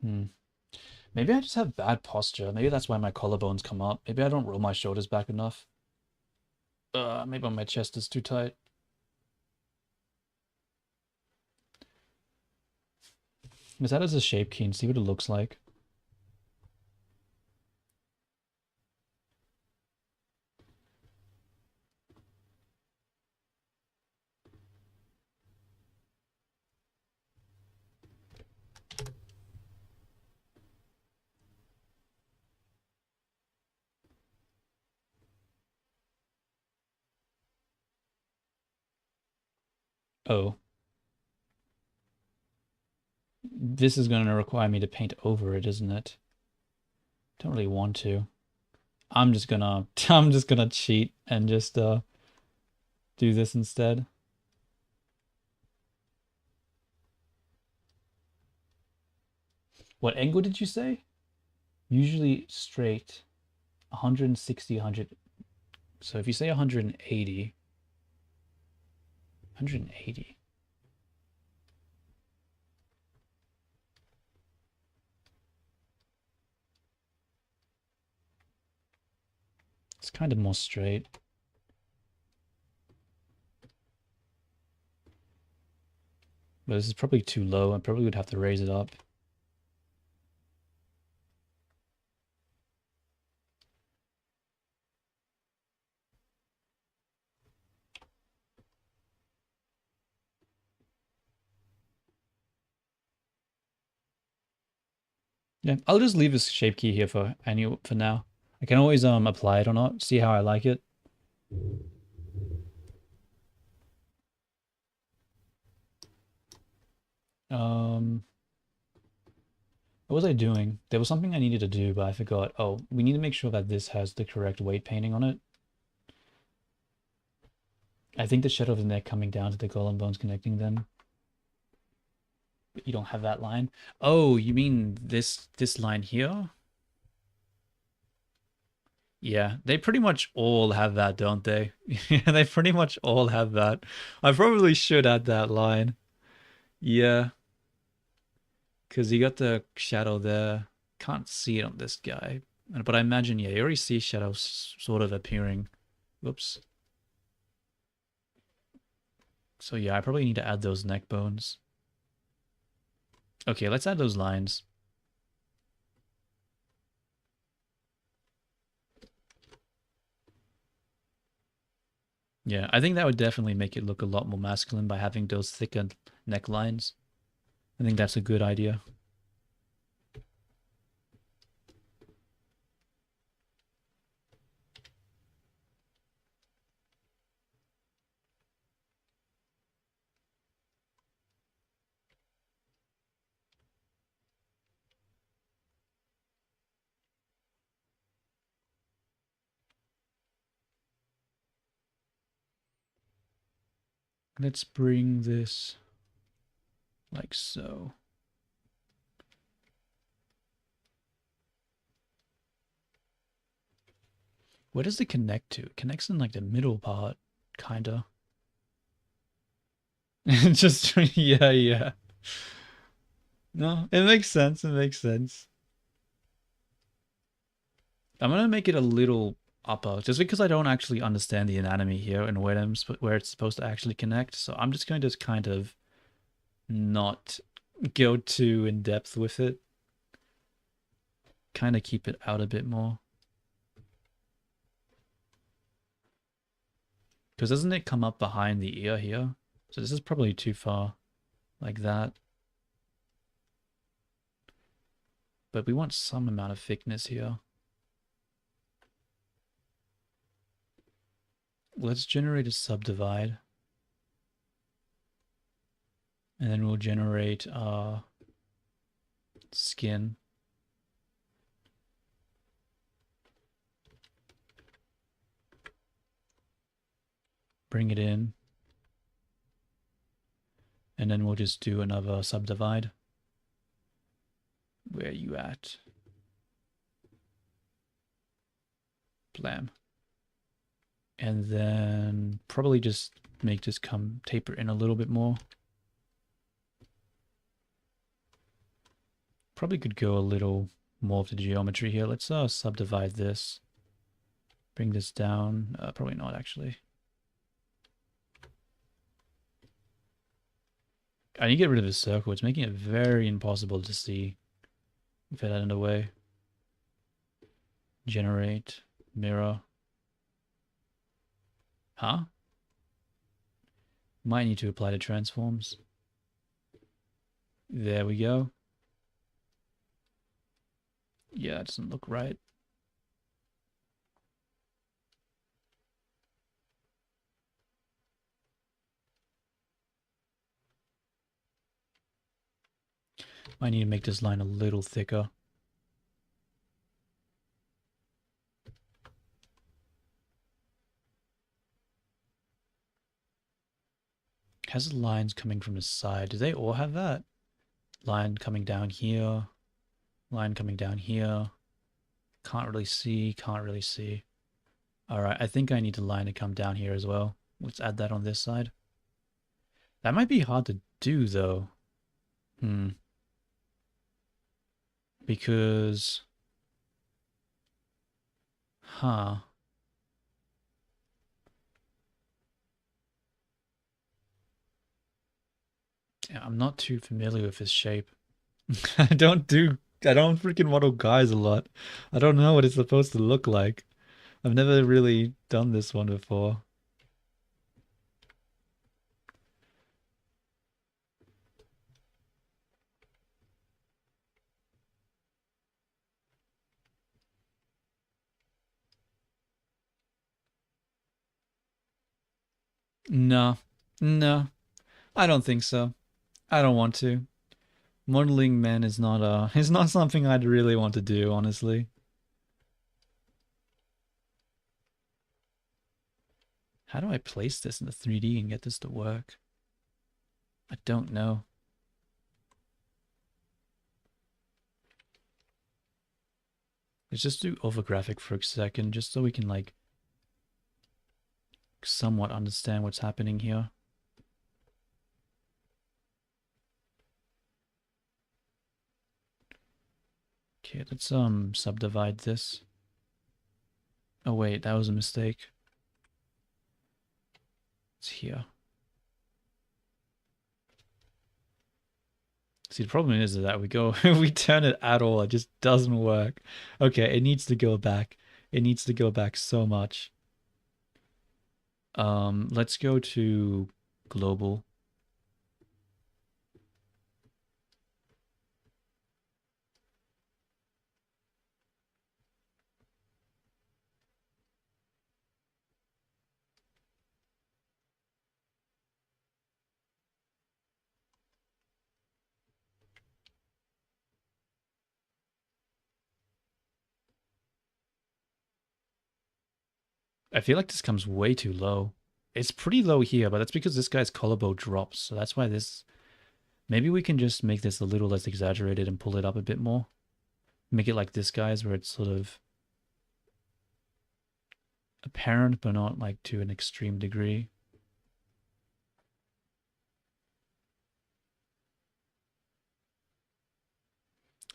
Hmm. Maybe I just have bad posture. Maybe that's why my collarbones come up. Maybe I don't roll my shoulders back enough. Maybe my chest is too tight. Is that as a shape key and see what it looks like? Oh, this is going to require me to paint over it, isn't it? Don't really want to. I'm just gonna I'm just gonna cheat and just do this instead. What angle did you say? Usually straight 160, 100. So if you say 180, 180. It's kind of more straight. But this is probably too low. I probably would have to raise it up. Yeah, I'll just leave this shape key here for now. I can always apply it or not, see how I like it. Um, what was I doing? There was something I needed to do, but I forgot. Oh, we need to make sure that this has the correct weight painting on it. I think the shadow of the neck coming down to the golem bones connecting them. But you don't have that line. Oh, you mean this line here? Yeah, they pretty much all have that, don't they? Yeah, they pretty much all have that. I probably should add that line. Yeah, because you got the shadow there. Can't see it on this guy. But I imagine, yeah, you already see shadows sort of appearing. Whoops. So yeah, I probably need to add those neck bones. Okay, let's add those lines. Yeah, I think that would definitely make it look a lot more masculine by having those thicker necklines. I think that's a good idea. Let's bring this like so. Where does it connect to? It connects in like the middle part, kinda. Just yeah, yeah. No, it makes sense. It makes sense. I'm gonna make it a little upper, just because I don't actually understand the anatomy here and where it's supposed to actually connect. So I'm just going to kind of not go too in depth with it. Kind of keep it out a bit more. Because doesn't it come up behind the ear here? So this is probably too far, like that. But we want some amount of thickness here. Let's generate a subdivide. And then we'll generate skin. bring it in. And then we'll just do another subdivide. Where are you at? Blam. And then probably just make this come taper in a little bit more. Probably could go a little more of the geometry here. Let's subdivide this. Bring this down. Probably not actually. I need to get rid of this circle. It's making it very impossible to see. Fit that in the way. Generate. Mirror. Huh? Might need to apply the transforms. There we go. Yeah, that doesn't look right. I need to make this line a little thicker. Has lines coming from the side. Do they all have that? Line coming down here. Line coming down here. Can't really see. Can't really see. Alright, I think I need a line to come down here as well. Let's add that on this side. That might be hard to do though. Because... Huh. Yeah, I'm not too familiar with this shape. I don't freaking model guys a lot. I don't know what it's supposed to look like. I've never really done this one before. No. No. I don't think so. I don't want to. Modeling men is not is not something I'd really want to do, honestly. How do I place this in the 3D and get this to work? I don't know. Let's just do overgraphic for a second, just so we can like somewhat understand what's happening here. Okay, let's subdivide this. Oh wait, that was a mistake. It's here. See, the problem is that we go, if we turn it at all, it just doesn't work. Okay, it needs to go back. It needs to go back so much. Let's go to global. I feel like this comes way too low. It's pretty low here, but that's because this guy's collarbone drops. So that's why this... Maybe we can just make this a little less exaggerated and pull it up a bit more. Make it like this guy's where it's sort of apparent, but not like to an extreme degree.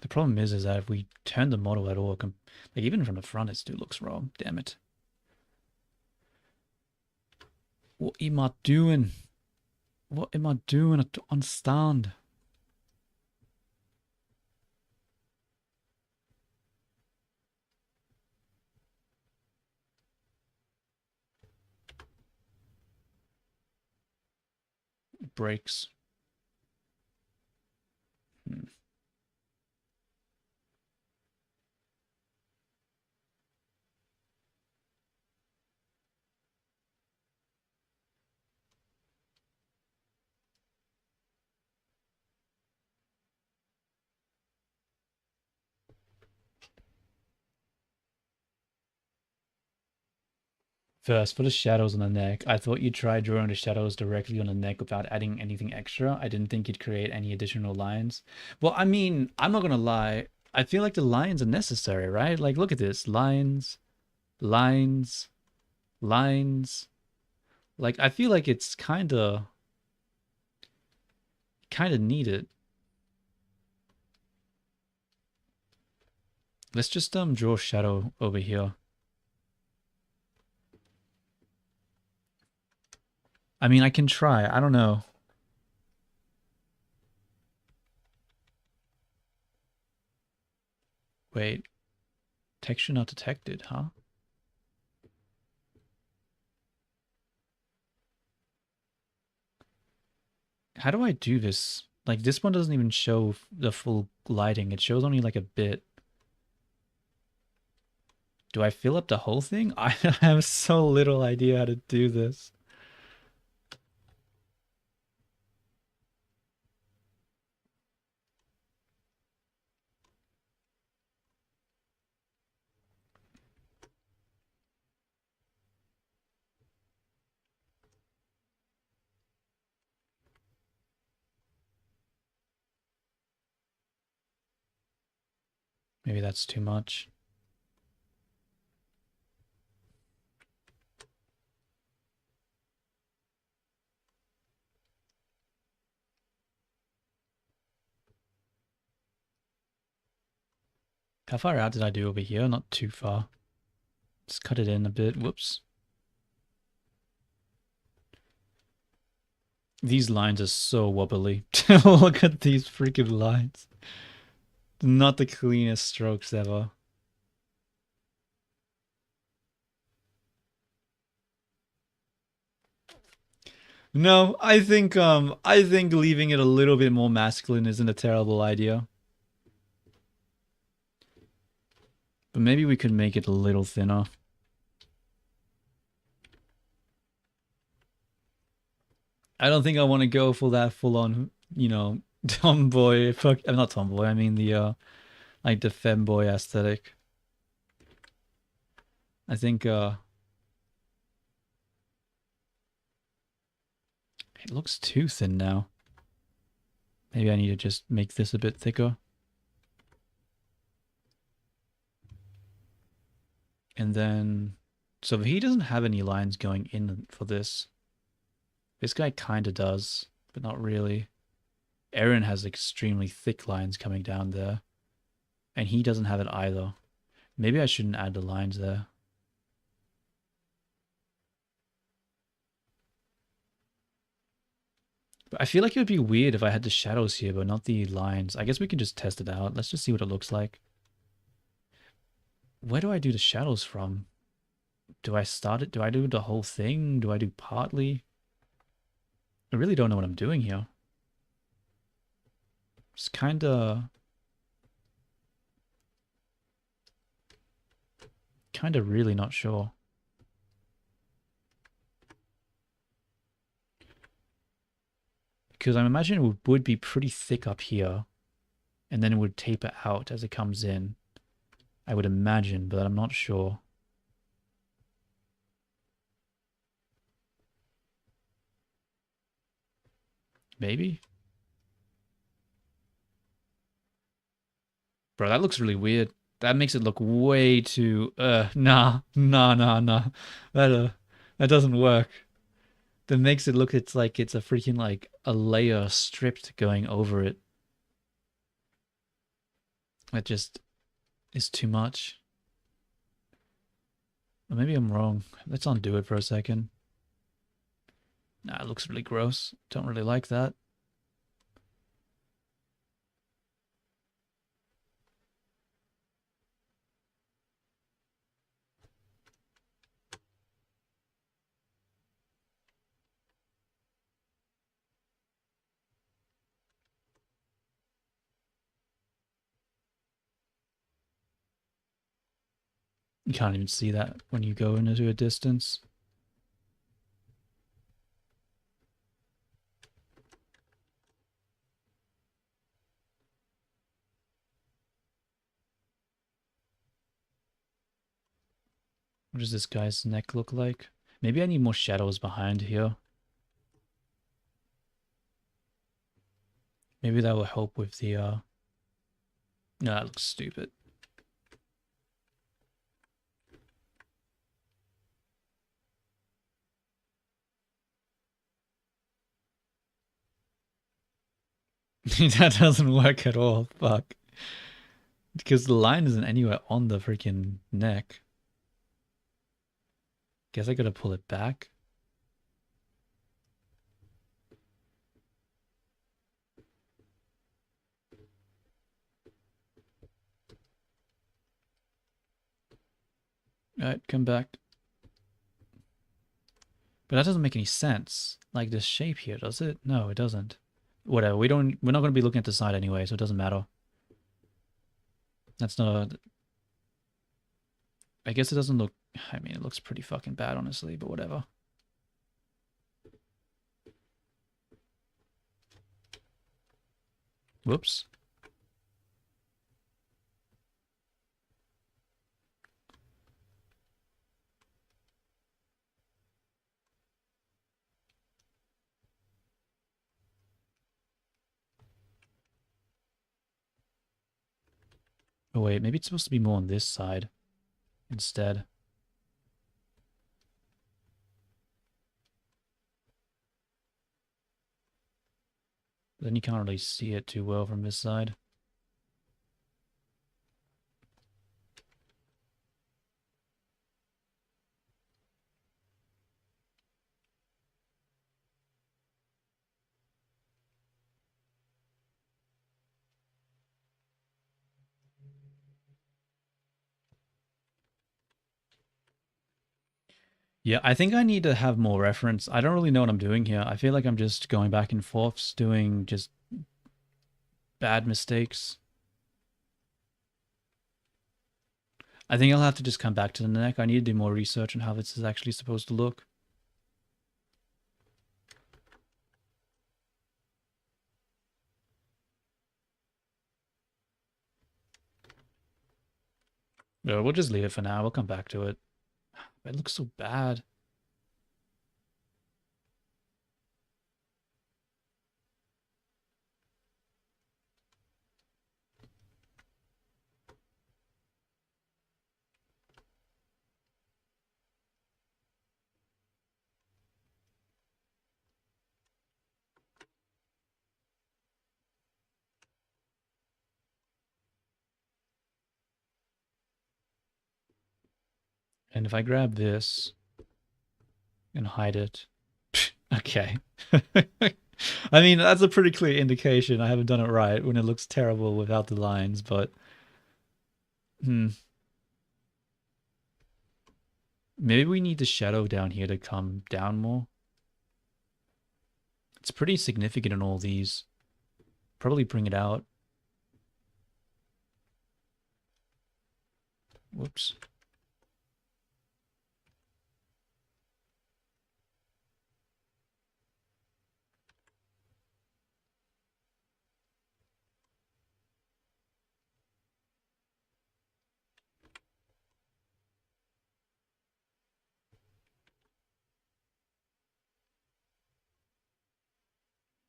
The problem is that if we turn the model at all, like even from the front, it still looks wrong. Damn it. What am I doing? What am I doing? I don't understand. Breaks. First, for the shadows on the neck, I thought you'd try drawing the shadows directly on the neck without adding anything extra. I didn't think you'd create any additional lines. Well, I mean, I'm not gonna lie. I feel like the lines are necessary, right? Like, look at this. Lines, lines, lines. Like, I feel like it's kinda needed. Let's just draw shadow over here. I mean, I can try. I don't know. Wait. Texture not detected, huh? How do I do this? Like, this one doesn't even show the full lighting. It shows only like a bit. Do I fill up the whole thing? I have so little idea how to do this. Maybe that's too much. How far out did I do over here? Not too far. Just cut it in a bit. Whoops. These lines are so wobbly. Look at these freaking lines. Not the cleanest strokes ever. No, I think leaving it a little bit more masculine isn't a terrible idea. But maybe we could make it a little thinner. I don't think I want to go for that full on, tomboy. Fuck, I'm not tomboy. I mean the like the femboy aesthetic. I think it looks too thin now. Maybe I need to just make this a bit thicker. And then, so he doesn't have any lines going in for this. This guy kind of does, but not really. Aaron has extremely thick lines coming down there. And he doesn't have it either. Maybe I shouldn't add the lines there. But I feel like it would be weird if I had the shadows here, but not the lines. I guess we can just test it out. Let's just see what it looks like. Where do I do the shadows from? Do I start it? Do I do the whole thing? Do I do partly? I really don't know what I'm doing here. It's kinda really not sure. Because I'm imagining it would be pretty thick up here, and then it would taper out as it comes in. I would imagine, but I'm not sure. Maybe? Bro, that looks really weird. That makes it look way too, nah. That doesn't work. That makes it look, it's like it's a freaking, like, a layer stripped going over it. That just is too much. Or maybe I'm wrong. Let's undo it for a second. Nah, it looks really gross. Don't really like that. You can't even see that when you go into a distance. What does this guy's neck look like? Maybe I need more shadows behind here. Maybe that will help with the, No, that looks stupid. That doesn't work at all. Fuck. Because the line isn't anywhere on the freaking neck. Guess I gotta pull it back. Alright, come back. But that doesn't make any sense. Like this shape here, does it? No, it doesn't. Whatever. We're not gonna be looking at the side anyway, so it doesn't matter. That's not. I guess it doesn't look. I mean, it looks pretty fucking bad, honestly. But whatever. Whoops. Oh wait, maybe it's supposed to be more on this side instead. Then you can't really see it too well from this side. Yeah, I think I need to have more reference. I don't really know what I'm doing here. I feel like I'm just going back and forths, doing just bad mistakes. I think I'll have to just come back to the neck. I need to do more research on how this is actually supposed to look. Yeah, we'll just leave it for now. We'll come back to it. It looks so bad. And if I grab this and hide it, okay. I mean, that's a pretty clear indication I haven't done it right when it looks terrible without the lines, but maybe we need the shadow down here to come down more. It's pretty significant in all these. Probably bring it out. Whoops.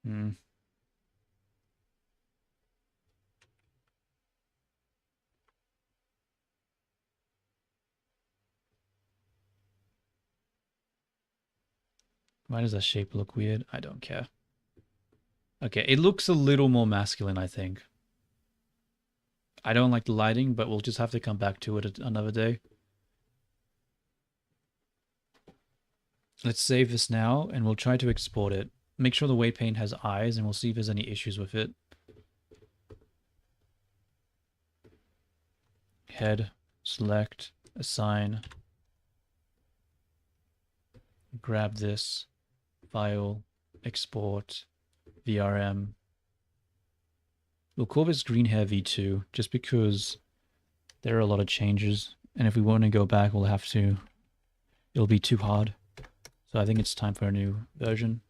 Hmm. Why does that shape look weird? I don't care. Okay, it looks a little more masculine, I think. I don't like the lighting, but we'll just have to come back to it another day. Let's save this now, and we'll try to export it. Make sure the weight paint has eyes, and we'll see if there's any issues with it. Head, select, assign. Grab this, file, export, VRM. We'll call this Green Hair V2, just because there are a lot of changes, and if we want to go back, we'll have to. It'll be too hard. So I think it's time for a new version.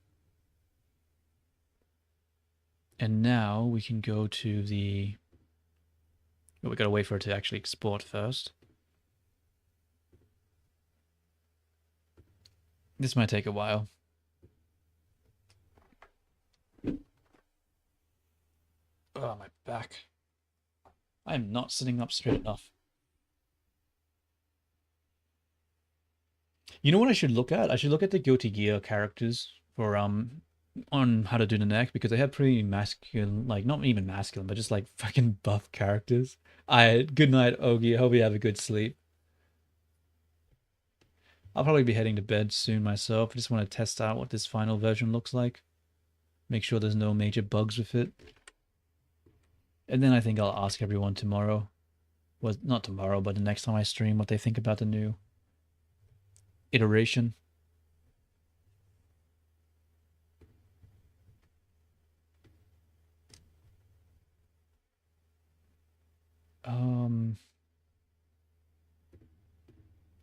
And now we can go to the... But we gotta wait for it to actually export first. This might take a while. Oh, my back. I am not sitting up straight enough. You know what I should look at? I should look at the Guilty Gear characters for on how to do the neck, because they have pretty masculine, like not even masculine, but just like fucking buff characters. Good night, Ogie. I hope you have a good sleep. I'll probably be heading to bed soon myself. I just want to test out what this final version looks like. Make sure there's no major bugs with it. And then I think I'll ask everyone tomorrow. Well, not tomorrow, but the next time I stream, what they think about the new iteration.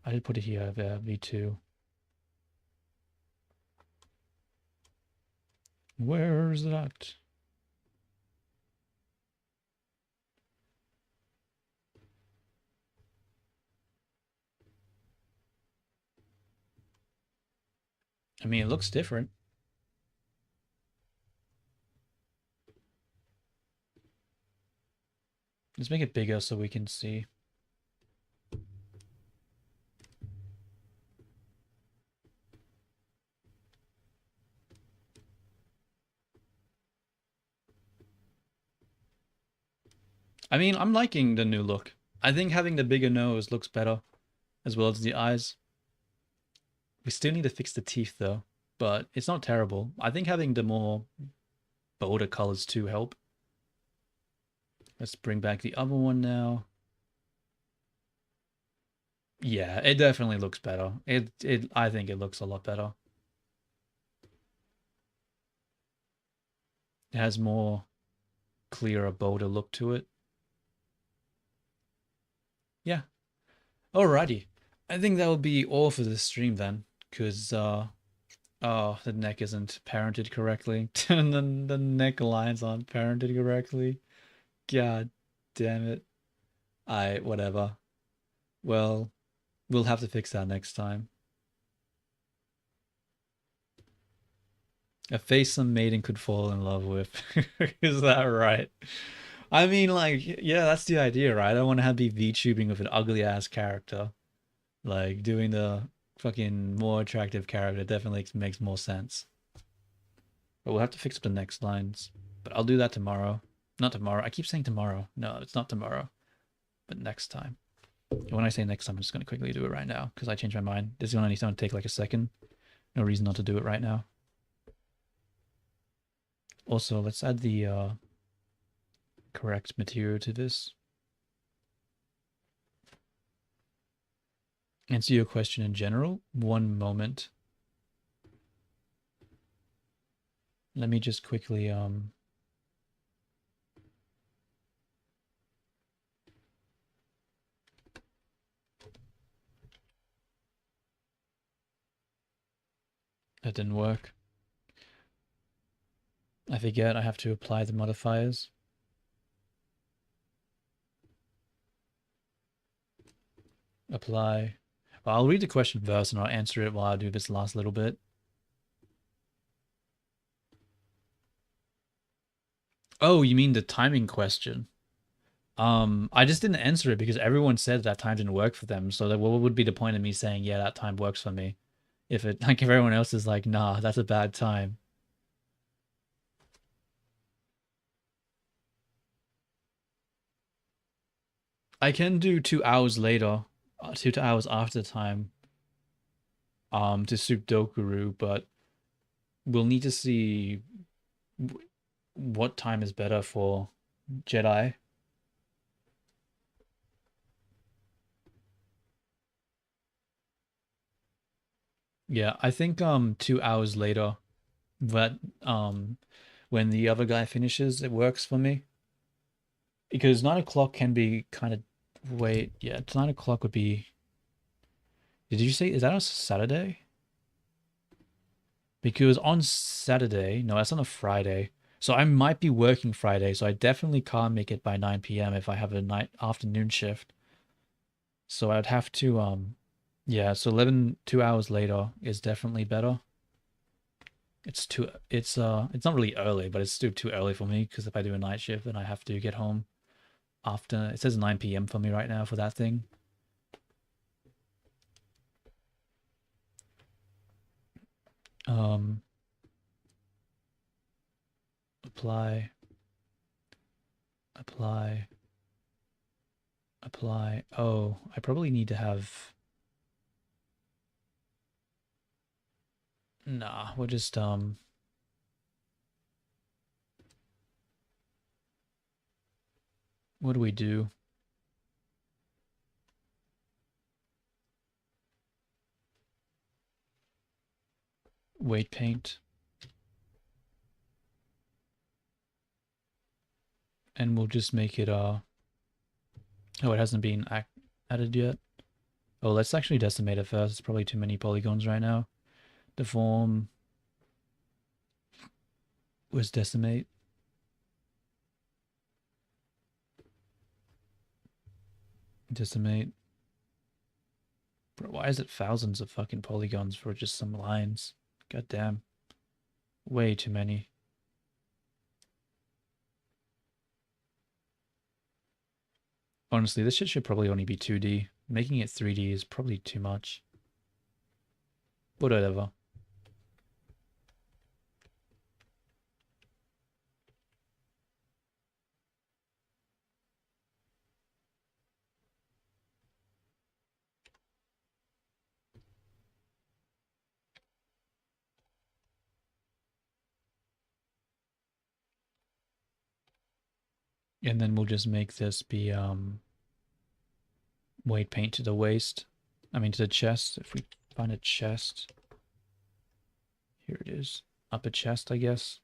I did put it here, V2. Where's that? I mean, it looks different. Let's make it bigger so we can see. I mean, I'm liking the new look. I think having the bigger nose looks better, as well as the eyes. We still need to fix the teeth though, but it's not terrible. I think having the more bolder colors too help. Let's bring back the other one now. Yeah, it definitely looks better. I think it looks a lot better. It has more clearer, bolder look to it. Yeah. Alrighty. I think that will be all for this stream then, because oh, the neck isn't parented correctly. And then the neck lines aren't parented correctly. God damn it. Whatever. Well, we'll have to fix that next time. A face some maiden could fall in love with. Is that right? I mean, like, yeah, that's the idea, right? I want to be VTubing with an ugly ass character. Like, doing the fucking more attractive character definitely makes more sense. But we'll have to fix up the next lines. But I'll do that tomorrow. Not tomorrow. I keep saying tomorrow. No, it's not tomorrow. But next time. And when I say next time, I'm just going to quickly do it right now because I changed my mind. This is going to take like a second. No reason not to do it right now. Also, let's add the correct material to this. Answer your question in general. One moment. Let me just quickly that didn't work. I forget I have to apply the modifiers. Apply. Well, I'll read the question first and I'll answer it while I do this last little bit. Oh, you mean the timing question? I just didn't answer it because everyone said that time didn't work for them. So that what would be the point of me saying, yeah, that time works for me? If it like if everyone else is like, nah, that's a bad time. I can do 2 hours later, 2 hours after the time, to suit Dokuru, but we'll need to see what time is better for Jedi. Yeah, I think 2 hours later, that when the other guy finishes, it works for me. Because 9 o'clock can be kind of wait, yeah, 9 o'clock would be. Did you say is that on Saturday? Because on Saturday, no, that's on a Friday. So I might be working Friday, so I definitely can't make it by 9 p.m. if I have a night afternoon shift. So I'd have to Yeah, so 11, 2 hours later is definitely better. It's not really early, but it's still too early for me because if I do a night shift, then I have to get home after, it says 9 p.m. for me right now for that thing. Um, apply, apply, apply. Oh, I probably need to have, nah, we'll just, what do we do? Weight paint. And we'll just make it, oh, it hasn't been added yet. Oh, let's actually decimate it first. It's probably too many polygons right now. Deform was decimate. Decimate. Bro, why is it thousands of fucking polygons for just some lines? God damn. Way too many. Honestly, this shit should probably only be 2D. Making it 3D is probably too much. But whatever. And then we'll just make this be weight paint to the waist. I mean to the chest. If we find a chest. Here it is. Upper chest, I guess.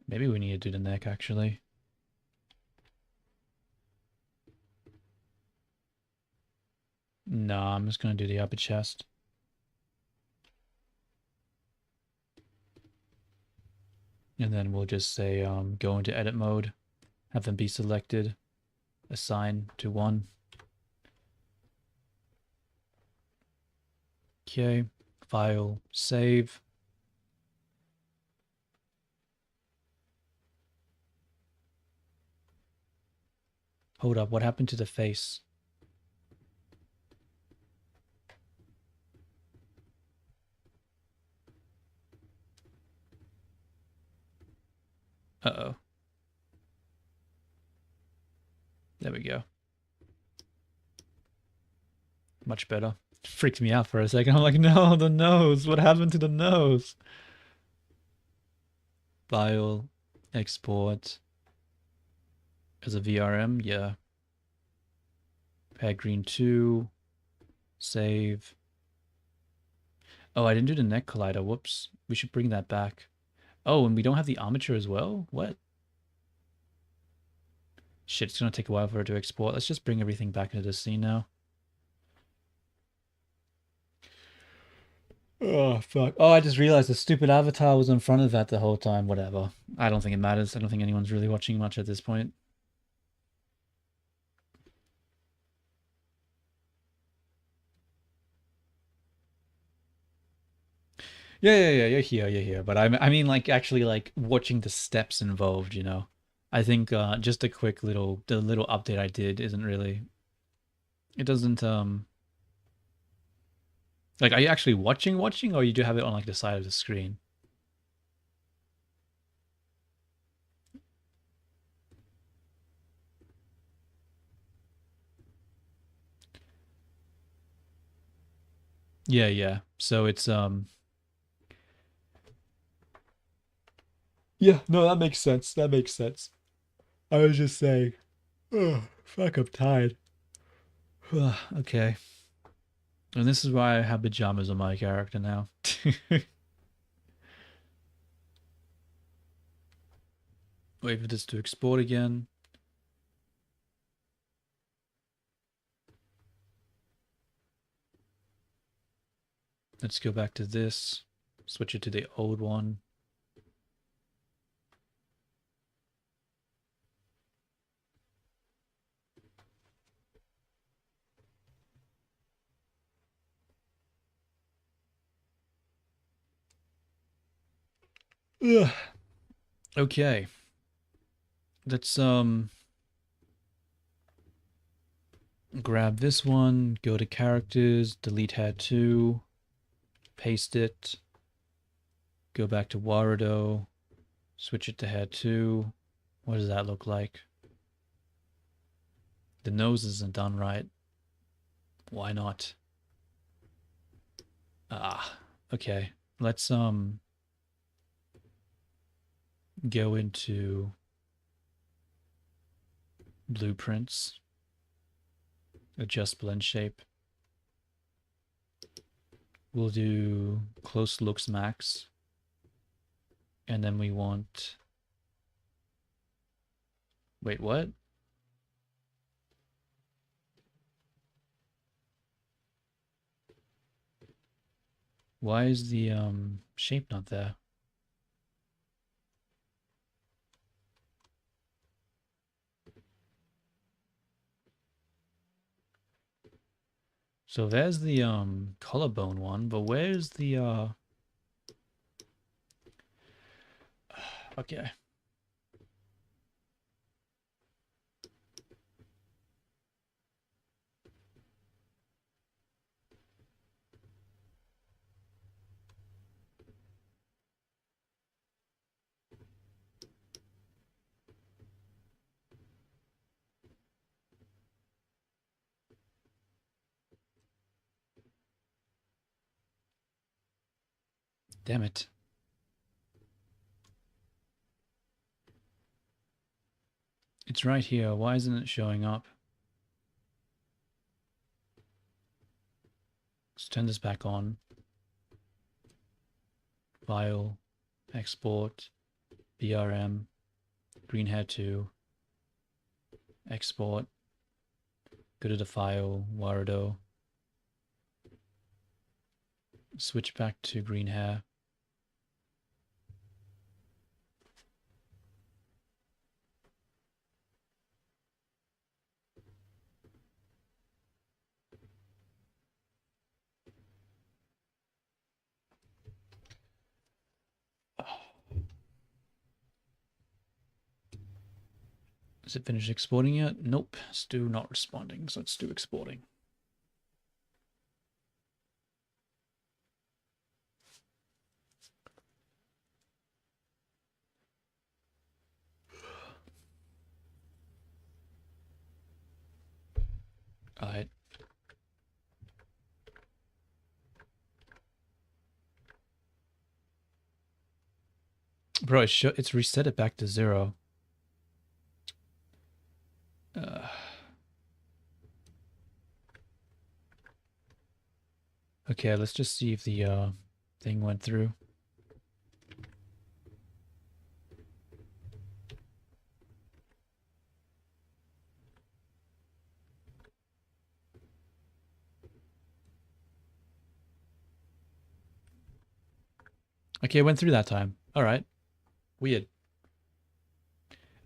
Maybe we need to do the neck actually. No, I'm just gonna do the upper chest. And then we'll just say go into edit mode, have them be selected, assign to 1. Okay, file, save. Hold up, what happened to the face? Uh-oh. There we go. Much better. Freaked me out for a second. I'm like, no, the nose. What happened to the nose? File, export. As a VRM, yeah. Pad green 2. Save. Oh, I didn't do the neck collider. Whoops. We should bring that back. Oh, and we don't have the armature as well? What? Shit, it's gonna take a while for it to export. Let's just bring everything back into the scene now. Oh, fuck. Oh, I just realized the stupid avatar was in front of that the whole time. Whatever. I don't think it matters. I don't think anyone's really watching much at this point. Yeah, you're here. But I mean, like, actually, like, watching the steps involved, you know? I think just a quick the little update I did isn't really, it doesn't, like, are you actually watching, or you do have it on, like, the side of the screen? Yeah. So it's, yeah, no, that makes sense. That makes sense. I was just saying, oh, fuck, I'm tired. Okay. And this is why I have pajamas on my character now. Wait for this to export again. Let's go back to this. Switch it to the old one. Ugh. Okay. Let's grab this one, go to characters, delete hair 2, paste it, go back to Warudo, switch it to hair 2. What does that look like? The nose isn't done right. Why not? Ah, okay. Let's go into blueprints, adjust blend shape. We'll do close looks max. And then we want, wait, what? Why is the shape not there? So there's the collarbone one, but where's the okay. Damn it. It's right here. Why isn't it showing up? Let's turn this back on. File, export, BRM, green hair 2, export, go to the file, Warudo, switch back to green hair. Is it finished exporting yet? Nope, still not responding, so it's still exporting. Alright. Bro, it's reset it back to 0. Okay, let's just see if the thing went through. Okay, it went through that time. Alright. Weird.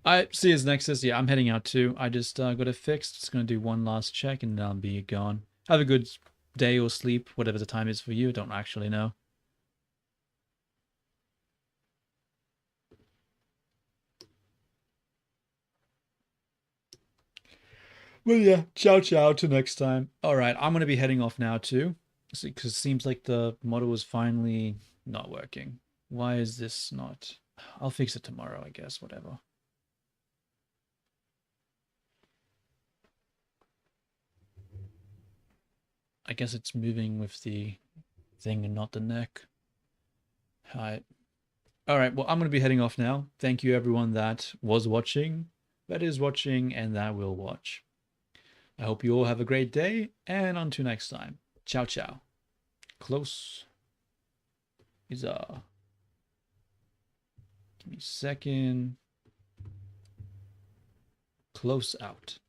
Alright, see you Nexus. Yeah, I'm heading out too. I just got it fixed. Just gonna do one last check and then I'll be gone. Have a good day or sleep, whatever the time is for you. I don't actually know. Well, yeah, ciao ciao till next time. Alright, I'm gonna be heading off now too. Because it seems like the model is finally not working. Why is this not? I'll fix it tomorrow, I guess, whatever. I guess it's moving with the thing and not the neck. Alright. Alright, well, I'm going to be heading off now. Thank you, everyone that was watching, that is watching, and that will watch. I hope you all have a great day, and until next time. Ciao, ciao. Close is give me a second. Close out.